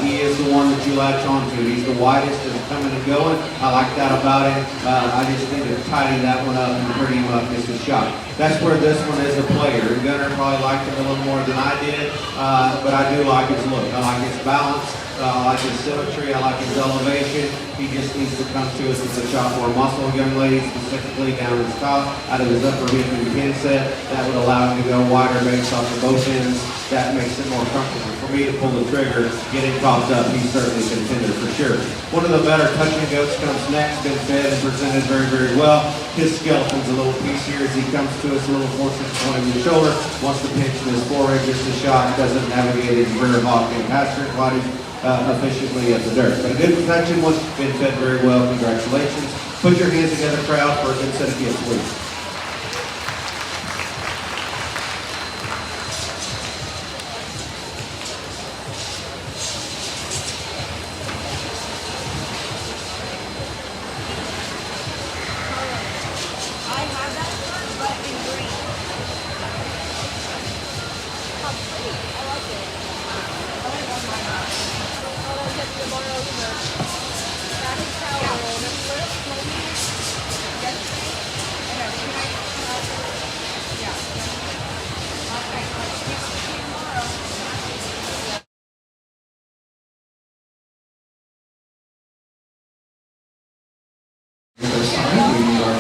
Speaker 4: he is the one that you latch onto. He's the widest and coming and going. I like that about him. I just think to tidy that one up and pretty much just a shot. That's where this one is a player. Gunner probably liked it a little more than I did, but I do like his look. I like his balance. I like his symmetry. I like his elevation. He just needs to come to us with a shot more muscle, young lady, specifically down his top, out of his upper hip and pin set. That would allow him to go wider based off of both ends. That makes it more comfortable for me to pull the trigger, get him popped up. He's certainly a contender for sure. One of the better touching goats comes next, been fed and presented very, very well. His skeleton's a little piece here as he comes to us a little closer to the point of his shoulder. Wants to pinch in his forehead just a shot, doesn't navigate his rear hawk and pasture quite efficiently at the dirt. But a good protection one, been fed very well. Congratulations. Put your hands together, crowd, for a good set of gifts, please.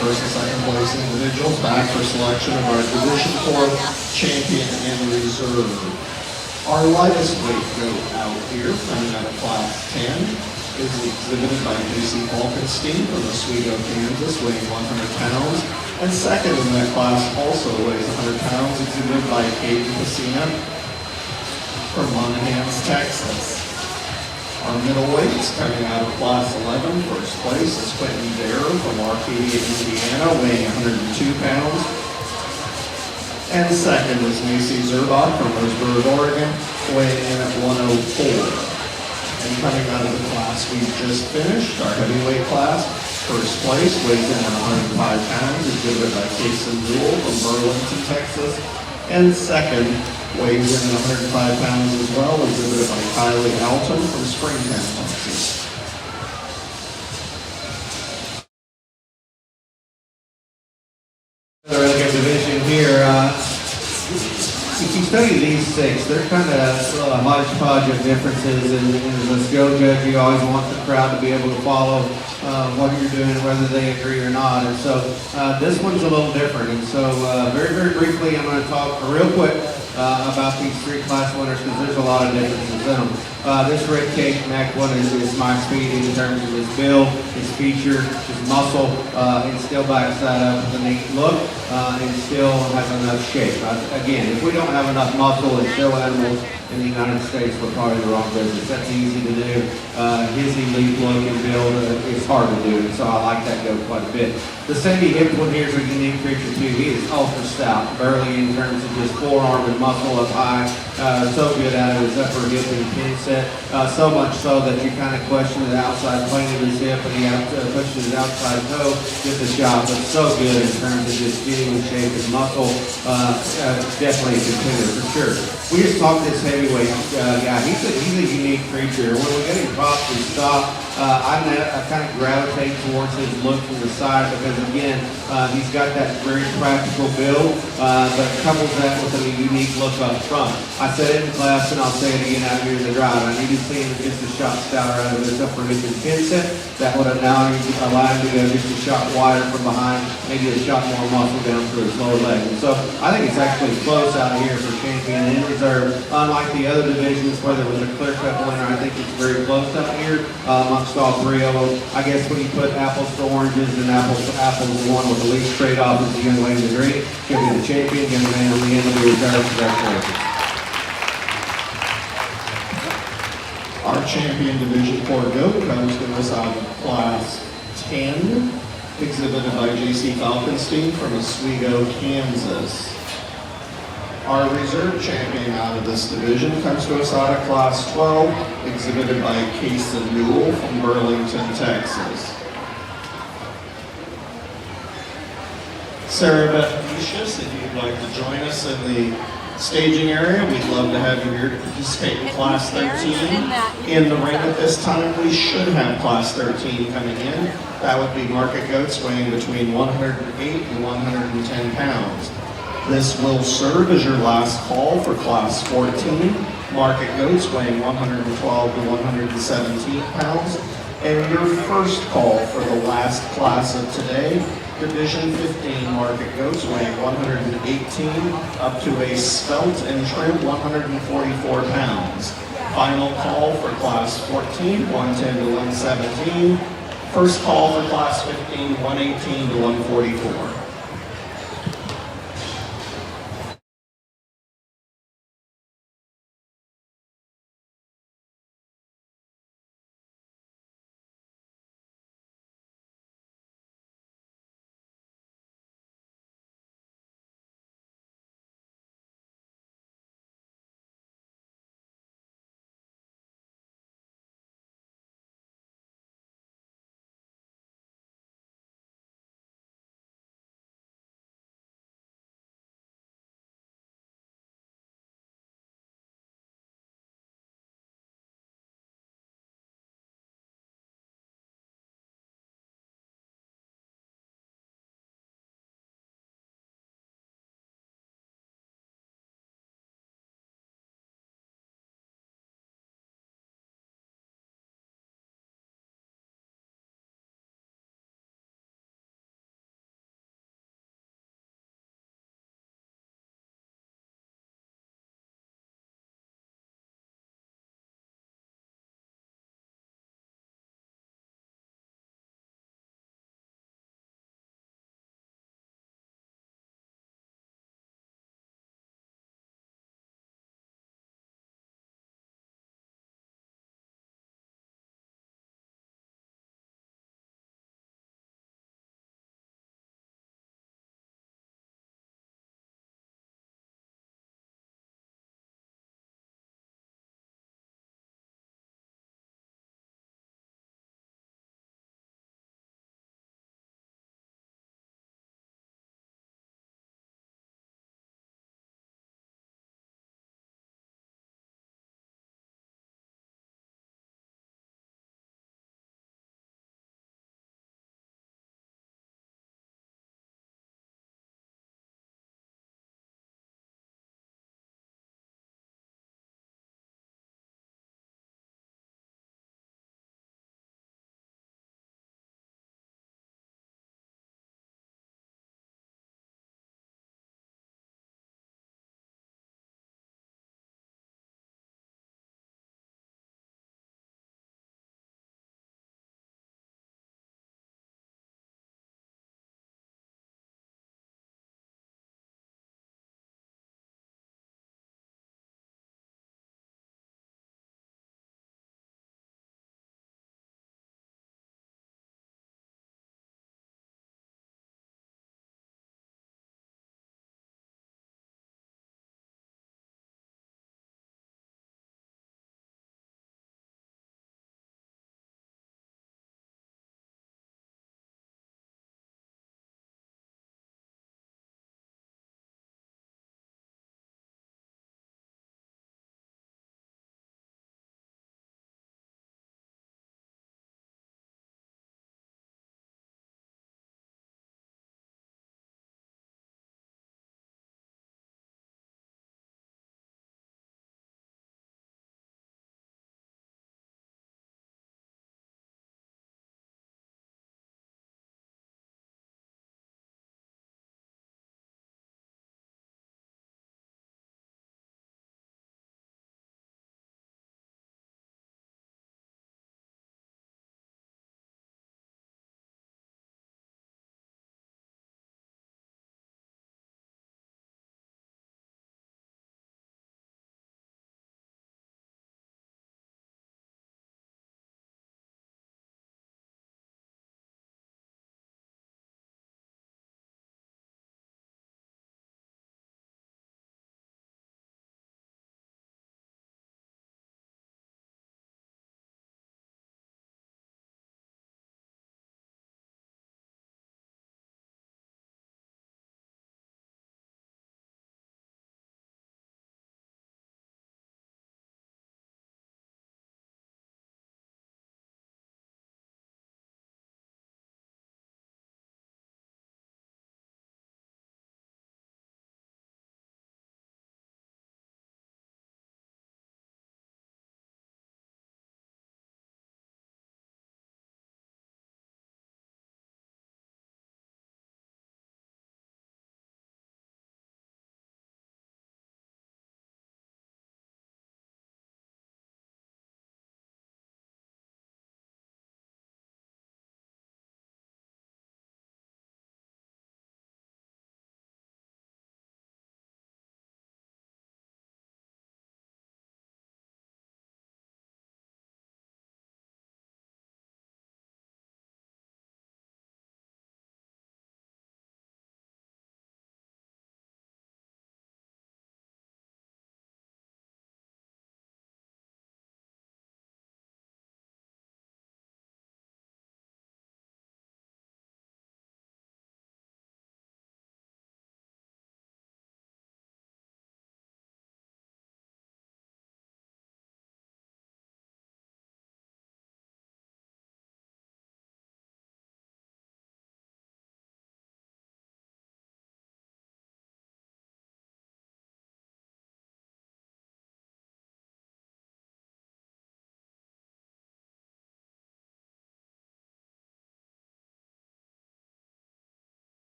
Speaker 3: first and second place individuals back for selection of our Division 4 champion in reserve. Our lightest weight goat out here, coming out of Class 10, is exhibited by J.C. Falkenstein from Oswego, Kansas, weighing 100 pounds. And second in that class also weighs 100 pounds, exhibited by Caden Pacina from Monahans, Texas. Our middleweights coming out of Class 11, first place is Quentin Darrow from Arcadia, Indiana, weighing 102 pounds. And second is Macy Zerbach from Roseburg, Oregon, weighing in at 104. And coming out of the class we just finished, our heavyweight class, first place weighs in at 105 pounds, exhibited by Kason Newell from Burlington, Texas. And second weighs in at 105 pounds as well, exhibited by Kylie Alton from Springtown, Texas.
Speaker 4: Another division here. If you study these six, they're kind of a hodgepodge of differences, and as a show judge, you always want the crowd to be able to follow what you're doing, whether they agree or not. And so this one's a little different. And so very, very briefly, I'm going to talk real quick about these three class winners, because there's a lot of differences in them. This red cake neck one is my speed in terms of his build, his feature, his muscle, and still backs that up with a neat look, and still has enough shape. Again, if we don't have enough muscle and show animals in the United States, we're probably the wrong business. That's easy to do. His elite look and build is hard to do, and so I like that go quite a bit. The Sandy Hip one here is a unique creature too. He is ultra stout, burly in terms of just forearm and muscle up high. So good out of his upper hip and pin set. So much so that you kind of question the outside plane of his hip, and he pushes his outside toe just a shot. But so good in terms of just getting in shape and muscle. Definitely a contender for sure. We just talked this heavyweight guy. He's a unique creature. When we get him propped and stopped, I kind of gravitate towards his look from the side, because again, he's got that very practical build, but couples that with a unique look up front. I said it in class, and I'll say it again out here in the drive. I need to see him just a shot stouter out of his upper hip and pin set. That would allow him to go just a shot wider from behind, maybe a shot more muscle down through his lower leg. And so I think it's actually close out here for champion in reserve. Unlike the other divisions where there was a clear-cut winner, I think it's very close out here amongst all three of them. I guess when you put apples to oranges and apples to apples, the one with the least trade-off is the young lady in the green. She'll be the champion. Young man on the end will be reserved. Congratulations.
Speaker 3: Our champion Division 4 goat comes to us out of Class 10, exhibited by J.C. Falkenstein from Oswego, Kansas. Our reserve champion out of this division comes to us out of Class 12, exhibited by Kason Newell from Burlington, Texas. Sarah Beth Lucius, if you'd like to join us in the staging area, we'd love to have you here to participate in Class 13. In the ring at this time, we should have Class 13 coming in. That would be market goats weighing between 108 and 110 pounds. This will serve as your last call for Class 14. Market goats weighing 112 to 117 pounds. And your first call for the last class of today, Division 15 market goats weighing 118 up to a spelt and trim 144 pounds. Final call for Class 14, 110 to 117. First call for Class 15, 118 to 144.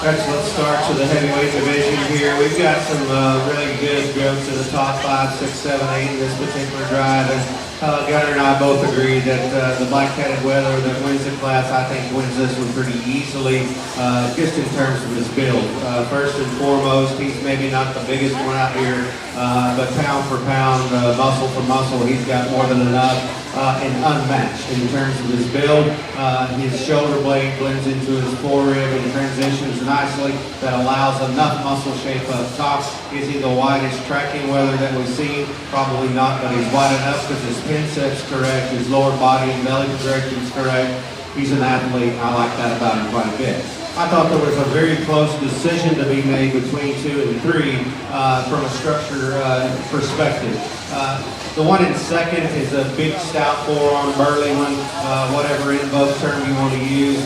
Speaker 4: Let's start to the heavyweight division here. We've got some really good goats in the top 5, 6, 7, 8 in this particular drive. And Gunner and I both agree that the black-headed wether that wins the class, I think, wins this one pretty easily, just in terms of his build. First and foremost, he's maybe not the biggest one out here, but pound for pound, muscle for muscle, he's got more than enough. And unmatched in terms of his build. His shoulder blade blends into his forerib and transitions nicely. That allows enough muscle shape up top. Is he the widest tracking wether that we've seen? Probably not, but he's wide enough because his pin set's correct, his lower body and belly projection is correct. He's an athlete, and I like that about him quite a bit. I thought there was a very close decision to be made between 2 and 3 from a structure perspective. The one in second is a big, stout forearm, burly one, whatever invoke term you want to use.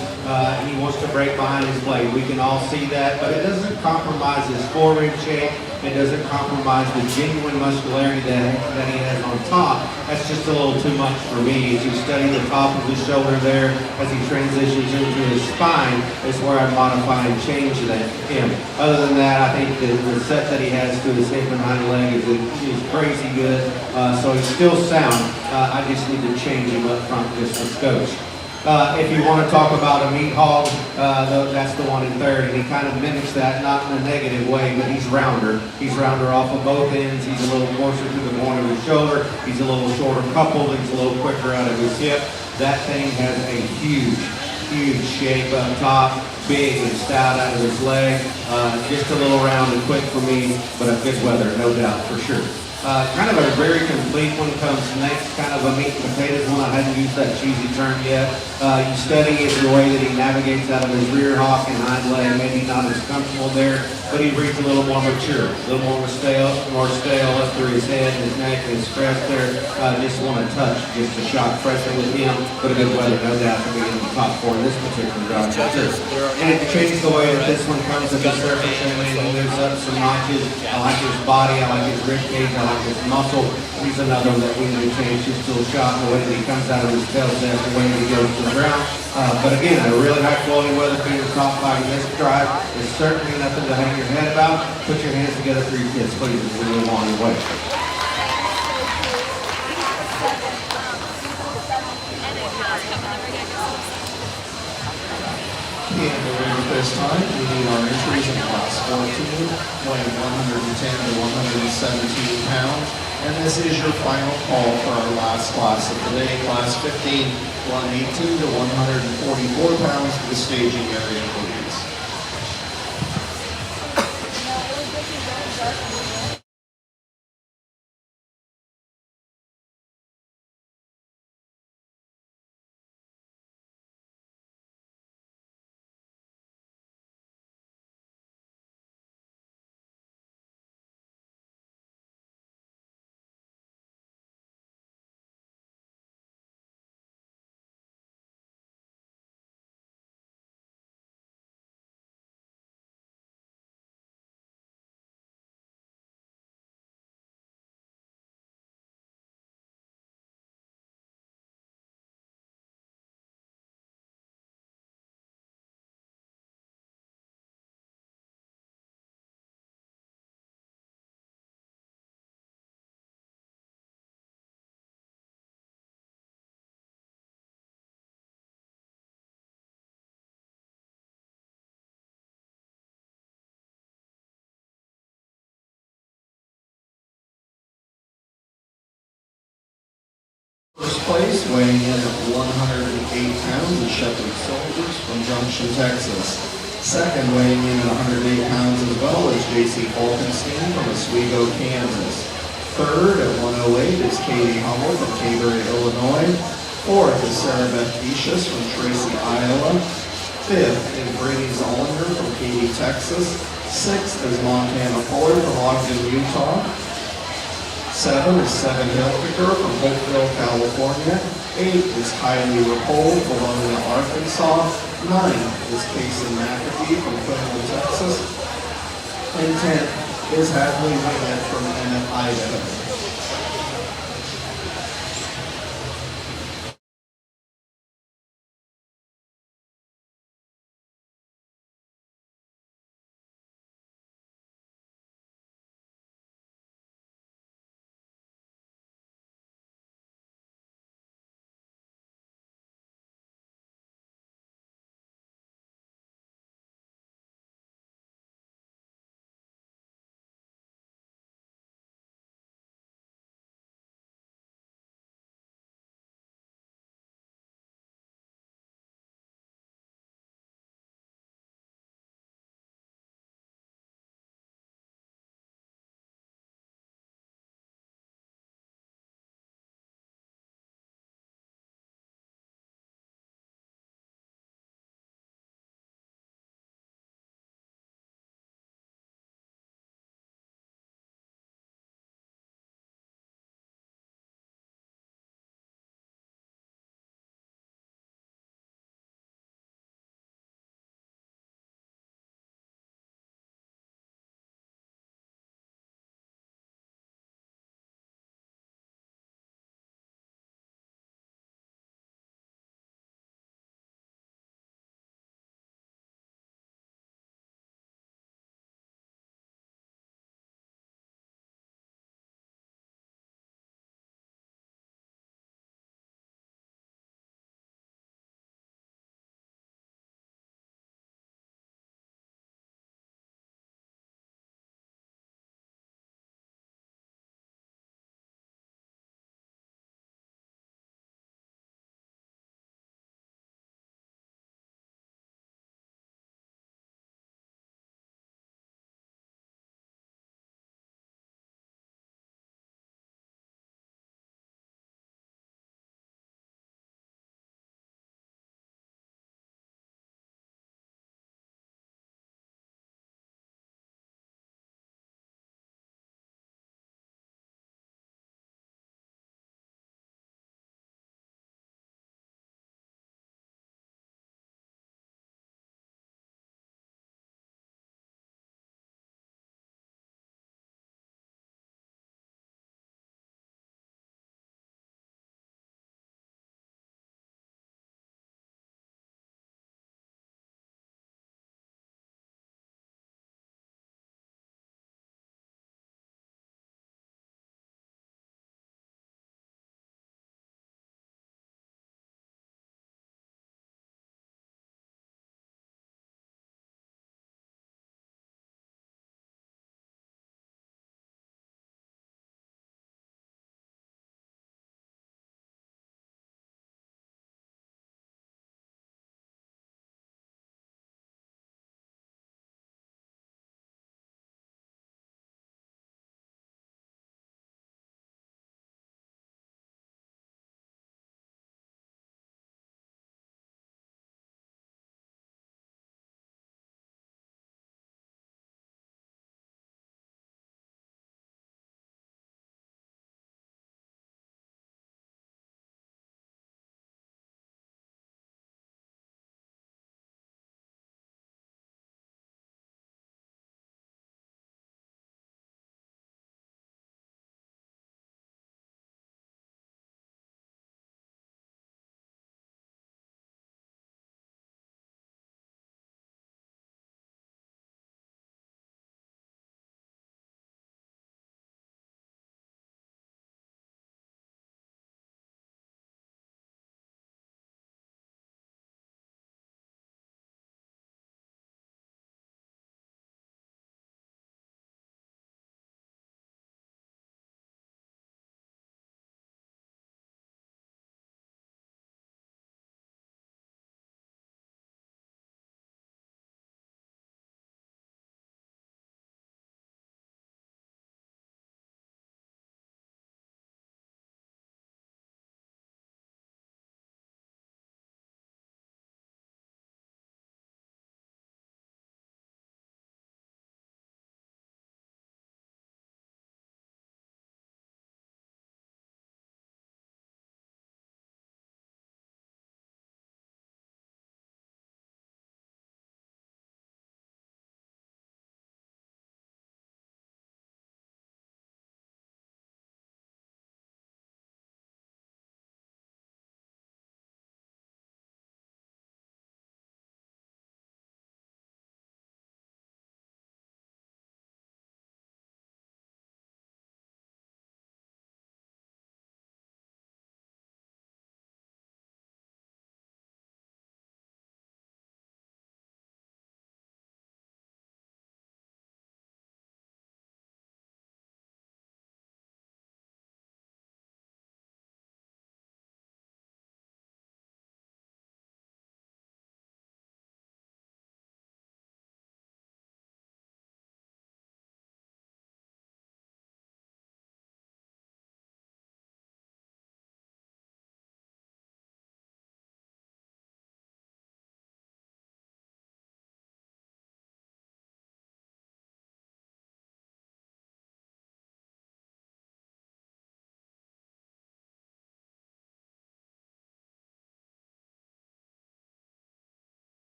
Speaker 4: He wants to break behind his blade. We can all see that, but it doesn't compromise his forerib shape. It doesn't compromise the genuine muscularity that he has on top. That's just a little too much for me. As you study the top of his shoulder there, as he transitions into his spine, is where I modify and change him. Other than that, I think the set that he has to his hip and hind leg is crazy good. So he's still sound. I just need to change him up front just a skosh. If you want to talk about a meat hog, that's the one in third, and he kind of mimics that, not in a negative way, but he's rounder. He's rounder off of both ends. He's a little closer to the point of his shoulder. He's a little shorter coupled. He's a little quicker out of his hip. That thing has a huge shape up top, big and stout out of his leg. Just a little round and quick for me, but a good wether, no doubt, for sure. Kind of a very complete one comes next, kind of a meat and potatoes one. I hadn't used that cheesy term yet. You study it the way that he navigates out of his rear hock and hind leg, maybe not as comfortable there, but he reads a little more mature, a little more stale up through his head and his neck and his crest there. Just want to touch, just a shot fresher with him, but a good weather, no doubt, to be in the top 4 in this particular drive. And it changed the way that this one comes to the surface and he moves up some notches. I like his body, I like his rib cage, I like his muscle. He's another one that we need to change just a little shot in the way that he comes out of his tail set, the way that he goes to the ground. But again, a really high quality weather being the top 5 in this drive is certainly nothing to hang your head about. Put your hands together for your kids, please, as we move on your way.
Speaker 3: And the winner this time, we need our entries in class 14, weighing 110 to 117 pounds. And this is your final call for our last class of the day, class 15, 118 to 144 pounds to the staging area, please. First place, weighing in at 108 pounds, is Shepherd Soldiers from Junction, Texas. Second, weighing in at 108 pounds as well, is J.C. Falkenstein from Oswego, Kansas. Third, at 108, is Katie Hummel from Cambridge, Illinois. Fourth is Sarah Beth Vicious from Tracy, Iowa. Fifth is Brady Zollinger from Katy, Texas. Sixth is Montana Fuller from Ogden, Utah. 7 is Seven Hilfiger from Hopeville, California. 8 is Kylie Rapole from Bologna, Arkansas. 9 is Casey McAfee from Pueblo, Texas. And 10 is Hadley Wynette from Emmett, Idaho.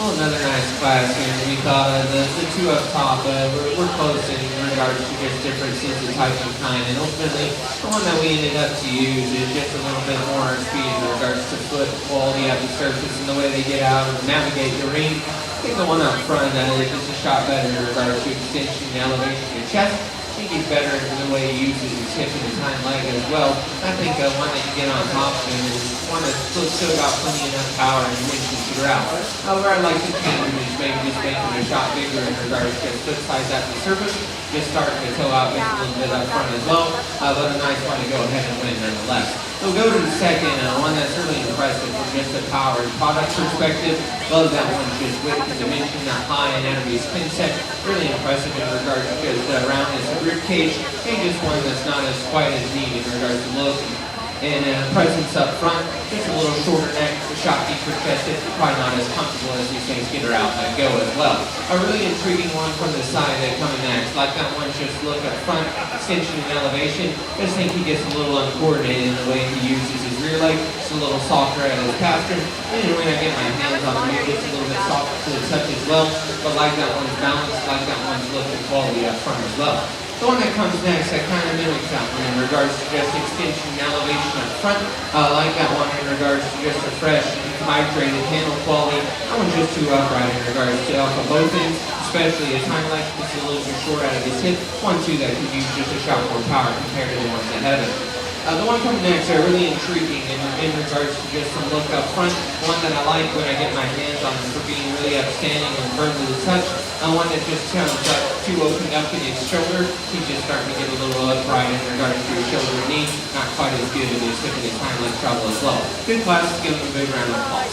Speaker 5: Well, another nice class here. We thought the two up top we're close in regards to just differences in type and kind. And ultimately, the one that we ended up to use is just a little bit more speed in regards to foot quality at the surface and the way they get out and navigate the ring. I think the one up front is just a shot better in regards to extension and elevation of chest. I think he's better in the way he uses his hip and his hind leg as well. I think one that you get on top of him is one that's still got plenty enough power and dimension to get out. However, I like to change him is maybe just making him a shot bigger in regards to foot size at the surface, just starting to toe out just a little bit up front as well, but a nice one to go ahead and win nonetheless. We'll go to the second, one that's really impressive from just the power and product perspective. Love that one, just width and dimension, that high anatomy spin set. Really impressive in regards to just roundness of rib cage, and just one that's not as quite as neat in regards to look and presence up front. Just a little shorter neck, a shot deeper chested, probably not as comfortable as these things get her out and go as well. A really intriguing one from the side coming next. Like that one, just look up front, extension and elevation. Just think he gets a little uncoordinated in the way he uses his rear leg. It's a little softer at his pastern. And when I get my hands on him, it gets a little bit softer to the touch as well. But like that one's balanced, like that one's look and quality up front as well. The one that comes next, that kind of mimics that one in regards to just extension and elevation up front. Like that one in regards to just a fresh, hydrated handle quality. That one's just too upright in regards to alpha both ends, especially his hind leg. It's a little bit short out of his hip. One, too, that could use just a shot more power compared to the ones ahead of it. The one coming next are really intriguing in regards to just some look up front. One that I like when I get my hands on him for being really upstanding and firm to the touch. One that just comes up too opened up in his shoulder. He's just starting to get a little upright in regards to his shoulder and knee. Not quite as good in his hip and his hind leg trouble as well. Good class, give him a big round of applause.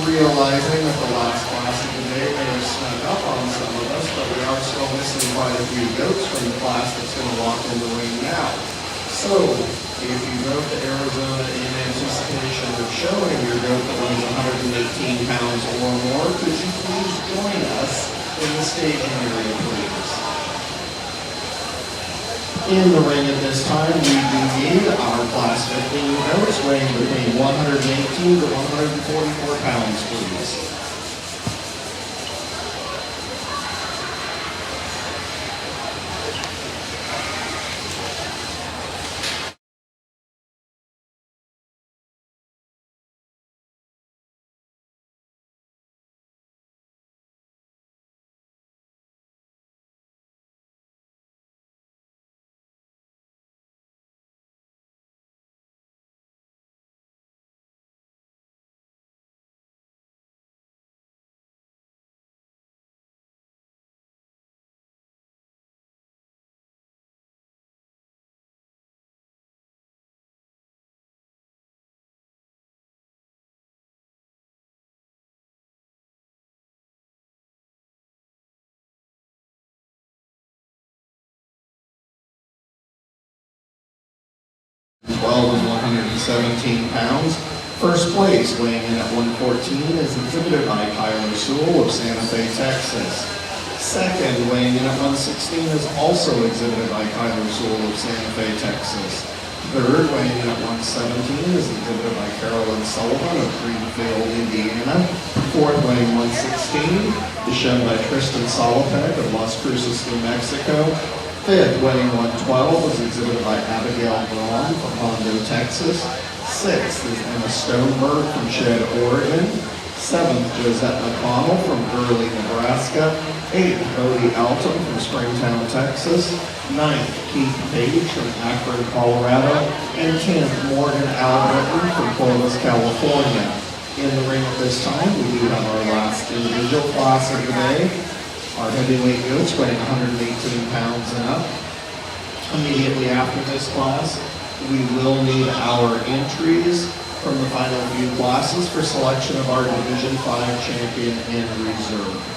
Speaker 3: Realizing that the last class of the day may have snuck up on some of us, but we are still missing quite a few goats from the class that's going to walk in the ring now. So, if you drove to Arizona in anticipation of showing your goat that weighs 118 pounds or more, could you please join us in the staging area, please? In the ring at this time, we do need our class 15 goats weighing between 118 to 144 pounds, please. And 117 pounds. First place, weighing in at 114, is exhibited by Kyler Sewell of Santa Fe, Texas. Second, weighing in at 116, is also exhibited by Kyler Sewell of Santa Fe, Texas. Third, weighing in at 117, is exhibited by Carolyn Sullivan of Greenfield, Indiana. Fourth, weighing 116, is shown by Tristan Solopek of Las Cruces, New Mexico. Fifth, weighing 112, is exhibited by Abigail Braun from Hondo, Texas. Sixth is Emma Stoneberg from Shed, Oregon. Seventh, Josette McConnell from Gurley, Nebraska. Eighth, Bodie Alton from Springtown, Texas. Ninth, Keith Page from Akron, Colorado. And 10th, Morgan Albritton from Clovis, California. In the ring at this time, we do have our last individual class of the day. Our heavyweight goats weighing 118 pounds and up. Immediately after this class, we will need our entries from the final few classes for selection of our Division 5 champion and reserve.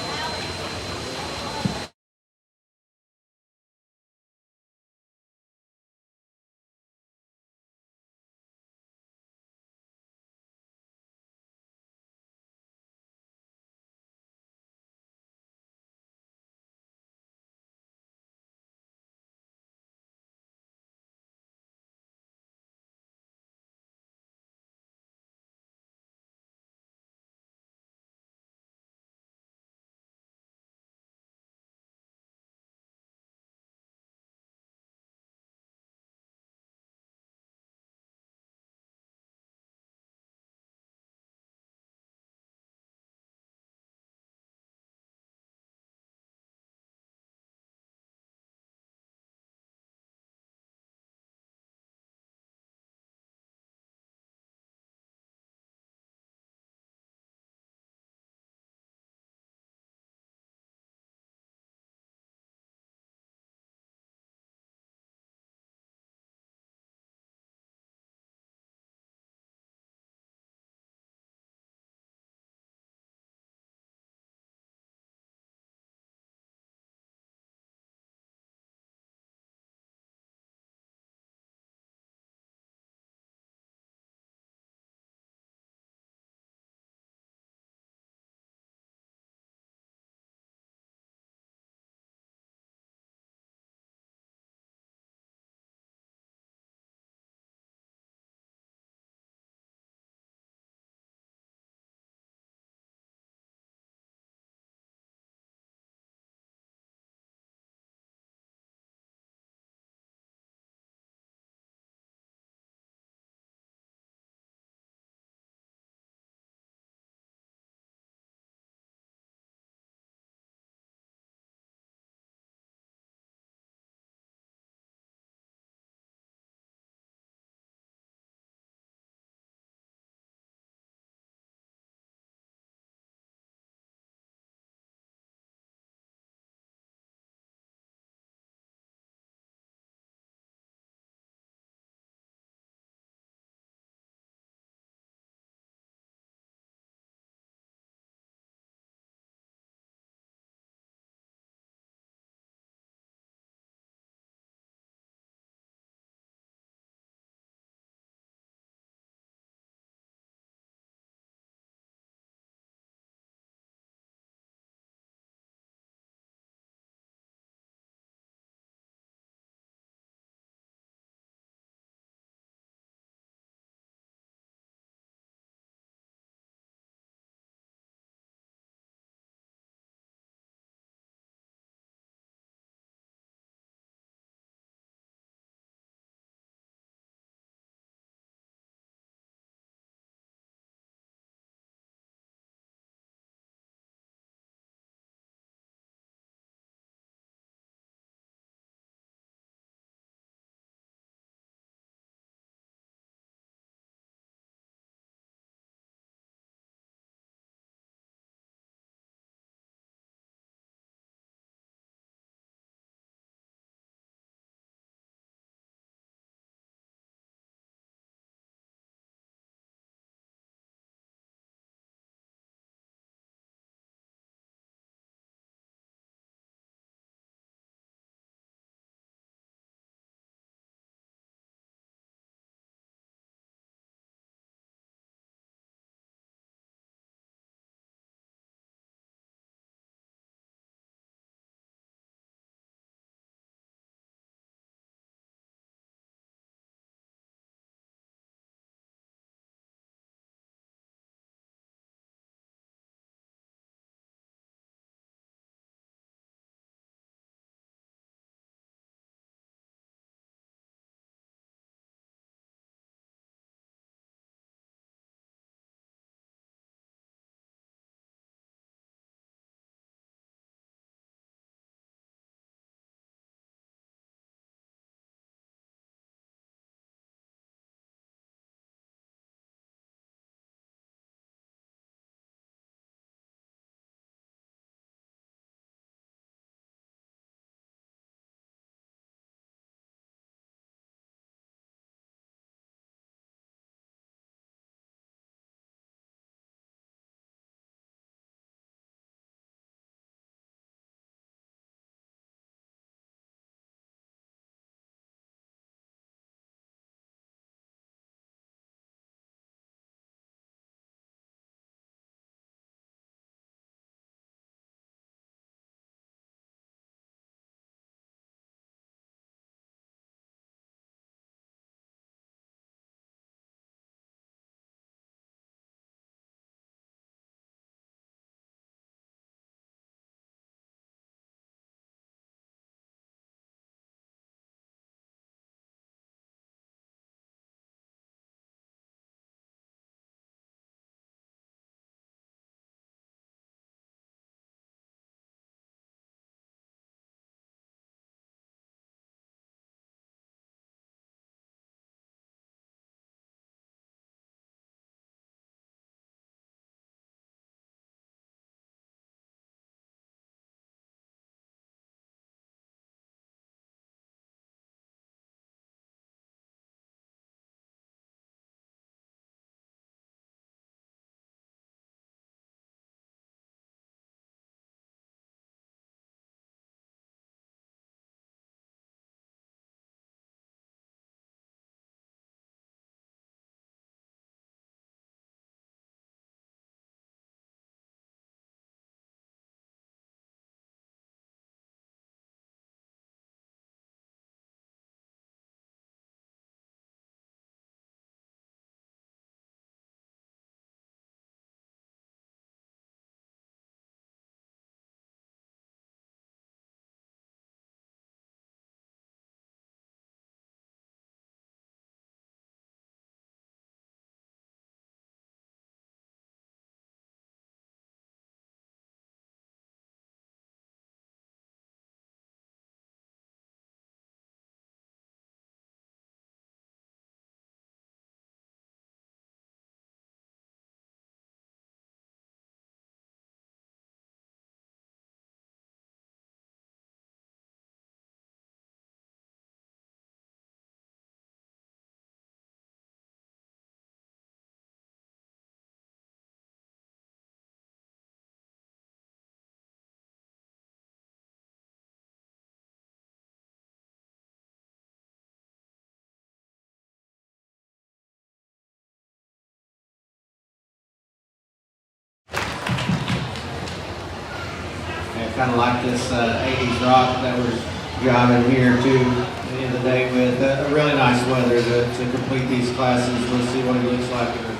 Speaker 4: kind of like this 80s rock that we're driving here to the end of the day with. Really nice weather to complete these classes. We'll see what it looks like in a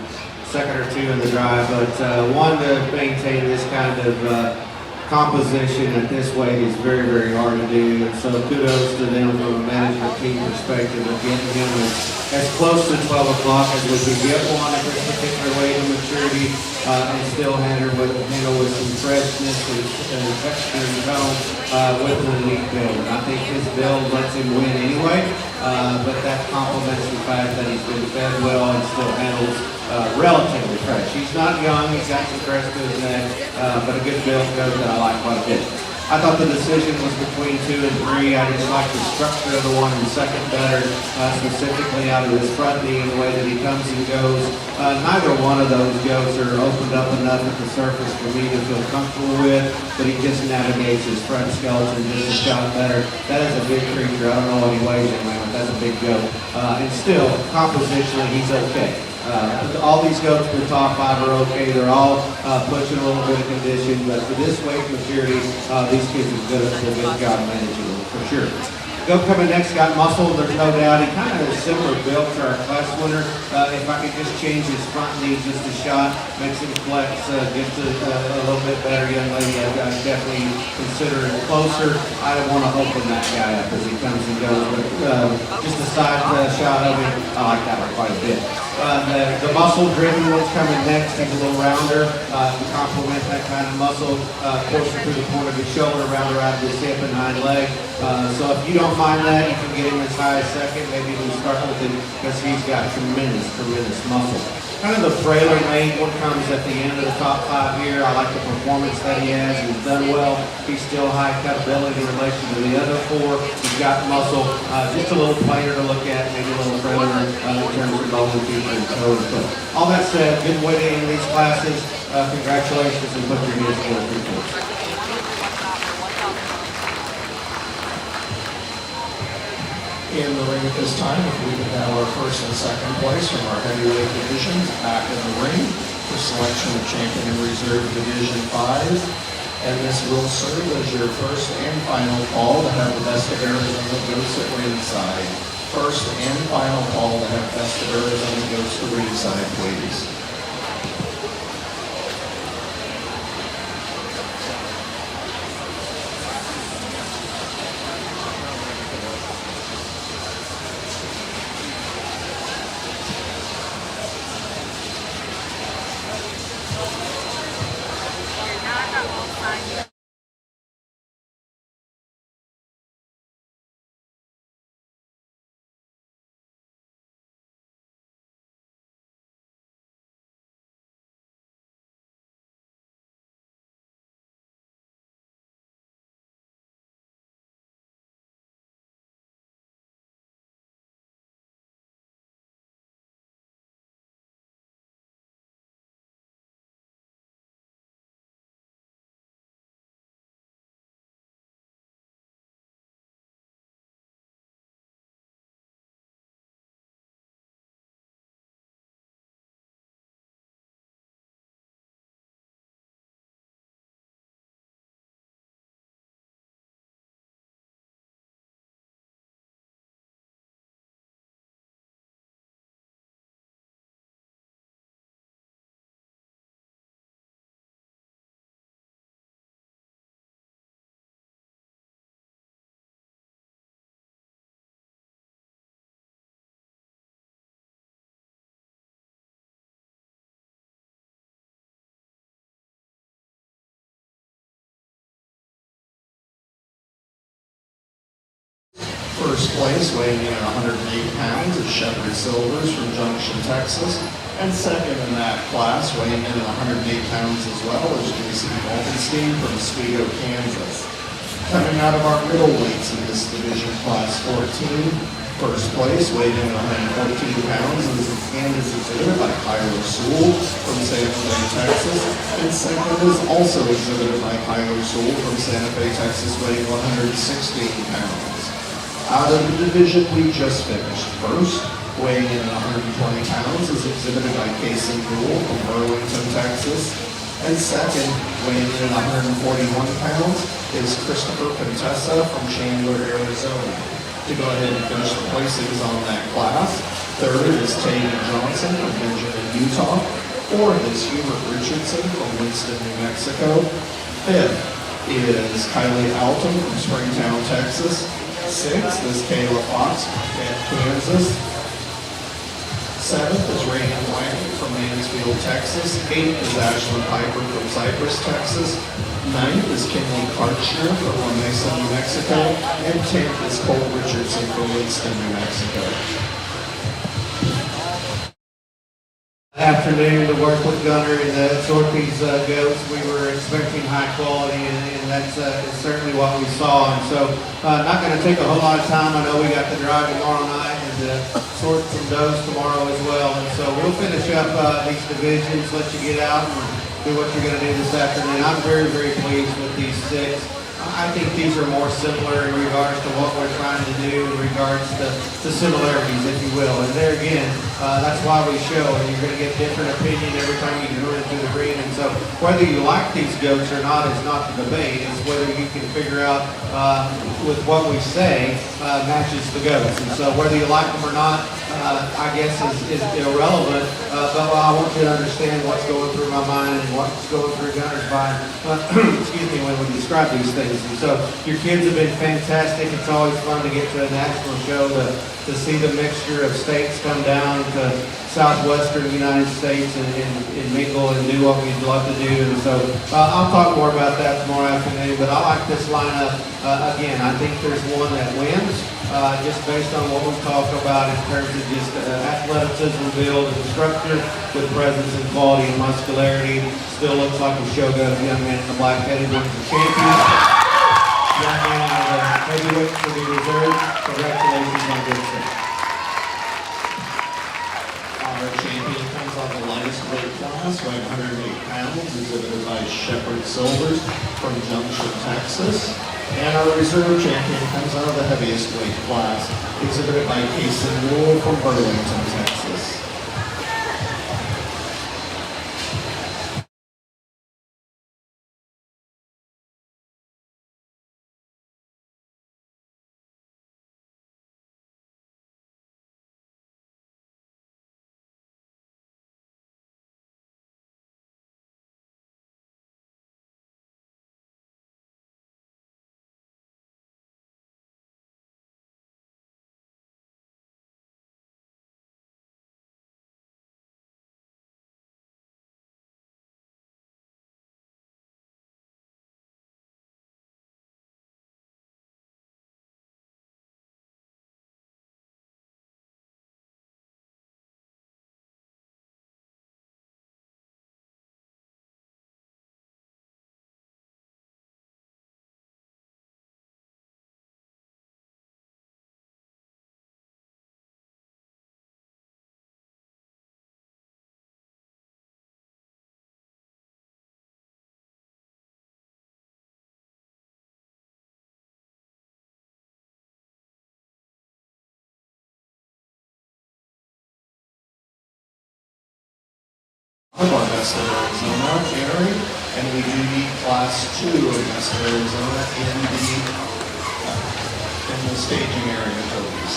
Speaker 4: second or two in the drive, but one, to maintain this kind of composition at this weight is very, very hard to do. And so kudos to them from a management team perspective of getting him as close to 12 o'clock as we could get one at this particular weight of maturity, and still handle with some freshness and texture and tone with an elite build. And I think his build lets him win anyway, but that complements the fact that he's been fed well and still handles relatively fresh. He's not young, he's got some crest to his neck, but a good build goes that I like quite a bit. I thought the decision was between 2 and 3. I just like the structure of the one in second better, specifically out of his front knee and the way that he comes and goes. Neither one of those goats are opened up enough at the surface for me to feel comfortable with, but he just navigates his front skeleton just a shot better. That is a big creature. I don't know what he weighs anyway, but that's a big goat. And still, compositionally, he's okay. All these goats in the top 5 are okay. They're all pushing a little bit of condition, but for this weight maturity, these kids have done a good job managing them, for sure. Goat coming next got muscle, there's no doubt. He kind of has a similar build to our class winner. If I could just change his front knee just a shot, makes him flex just a little bit better, young lady, I'd definitely consider it closer. I don't want to open that guy up as he comes and goes, but just a side shot of him, I like that one quite a bit. The muscle-driven one's coming next. He's a little rounder to complement that kind of muscle, portion through the point of his shoulder, rounder out of his hip and hind leg. So if you don't mind that, you can get him as high as second. Maybe we start with him because he's got tremendous muscle. Kind of the frailer made one comes at the end of the top 5 here. I like the performance that he has. He's done well. He's still high cutability in relation to the other 4. He's got muscle. Just a little plainer to look at, maybe a little frailer in terms of bone feature and toes. But all that said, good winning in these classes. Congratulations, and put your hands together.
Speaker 7: In the ring at this time, if we could have our first and second place from our heavyweight divisions back in the ring for selection of champion and reserve division 5. And this will serve as your first and final call to have the best of Arizona goats at ringside. First and final call to have best of Arizona goats to ringside, please. First place, weighing in at 108 pounds, is Shepherd Silvers from Junction, Texas. And second in that class, weighing in at 108 pounds as well, is Jason Wolfenstein from Oswego, Kansas. Coming out of our middleweights in this division, class 14, first place, weighed in at 114 pounds, and is exhibited by Kyler Sewell from Santa Fe, Texas. And second is also exhibited by Kyler Sewell from Santa Fe, Texas, weighing 116 pounds. Out of the division we just finished, first, weighing in at 120 pounds, is exhibited by Casey Rule from Burlington, Texas.
Speaker 3: And second, weighing in at 141 pounds, is Christopher Contessa from Chandler, Arizona. To go ahead and finish the placings on that class, third is Tavy Johnson from Benjamin, Utah. Fourth is Hubert Richardson from Winston, New Mexico. Fifth is Kylie Alton from Springtown, Texas. Sixth is Kayla Fox from Kansas. Seventh is Raymond Lang from Mansfield, Texas. Eighth is Ashlyn Piper from Cypress, Texas. Ninth is Kinley Karchner from La Mesa, New Mexico. And 10th is Cole Richardson from Winston, New Mexico.
Speaker 4: Afternoon to work with Gunner and sort these goats. We were expecting high quality, and that's certainly what we saw. And so, not going to take a whole lot of time. I know we got the drive tomorrow night and sort some does tomorrow as well. And so we'll finish up these divisions, let you get out and do what you're going to do this afternoon. I'm very, very pleased with these 6. I think these are more similar in regards to what we're trying to do in regards to the similarities, if you will. And there again, that's why we show, and you're going to get different opinion every time you go into the ring. And so whether you like these goats or not is not the debate. It's whether you can figure out with what we say matches the goats. And so whether you like them or not, I guess is irrelevant. But I want you to understand what's going through my mind and what's going through Gunner's mind, excuse me, when we describe these things. And so your kids have been fantastic. It's always fun to get to a national show to see the mixture of states come down to southwestern United States and mingle and do what we'd love to do. And so I'll talk more about that tomorrow afternoon, but I like this lineup. Again, I think there's one that wins just based on what we talk about in terms of just athleticism, build, and structure with presence and quality and muscularity. Still looks like a show got a young man in the black-headed wins the champion. Young man out of heavyweight for the reserve. Congratulations on good stuff.
Speaker 3: Our champion comes on the lightest weight class, weighing 108 pounds, exhibited by Shepherd Silvers from Junction, Texas. And our reserve champion comes out of the heaviest weight class, exhibited by Casey Newell from Burlington, Texas. Of Augusta, Arizona, Gary, and we do need Class 2 of Augusta, Arizona in the staging area, Toby's.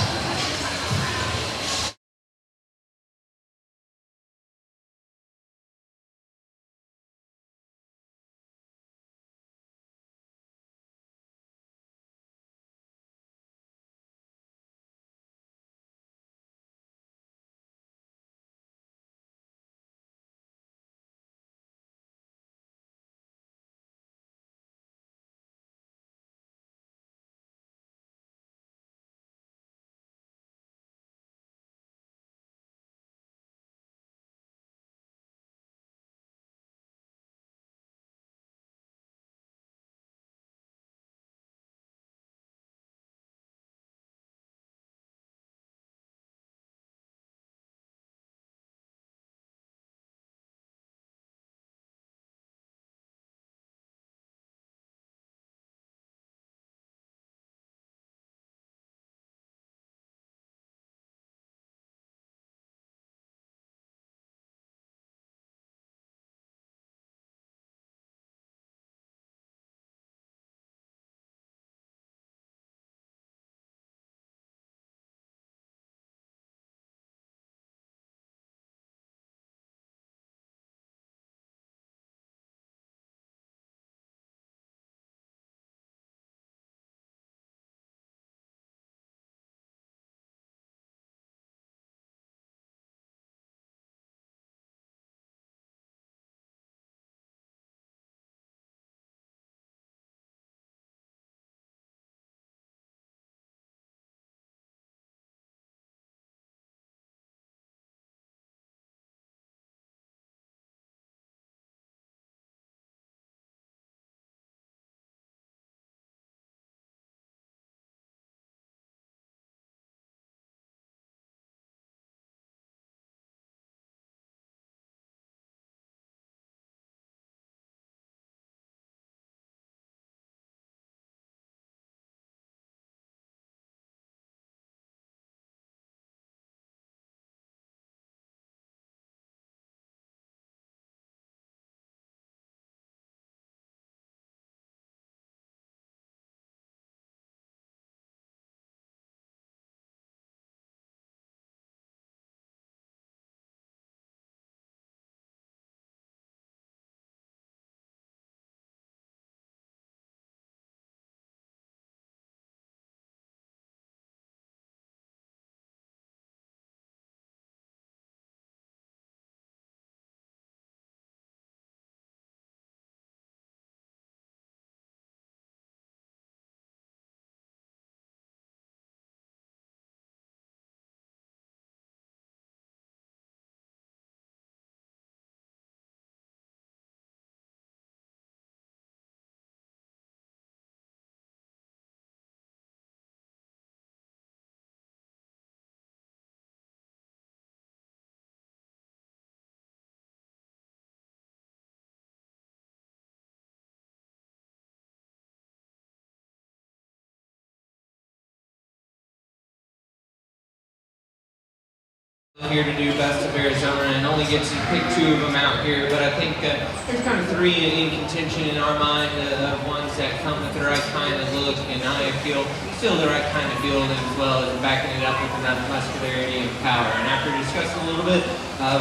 Speaker 5: Here to do Best of Arizona and only get to pick 2 of them out here, but I think there's kind of 3 in contention in our mind of ones that come with the right kind of look and eye appeal, still the right kind of build as well as backing it up with enough muscularity and power. And after discussing a little bit,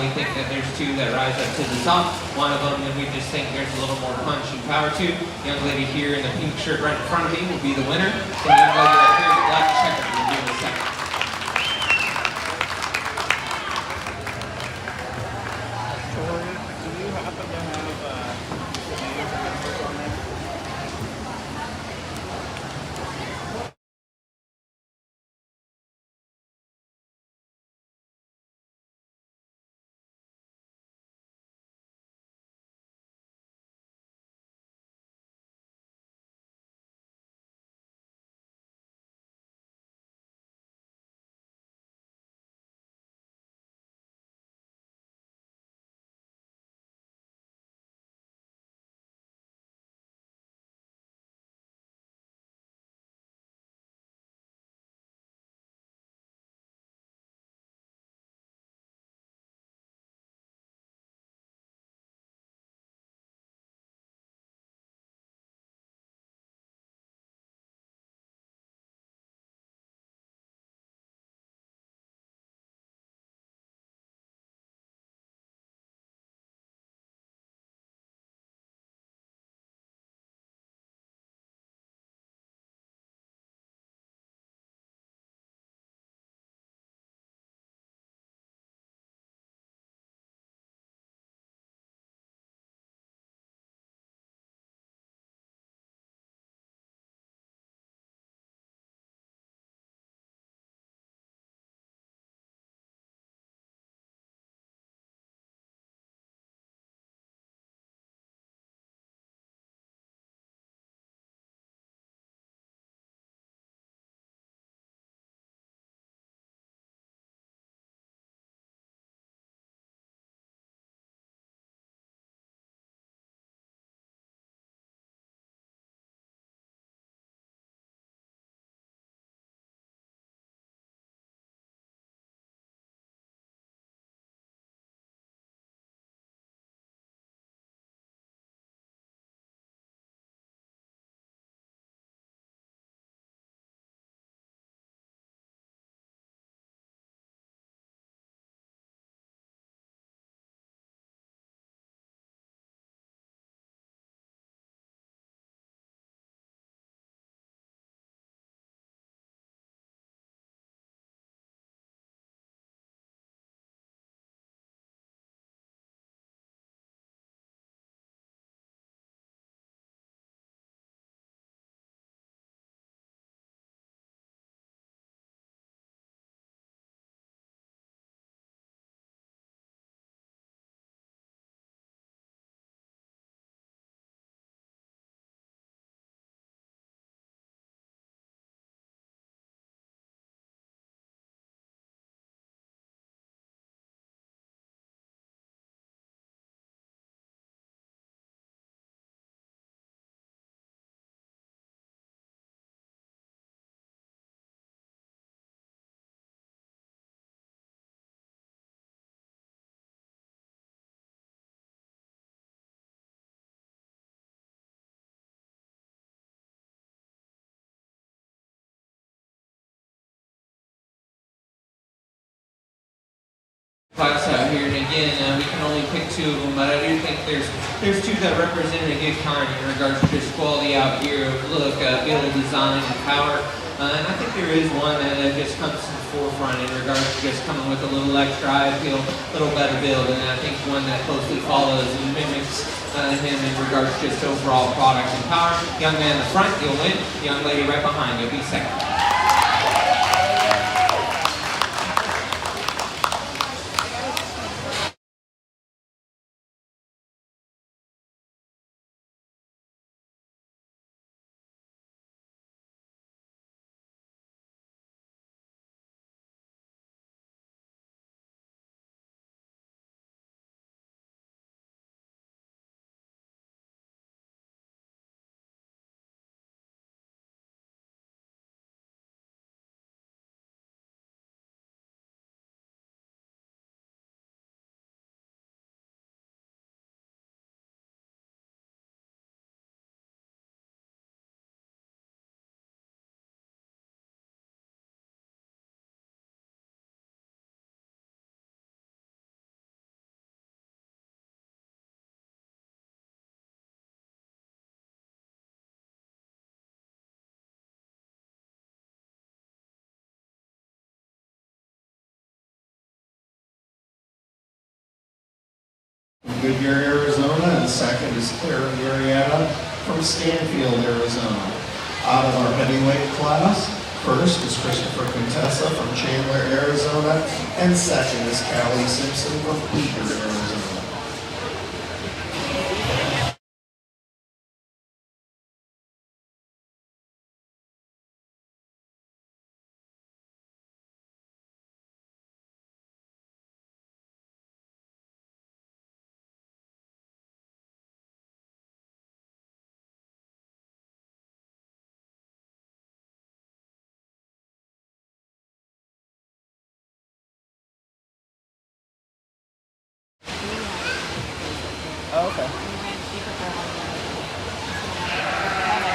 Speaker 5: we think that there's 2 that rise up to the top. One of them that we just think there's a little more punch and power to. The young lady here in the pink shirt right in front of me will be the winner. The young lady right here in the black checker will be the second. Class out here, and again, we can only pick 2 of them, but I do think there's 2 that represent a good kind in regards to just quality out here of look, build, design, and power. And I think there is one that just comes to the forefront in regards to just coming with a little extra eye appeal, a little better build, and I think one that closely follows and mimics him in regards to just overall product and power. Young man in the front, you'll win. Young lady right behind, you'll be second.
Speaker 3: Goodyear, Arizona, and second is Clara Murrieta from Stanfield, Arizona. Out of our heavyweight class, first is Christopher Contessa from Chandler, Arizona, and second is Callie Simpson from Beaver, Arizona.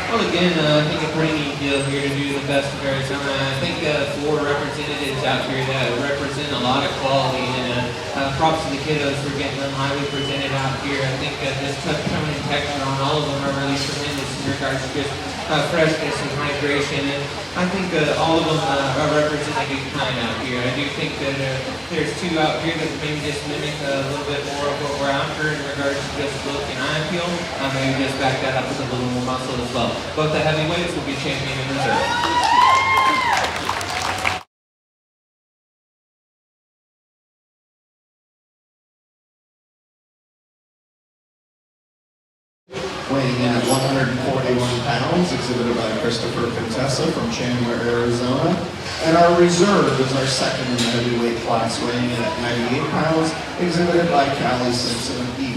Speaker 5: Well, again, I think a pretty neat deal here to do the best of Arizona. I think 4 representatives out here that represent a lot of quality, and props to the kiddos for getting them highly presented out here. I think this tone and texture on all of them are really tremendous in regards to just freshness and hydration, and I think all of them are representing a good kind out here. I do think that there's 2 out here that maybe just mimic a little bit more of what we're after in regards to just look and eye appeal. Maybe just back that up with a little more muscle as well. Both the heavyweights will be champion in reserve.
Speaker 3: Weighing in at 141 pounds, exhibited by Christopher Contessa from Chandler, Arizona. And our reserve is our second in the heavyweight class, weighing in at 98 pounds, exhibited by Callie Simpson of Beaver.